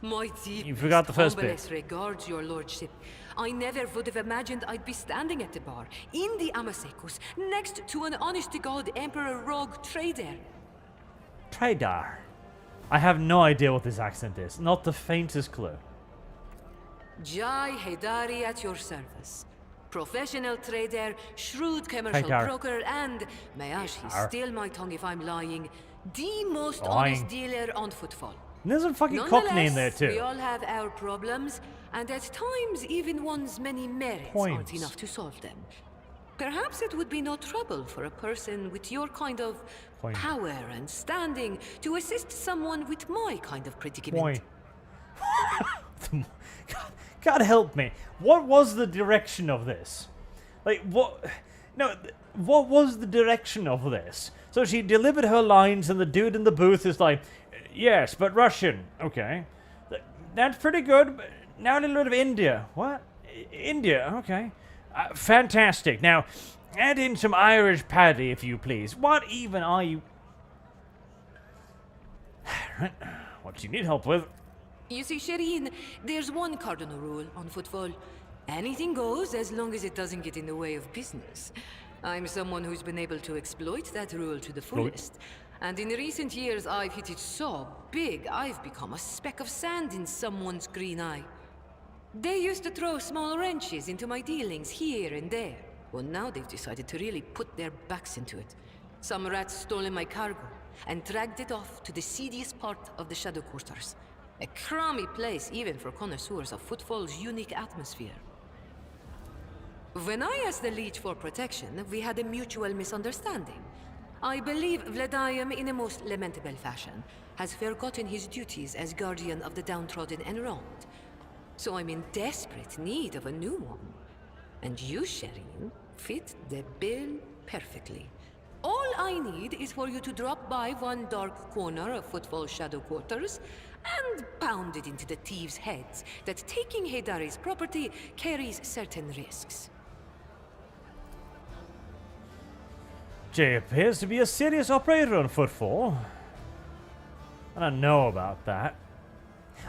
My deepest, You forgot the first bit. humblest regards, your lordship. I never would have imagined I'd be standing at the bar, in the Amasekus, next to an honest-to-God Emperor Rogue trader. Trader. I have no idea what this accent is. Not the faintest clue. Jai Hidari at your service. Professional trader, shrewd commercial Trader. broker, and, may I steal my tongue if I'm lying, the most Lying. honest dealer on Footfall. There's a fucking Cockney in there Nonetheless, we too. all have our problems, and at times even one's many merits aren't Points. enough to solve them. Perhaps it would be no trouble for a person with your kind of Point. power and standing to assist someone with my kind of predicament. Boy. God help me. What was the direction of this? Like, what? No, what was the direction of this? So she delivered her lines, and the dude in the booth is like, yes, but Russian. Okay. That's pretty good. But now a little bit of India. What? India. Okay. Fantastic. Now, add in some Irish paddy, if you please. What even are you? What do you need help with? You see, Shireen, there's one cardinal rule on Footfall. Anything goes as long as it doesn't get in the way of business. I'm someone who's been able to exploit that rule to the fullest. And in recent years, I've hit it so big, I've become a speck of sand in someone's green eye. They used to throw small wrenches into my dealings here and there. Well, now they've decided to really put their backs into it. Some rats stolen my cargo and dragged it off to the seediest part of the Shadow Quarters. A crummy place even for connoisseurs of Footfall's unique atmosphere. When I asked the Liege for protection, we had a mutual misunderstanding. I believe Vladium, in a most lamentable fashion, has forgotten his duties as guardian of the downtrodden and wronged. So I'm in desperate need of a new one. And you, Shireen, fit the bill perfectly. All I need is for you to drop by one dark corner of Footfall Shadow Quarters and pound it into the thieves' heads that taking Hidari's property carries certain risks. Jay appears to be a serious operator on Footfall. I don't know about that.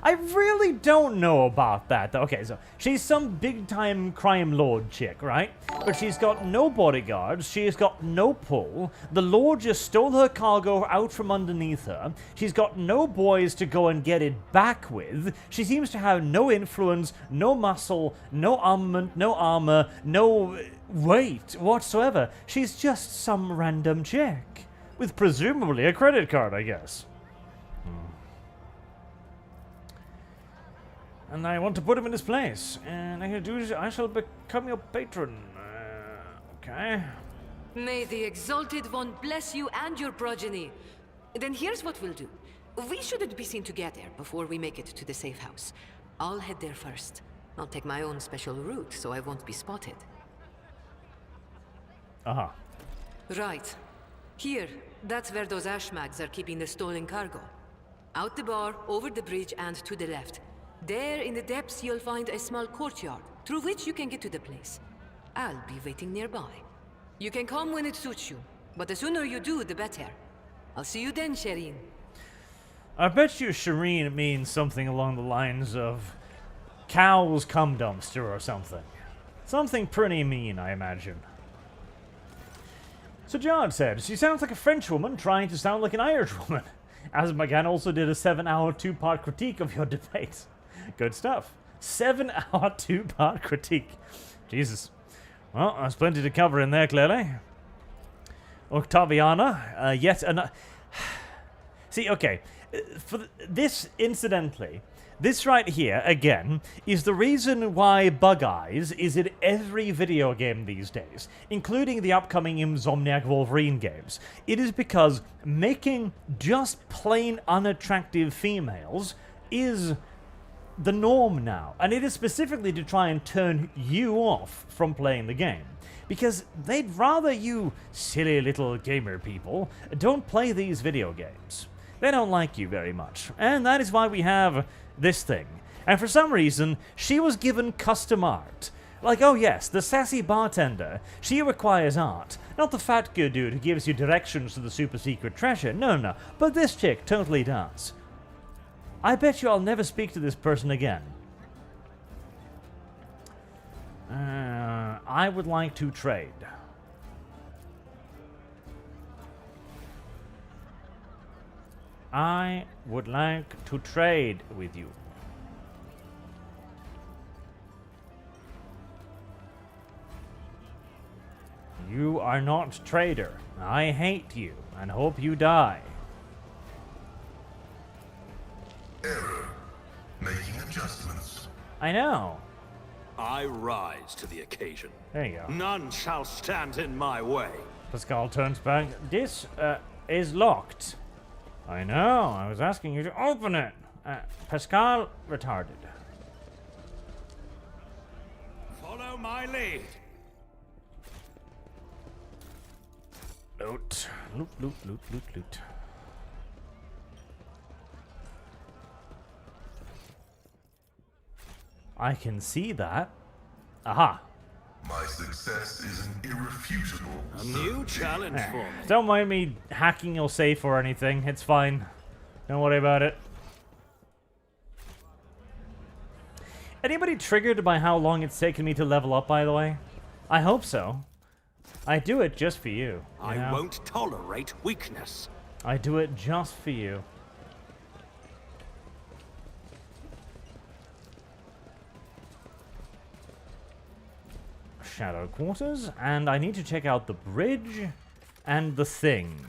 I really don't know about that, though. Okay, so she's some big-time crime lord chick, right? But she's got no bodyguards, she's got no pull, the lord just stole her cargo out from underneath her, she's got no boys to go and get it back with, she seems to have no influence, no muscle, no armament, no armor, no weight whatsoever. She's just some random chick. With presumably a credit card, I guess. And I want to put him in his place. And I shall become your patron. Okay. May the exalted one bless you and your progeny. Then here's what we'll do. We shouldn't be seen together before we make it to the safe house. I'll head there first. I'll take my own special route so I won't be spotted. Uh-huh. Right. Here, that's where those ashmags are keeping the stolen cargo. Out the bar, over the bridge, and to the left. There, in the depths, you'll find a small courtyard, through which you can get to the place. I'll be waiting nearby. You can come when it suits you, but the sooner you do, the better. I'll see you then, Shireen. I bet you Shireen means something along the lines of, cow's cum dumpster or something. Something pretty mean, I imagine. So John said, she sounds like a French woman trying to sound like an Irish woman. As McGann also did a 7-hour 2-part critique of your debate. Good stuff. 7-hour 2-part critique. Jesus. Well, there's plenty to cover in there, clearly. Octaviana, yet another... See, okay. This, incidentally, this right here, again, is the reason why Bug Eyes is in every video game these days, including the upcoming Insomniac Wolverine games. It is because making just plain unattractive females is the norm now, and it is specifically to try and turn you off from playing the game. Because they'd rather you silly little gamer people don't play these video games. They don't like you very much, and that is why we have this thing. And for some reason, she was given custom art. Like, oh yes, the sassy bartender, she requires art. Not the fat good dude who gives you directions to the super secret treasure, no, but this chick totally does. I bet you I'll never speak to this person again. I would like to trade. I would like to trade with you. You are not trader. I hate you and hope you die. Error. Making adjustments. I know. I rise to the occasion. There you go. None shall stand in my way. Pascal turns back. This is locked. I know. I was asking you to open it. Pascal retarded. Follow my lead. Loot. Loot. I can see that. Aha. My success is an irrefutable A new challenge for me. Don't mind me hacking your safe or anything. It's fine. Don't worry about it. Anybody triggered by how long it's taken me to level up, by the way? I hope so. I do it just for you. I won't tolerate weakness. I do it just for you. Shadow quarters, and I need to check out the bridge and the thing.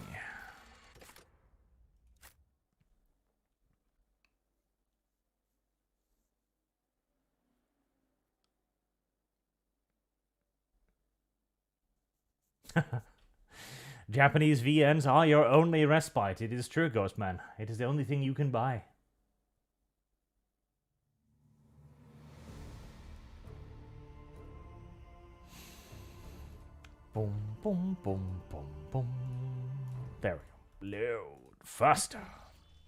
Japanese VNs are your only respite. It is true, Ghostman. It is the only thing you can buy. Boom, boom, boom, boom, boom. There we go. Load faster.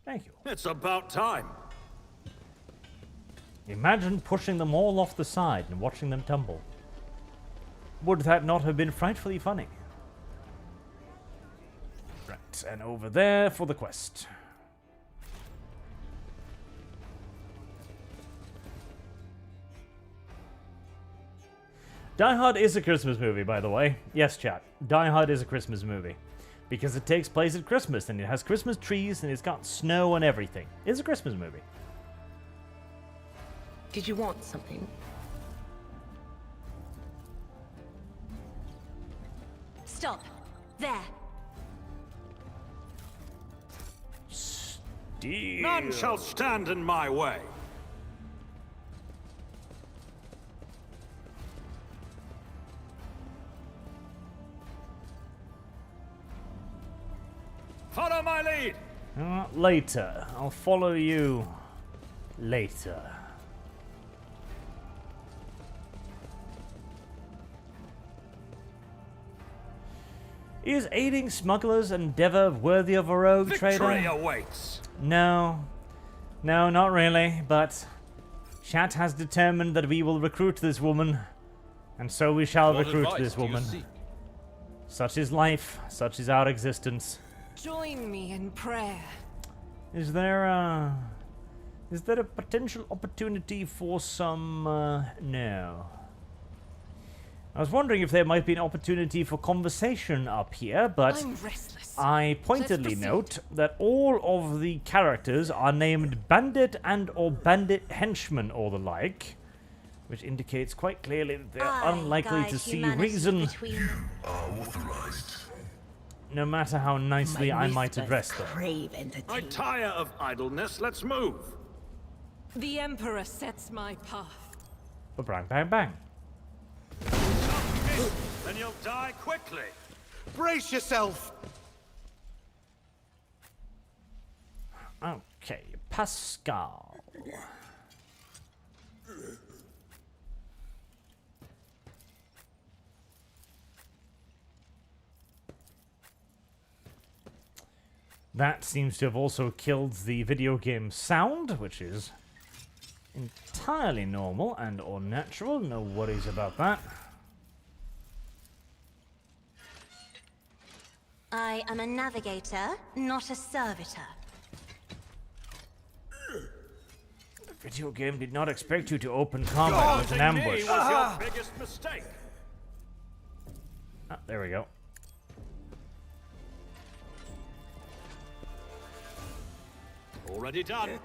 Thank you. It's about time. Imagine pushing them all off the side and watching them tumble. Would that not have been frightfully funny? Right, and over there for the quest. Die Hard is a Christmas movie, by the way. Yes, chat. Die Hard is a Christmas movie. Because it takes place at Christmas, and it has Christmas trees, and it's got snow and everything. It's a Christmas movie. Did you want something? Stop. There. Steel. None shall stand in my way. Follow my lead. Later. I'll follow you later. Is aiding smugglers endeavor worthy of a rogue trader? Victory awaits. No. No, not really, but chat has determined that we will recruit this woman, and so we shall recruit this woman. Such is life, such is our existence. Join me in prayer. Is there Is there a potential opportunity for some... no. I was wondering if there might be an opportunity for conversation up here, but I'm restless. I pointedly note that all of the characters are named Bandit and or Bandit Henchman or the like, which indicates quite clearly that they're unlikely to see reason, You are authorized. no matter how nicely I might address them. Crave I entertainment. tire of idleness. Let's move. The Emperor sets my path. But bang, bang, bang. Then you'll die quickly. Brace yourself! Okay, Pascal. That seems to have also killed the video game sound, which is entirely normal and unnatural. No worries about that. I am a navigator, not a servitor. The video game did not expect you to open combat with an ambush. Me was your biggest mistake. Ah, there we go. Already done.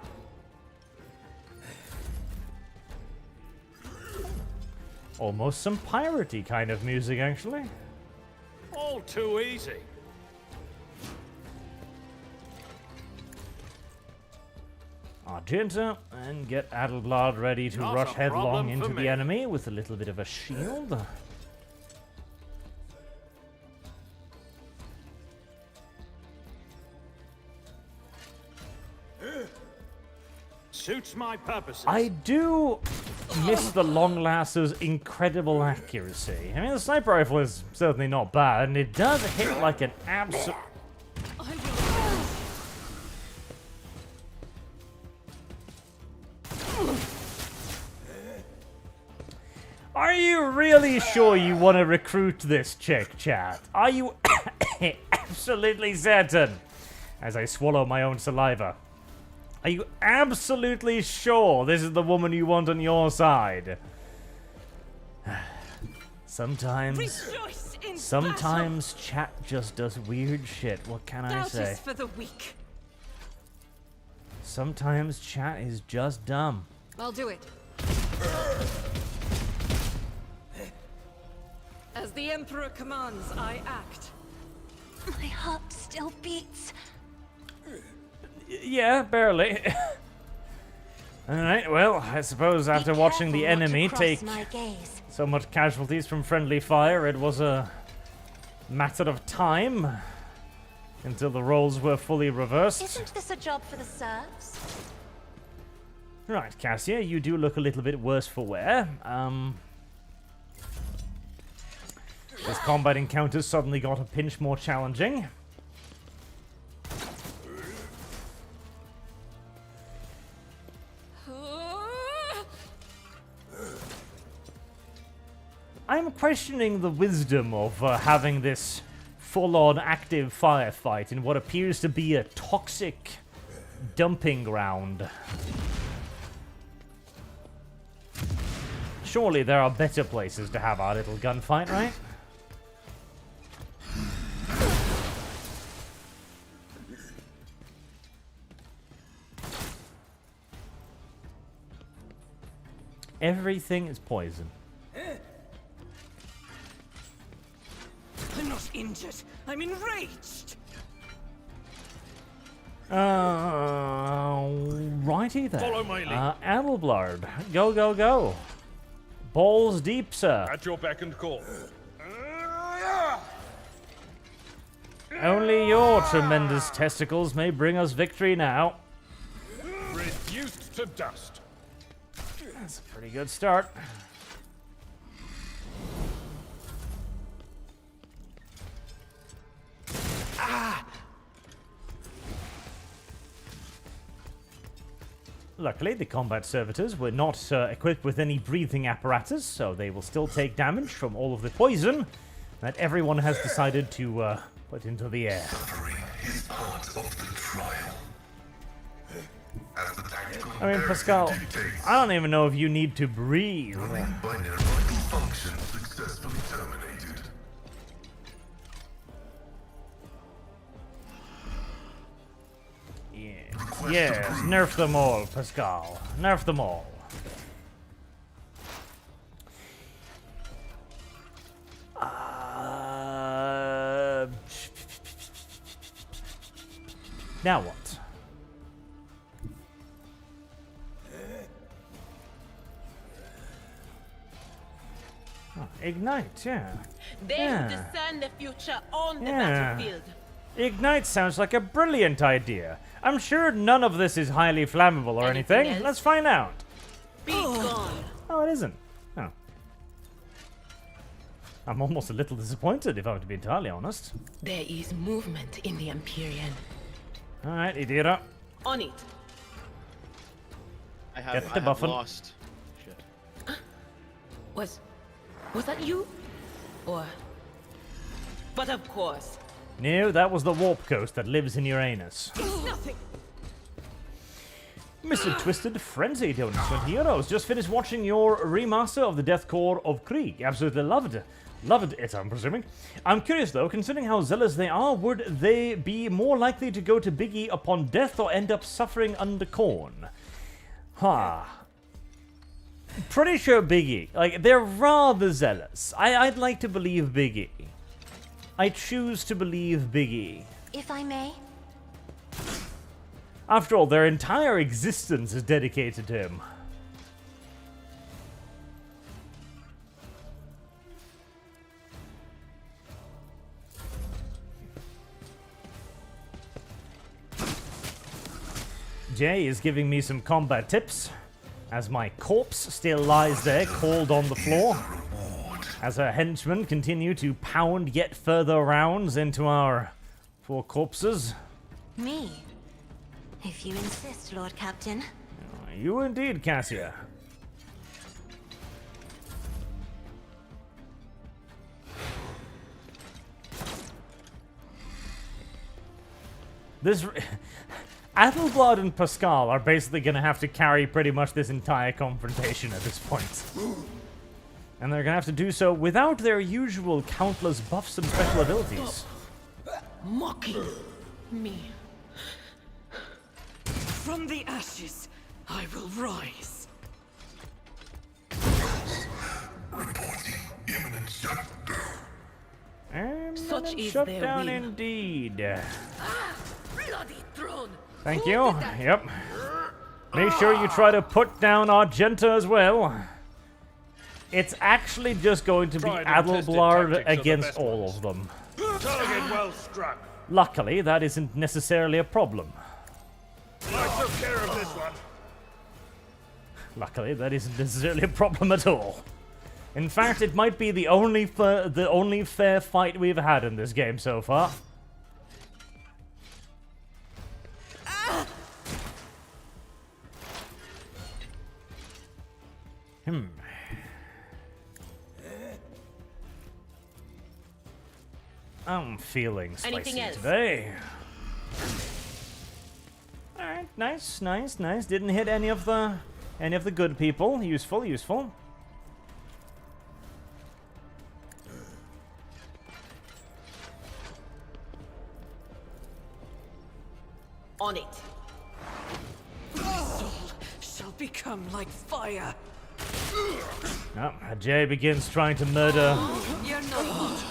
Almost some piratey kind of music, actually. All too easy. Argenta, and get Adelblad ready to Not rush a headlong problem into for the me. enemy with a little bit of a shield. Suits my purposes. I do miss the long lasser's incredible accuracy. I mean, the sniper rifle is certainly not bad, and it does hit like an absolute... I will. Are you really sure you want to recruit this chick, chat? Are you absolutely certain? As I swallow my own saliva. Are you absolutely sure this is the woman you want on your side? Sometimes chat just does weird shit. What can I Doubt say? is for the weak. Sometimes chat is just dumb. I'll do it. As the Emperor commands, I act. My heart still beats. Yeah, barely. Alright, well, I suppose after Be watching the careful not to enemy cross take my gaze. so much casualties from friendly fire, it was a matter of time until the roles were fully reversed. Isn't this a job for the serfs? Right, Cassia, you do look a little bit worse for wear. This combat encounter suddenly got a pinch more challenging. I'm questioning the wisdom of having this full-on active firefight in what appears to be a toxic dumping ground. Surely there are better places to have our little gunfight, right? Everything is poison. I'm not injured. I'm enraged. Righty then. Follow my lead. Adelblard, go, go, go. Balls deep, sir. At your beck and call. Only your tremendous testicles may bring us victory now. Reduced to dust. That's a pretty good start. Luckily, the combat servitors were not equipped with any breathing apparatus, so they will still take damage from all of the poison that everyone has decided to put into the air. Suffering is part of the trial. as the tactical I mean, Pascal, dictates. I don't even know if you need to breathe. Your main binary vital function successfully terminated. Yes, nerf them all, Pascal. Nerf them all. Now what? Oh, ignite, yeah. They Yeah. who discern the future on the Yeah. battlefield. Ignite sounds like a brilliant idea. I'm sure none of this is highly flammable or Anything anything. else? Let's find out. Be gone. Oh, it isn't. Oh. I'm almost a little disappointed, if I'm to be entirely honest. There is movement in the Empyrean. Alright, Idira. On it. I Get have, the I have buffin. lost. Shit. Was that you? Or... But of course. No, that was the warp ghost that lives in Uranus. Nothing. Mr. Twisted Frenzy donates 20 euros. Just finished watching your remaster of the Death Core of Krieg. Absolutely loved it. Loved it, I'm presuming. I'm curious though, considering how zealous they are, would they be more likely to go to Biggie upon death or end up suffering under Khorne? Pretty sure Biggie. Like, they're rather zealous. I'd like to believe Biggie. I choose to believe Biggie. If I may. After all, their entire existence is dedicated to him. Jay is giving me some combat tips, as my corpse still lies there, coiled on the floor, as our henchmen continue to pound yet further rounds into our four corpses. Me? If you insist, Lord Captain. You indeed, Cassia. This... Adelblad and Pascal are basically going to have to carry pretty much this entire confrontation at this point. And they're going to have to do so without their usual countless buffs and special abilities. Mocking me. From the ashes, I will rise. Reporting imminent shutdown. Such is Shut their down will. indeed. Bloody throne! Thank you. Yep. Make sure you try to put down Argenta as well. It's actually just going to be Tried and tested Adelblad tactics are the against best all ones. of them. Target well struck. Luckily, that isn't necessarily a problem. I took care of this one. Luckily, that isn't necessarily a problem at all. In fact, it might be the only fair fight we've had in this game so far. I'm feeling Anything spicy else? today. Alright, nice, nice, nice. Didn't hit any of the good people. Useful, useful. On it. Soul shall become like fire. Oh, Jay begins trying to murder. You're not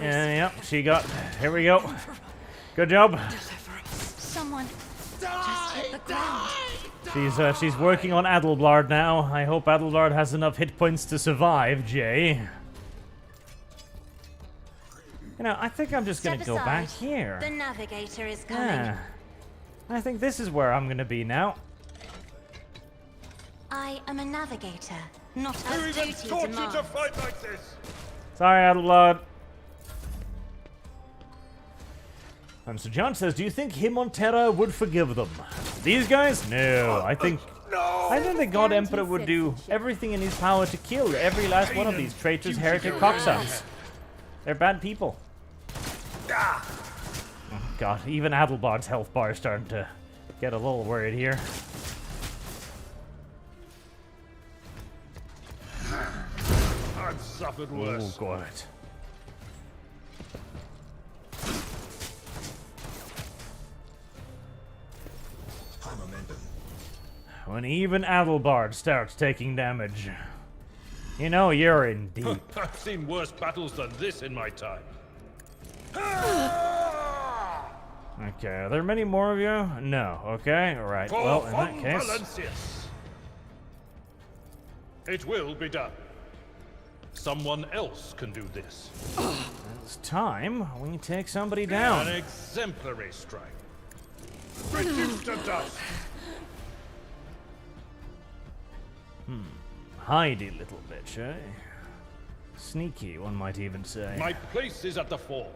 Yep, she got. Here we go. Good job. Someone just hit the ground. She's working on Adelblad now. I hope Adelblad has enough hit points to survive, Jay. You know, I think I'm just gonna go back here. The navigator is coming. Yeah. I think this is where I'm gonna be now. I am a navigator, not Who as even duty taught you demands. to fight like this? Sorry, Adelblad. And Sir John says, do you think him on Terra would forgive them? These guys? No, I think the God Emperor would do everything in his power to kill every last one of these traitors, heretic cocksucks. They're bad people. Oh God, even Adelblad's health bar is starting to get a little worried here. I've suffered worse. Oh, God. High momentum. When even Adelbard starts taking damage, you know you're in deep. I've seen worse battles than this in my time. Okay, are there many more of you? No. Okay, alright. Well, in that case... Valencius. It will be done. Someone else can do this. It's time we take somebody down. An exemplary strike. Reduced to dust. Hidey little bitch, eh? Sneaky, one might even say. My place is at the fore.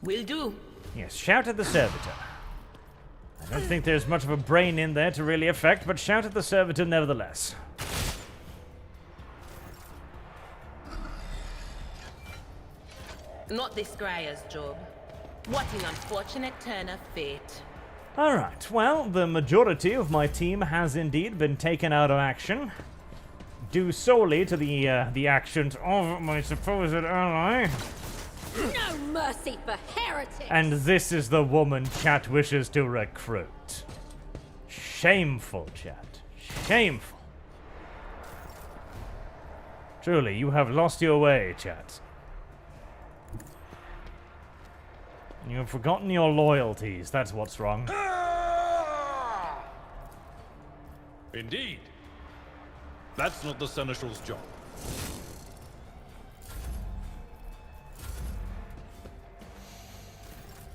Will do. Yes, shout at the servitor. I don't think there's much of a brain in there to really affect, but shout at the servitor nevertheless. Not this Scryer's job. What an unfortunate turn of fate. Alright, well, the majority of my team has indeed been taken out of action, due solely to the actions of my supposed ally. No mercy for heretics! And this is the woman chat wishes to recruit. Shameful, chat. Shameful. Truly, you have lost your way, chat. You have forgotten your loyalties, that's what's wrong. Indeed. That's not the Seneschal's job.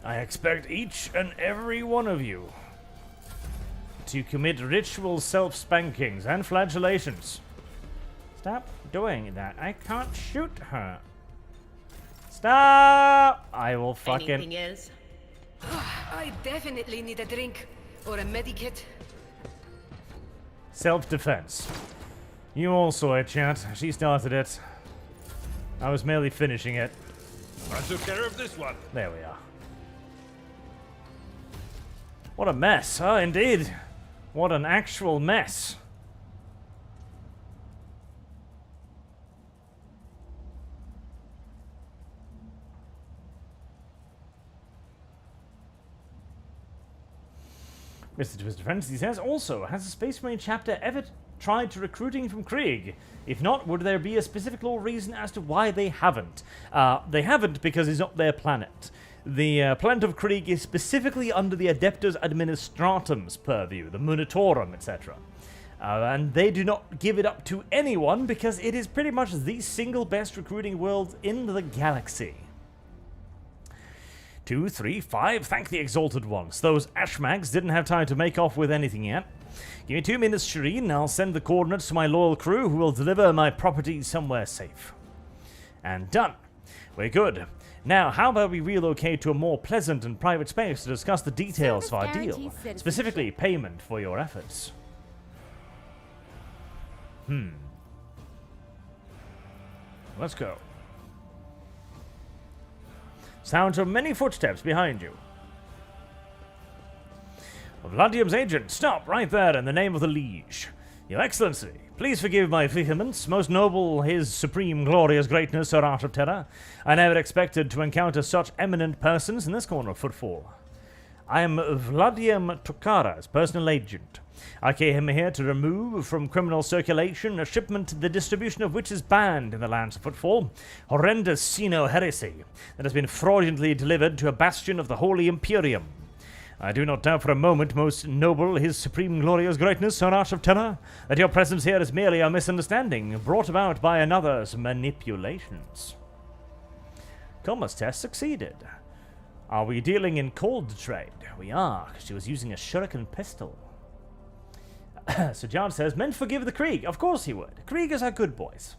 I expect each and every one of you to commit ritual self-spankings and flagellations. Stop doing that. I can't shoot her. Stop! I will fucking... Anything else? I definitely need a drink or a medikit. Self-defense. You all saw it, chat. She started it. I was merely finishing it. I took care of this one. There we are. What a mess, huh? Indeed. What an actual mess. Mr. Twisted Friends, he says, also, has the Space Marine chapter ever tried to recruiting from Krieg? If not, would there be a specific law reason as to why they haven't? They haven't because it's not their planet. The planet of Krieg is specifically under the Adeptus Administratum's purview, the Munitorum, etc. And they do not give it up to anyone because it is pretty much the single best recruiting world in the galaxy. 2, 3, 5, thank the Exalted Ones. Those Ashmags didn't have time to make off with anything yet. Give me 2 minutes, Shireen. I'll send the coordinates to my loyal crew who will deliver my property somewhere safe. And done. We're good. Now, how about we relocate to a more pleasant and private space to discuss the details of our deal, specifically payment for your efforts. Let's go. Sounds of many footsteps behind you. Vladium's agent, stop right there in the name of the Liege. Your Excellency, please forgive my vehemence. Most noble His Supreme Glorious Greatness, Sir Art of Terror. I never expected to encounter such eminent persons in this corner of Footfall. I am Vladium Tokara's personal agent. I came here to remove from criminal circulation a shipment the distribution of which is banned in the lands of Footfall. Horrendous Sino heresy that has been fraudulently delivered to a bastion of the Holy Imperium. I do not doubt for a moment, most noble His Supreme Glorious Greatness, Sir Arch of Terror, that your presence here is merely a misunderstanding brought about by another's manipulations. Commerce test succeeded. Are we dealing in cold trade? We are. She was using a shuriken pistol. So John says, men forgive the Krieg. Of course he would. Kriegers are good boys.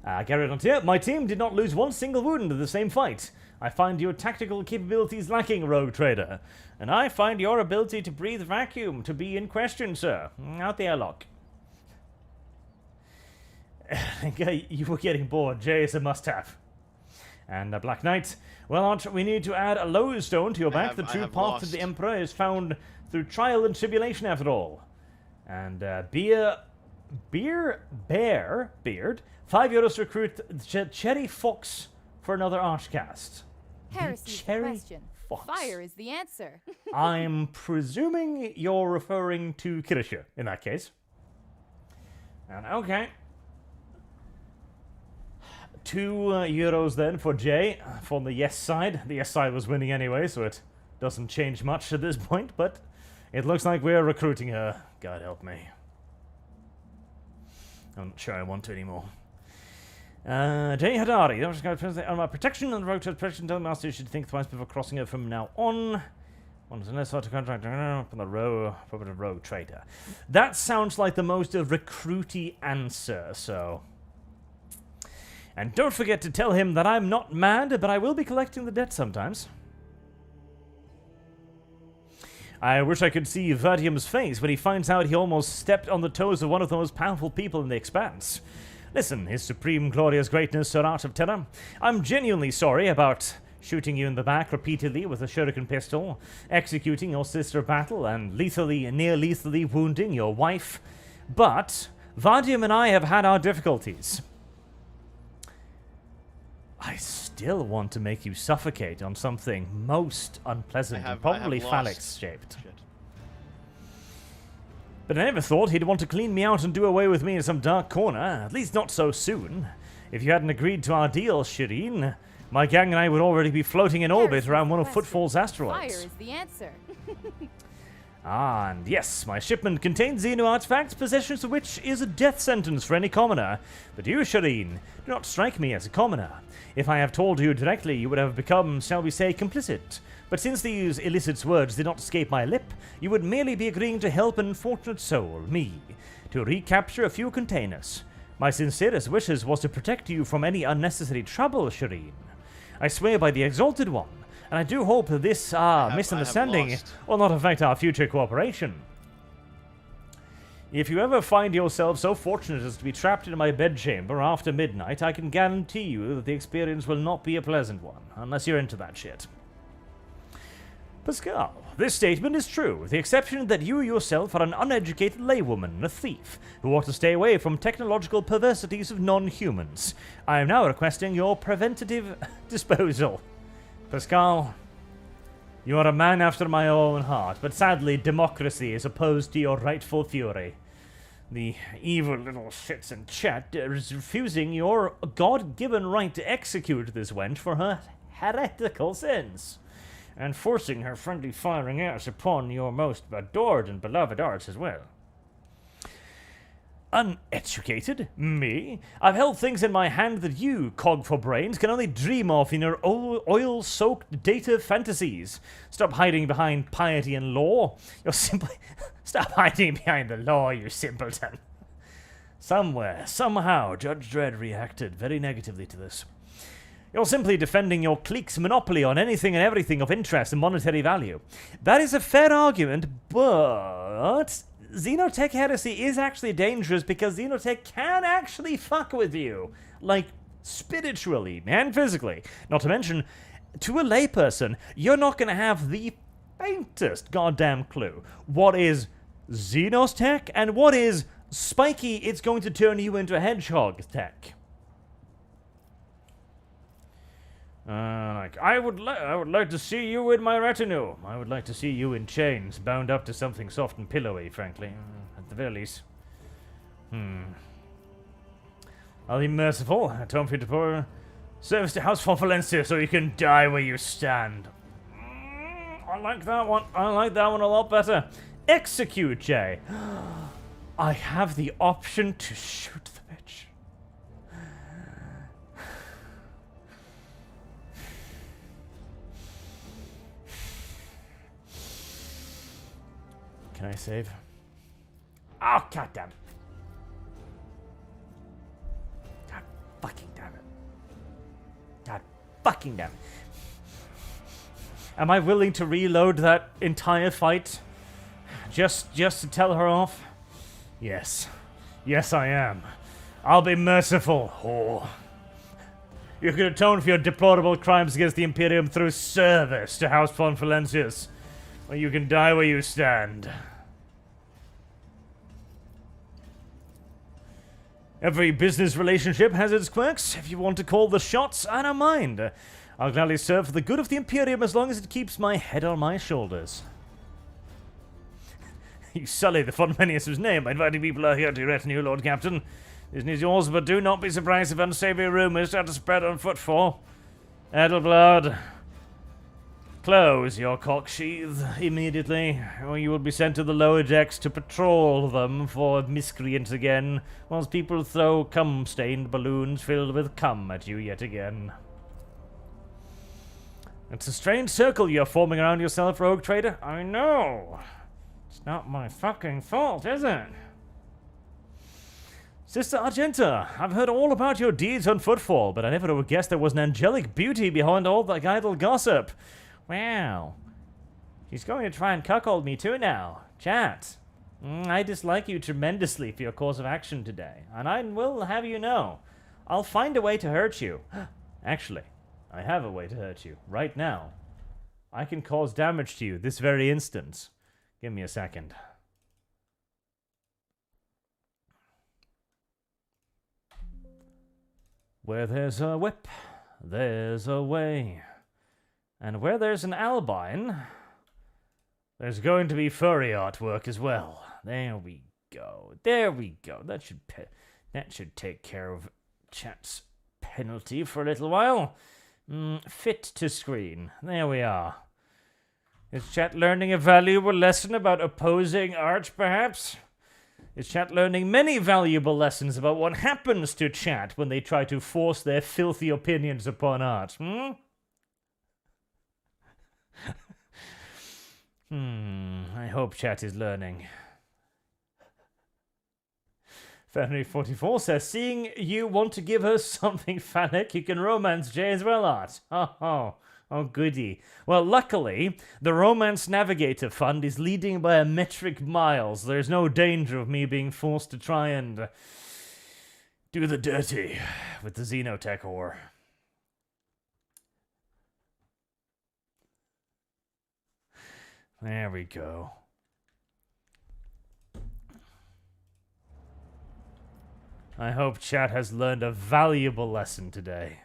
Garrett Ontier, my team did not lose one single wound in the same fight. I find your tactical capabilities lacking, Rogue Trader. And I find your ability to breathe vacuum to be in question, sir. Out the airlock. You were getting bored. Jay is a must-have. And Black Knight. Well, Arch, we need to add a lodestone to your back. The true path to the Emperor is found through trial and tribulation, after all. And Beard, 5 euros to recruit Cherry Fox for another ArchCast. Heresy is the Cherry question. Fox. Fire is the answer. I'm presuming you're referring to Kirisha in that case. And okay. 2 euros then for Jay from the yes side. The yes side was winning anyway, so it doesn't change much at this point, but it looks like we're recruiting her. God help me. I'm not sure I want to anymore. Jay Hadari, that was going to on my protection on the road to protection. Tell the master you should think twice before crossing her from now on. One is unless to contract from the rogue trader. That sounds like the most recruity answer, so. And don't forget to tell him that I'm not mad, but I will be collecting the debt sometimes. I wish I could see Verdium's face when he finds out he almost stepped on the toes of one of the most powerful people in the Expanse. Listen, His Supreme Glorious Greatness, Sir Art of Terror, I'm genuinely sorry about shooting you in the back repeatedly with a shuriken pistol, executing your sister battle, and near-lethally wounding your wife. But Verdium and I have had our difficulties. I still want to make you suffocate on something most unpleasant and probably phallic-shaped. But I never thought he'd want to clean me out and do away with me in some dark corner, at least not so soon. If you hadn't agreed to our deal, Shireen, my gang and I would already be floating in orbit around one of Footfall's asteroids. Fire is the answer. Ah, and yes, my shipment contains Xeno artifacts, possession of which is a death sentence for any commoner. But you, Shireen, do not strike me as a commoner. If I have told you directly, you would have become, shall we say, complicit. But since these illicit words did not escape my lip, you would merely be agreeing to help an unfortunate soul, me, to recapture a few containers. My sincerest wishes was to protect you from any unnecessary trouble, Shireen. I swear by the Exalted One, and I do hope that this misunderstanding will not affect our future cooperation. If you ever find yourself so fortunate as to be trapped in my bedchamber after midnight, I can guarantee you that the experience will not be a pleasant one, unless you're into that shit. Pascal, this statement is true, with the exception that you yourself are an uneducated laywoman, a thief, who ought to stay away from technological perversities of non-humans. I am now requesting your preventative disposal. Pascal, you are a man after my own heart, but sadly democracy is opposed to your rightful fury. The evil little shits in chat is refusing your God-given right to execute this wench for her heretical sins, and forcing her friendly firing arts upon your most adored and beloved arts as well. Uneducated? Me? I've held things in my hand that you, cog for brains, can only dream of in your oil-soaked data fantasies. Stop hiding behind piety and law. You're simply... Stop hiding behind the law, you simpleton. Somewhere, somehow, Judge Dredd reacted very negatively to this. You're simply defending your clique's monopoly on anything and everything of interest and monetary value. That is a fair argument, but Xenotech heresy is actually dangerous because Xenotech can actually fuck with you. Like, spiritually and physically. Not to mention, to a layperson, you're not going to have the faintest goddamn clue what is Xenos tech and what is spiky, it's going to turn you into a hedgehog tech. I would like to see you in my retinue. I would like to see you in chains, bound up to something soft and pillowy, frankly. At the very least. I'll be merciful. Atone for you to pour service to House of Valencia so you can die where you stand. I like that one. I like that one a lot better. Execute, Jay. I have the option to shoot the bitch. Can I save? Oh, god damn it. God fucking damn it. God fucking damn it. Am I willing to reload that entire fight? Just to tell her off? Yes. Yes, I am. I'll be merciful, whore. You can atone for your deplorable crimes against the Imperium through service to House Valencius, or you can die where you stand. Every business relationship has its quirks. If you want to call the shots, I don't mind. I'll gladly serve for the good of the Imperium as long as it keeps my head on my shoulders. You sully the Funmanius' name by inviting people out here to your retinue, Lord Captain. This is yours, but do not be surprised if unsavory rumors start to spread on Footfall. Edelblood, close your cock sheath immediately, or you will be sent to the lower decks to patrol them for miscreants again, whilst people throw cum-stained balloons filled with cum at you yet again. It's a strange circle you're forming around yourself, rogue trader. I know. It's not my fucking fault, is it? Sister Argenta, I've heard all about your deeds on Footfall, but I never would have guessed there was an angelic beauty behind all the idle gossip. Wow. She's going to try and cuckold me too now. Chat. I dislike you tremendously for your course of action today, and I will have you know, I'll find a way to hurt you. Actually, I have a way to hurt you, right now. I can cause damage to you this very instant. Give me a second. Where there's a whip, there's a way. And where there's an albine, there's going to be furry artwork as well. There we go. There we go. That should take care of chat's penalty for a little while. Fit to screen. There we are. Is chat learning a valuable lesson about opposing art, perhaps? Is chat learning many valuable lessons about what happens to chat when they try to force their filthy opinions upon art? I hope chat is learning. Fenry44 says, seeing you want to give her something phallic, you can romance Jay as well, Art. Oh, goody. Well, luckily, the Romance Navigator Fund is leading by a metric mile, so there's no danger of me being forced to try and do the dirty with the Xenotech ore. There we go. I hope chat has learned a valuable lesson today.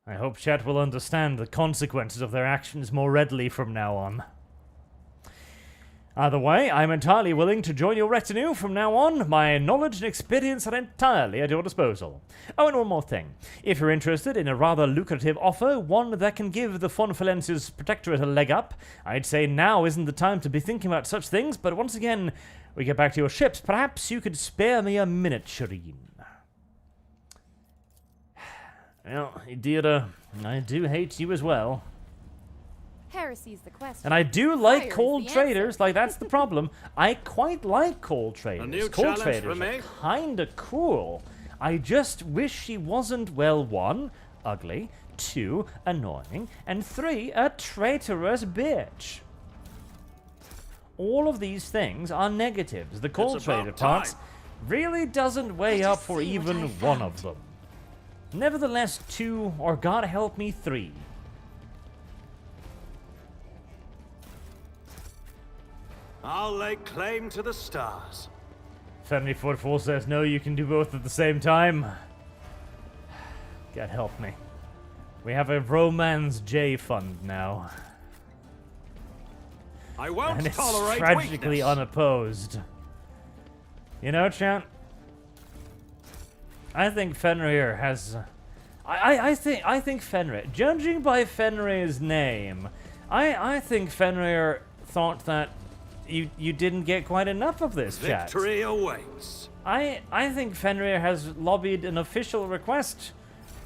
I hope chat will understand the consequences of their actions more readily from now on. Either way, I'm entirely willing to join your retinue from now on. My knowledge and experience are entirely at your disposal. Oh, and one more thing. If you're interested in a rather lucrative offer, one that can give the Fonfalensis Protectorate a leg up, I'd say now isn't the time to be thinking about such things, but once again, we get back to your ships. Perhaps you could spare me a minute, Shireen. Well, Idira, I do hate you as well. Heresy's the question. And I do like Fire cold is the traders, answer. like that's the problem. I quite like cold traders. new Cold challenge traders for me? are kinda cool. I just wish she wasn't, well, 1, ugly, 2, annoying, and 3, a traitorous bitch. All of these things are negatives. The cold It's about trader part time. really doesn't weigh up for even one of them. Nevertheless, 2, or God help me, 3. I'll lay claim to the stars. Fenry44 says, no, you can do both at the same time. God help me. We have a Romance J fund now. I won't And it's tolerate tragically weakness. unopposed. You know, chat? I think Fenrir has... I think Fenrir... Judging by Fenrir's name, I think Fenrir thought that you didn't get quite enough of this, chat. Victory awaits. I think Fenrir has lobbied an official request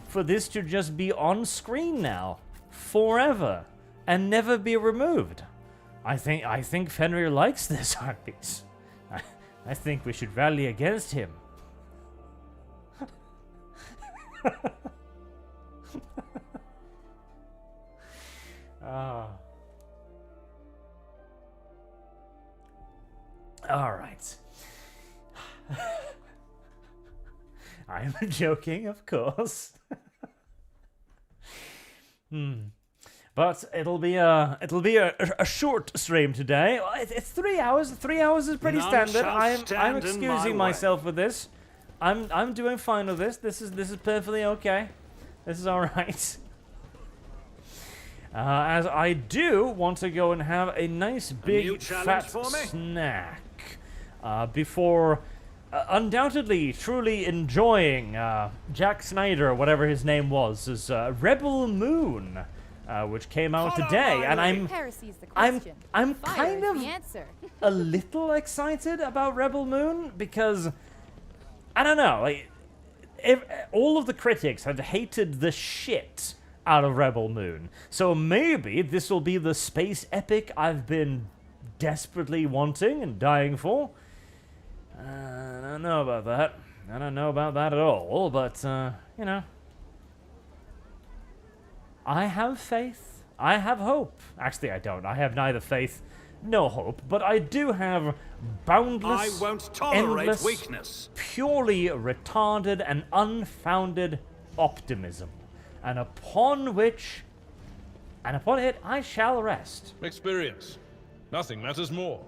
for this to just be on screen now, forever, and never be removed. I think Fenrir likes this art piece. I think we should rally against him. All right. I'm joking, of course. But it'll be a short stream today. It's 3 hours. 3 hours is pretty None standard. shall I'm stand in excusing my myself with this. I'm doing fine with this. This is perfectly okay. This is all right. As I do want to go and have a nice big fat snack before undoubtedly truly enjoying Jack Snyder, whatever his name was, is Rebel Moon, which came out today, and I'm kind of a little excited about Rebel Moon because I don't know, like, if all of the critics have hated the shit out of Rebel Moon, so maybe this will be the space epic I've been desperately wanting and dying for. I don't know about that. I don't know about that at all, but, you know. I have faith. I have hope. Actually, I don't. I have neither faith nor hope, but I do have boundless, I won't tolerate endless, weakness. purely retarded and unfounded optimism. And upon it, I shall rest. Experience. Nothing matters more.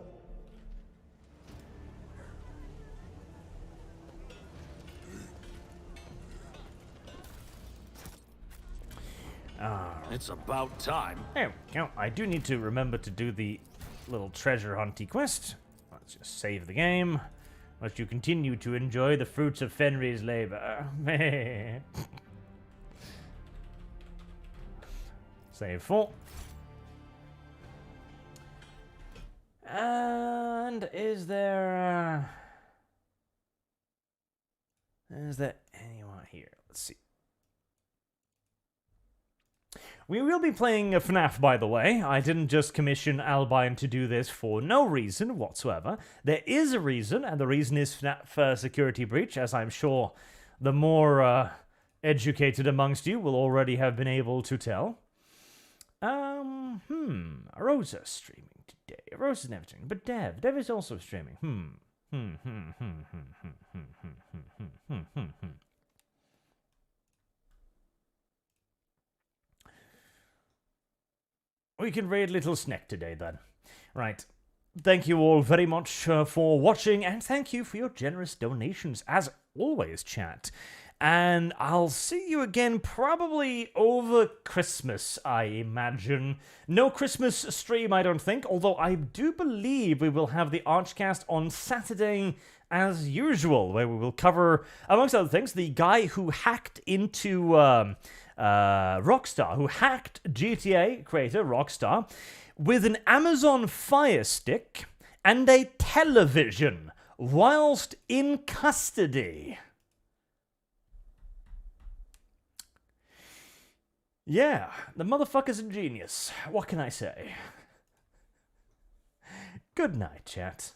It's about time. There we go. I do need to remember to do the little treasure hunty quest. Let's just save the game. Must you continue to enjoy the fruits of Fenrir's labor. Save full. And is there anyone here? Let's see. We will be playing a FNAF, by the way. I didn't just commission Albine to do this for no reason whatsoever. There is a reason, and the reason is FNAF Security Breach, as I'm sure the more educated amongst you will already have been able to tell. Rosa's streaming today. Rosa's never streaming, but Dev is also streaming. We can raid Little Snack today, then. Right. Thank you all very much for watching, and thank you for your generous donations, as always, chat. And I'll see you again probably over Christmas, I imagine. No Christmas stream, I don't think, although I do believe we will have the ArchCast on Saturday as usual, where we will cover, amongst other things, the guy who hacked into Rockstar, who hacked GTA creator Rockstar with an Amazon Fire Stick and a television whilst in custody. Yeah, the motherfucker's a genius. What can I say? Good night, chat.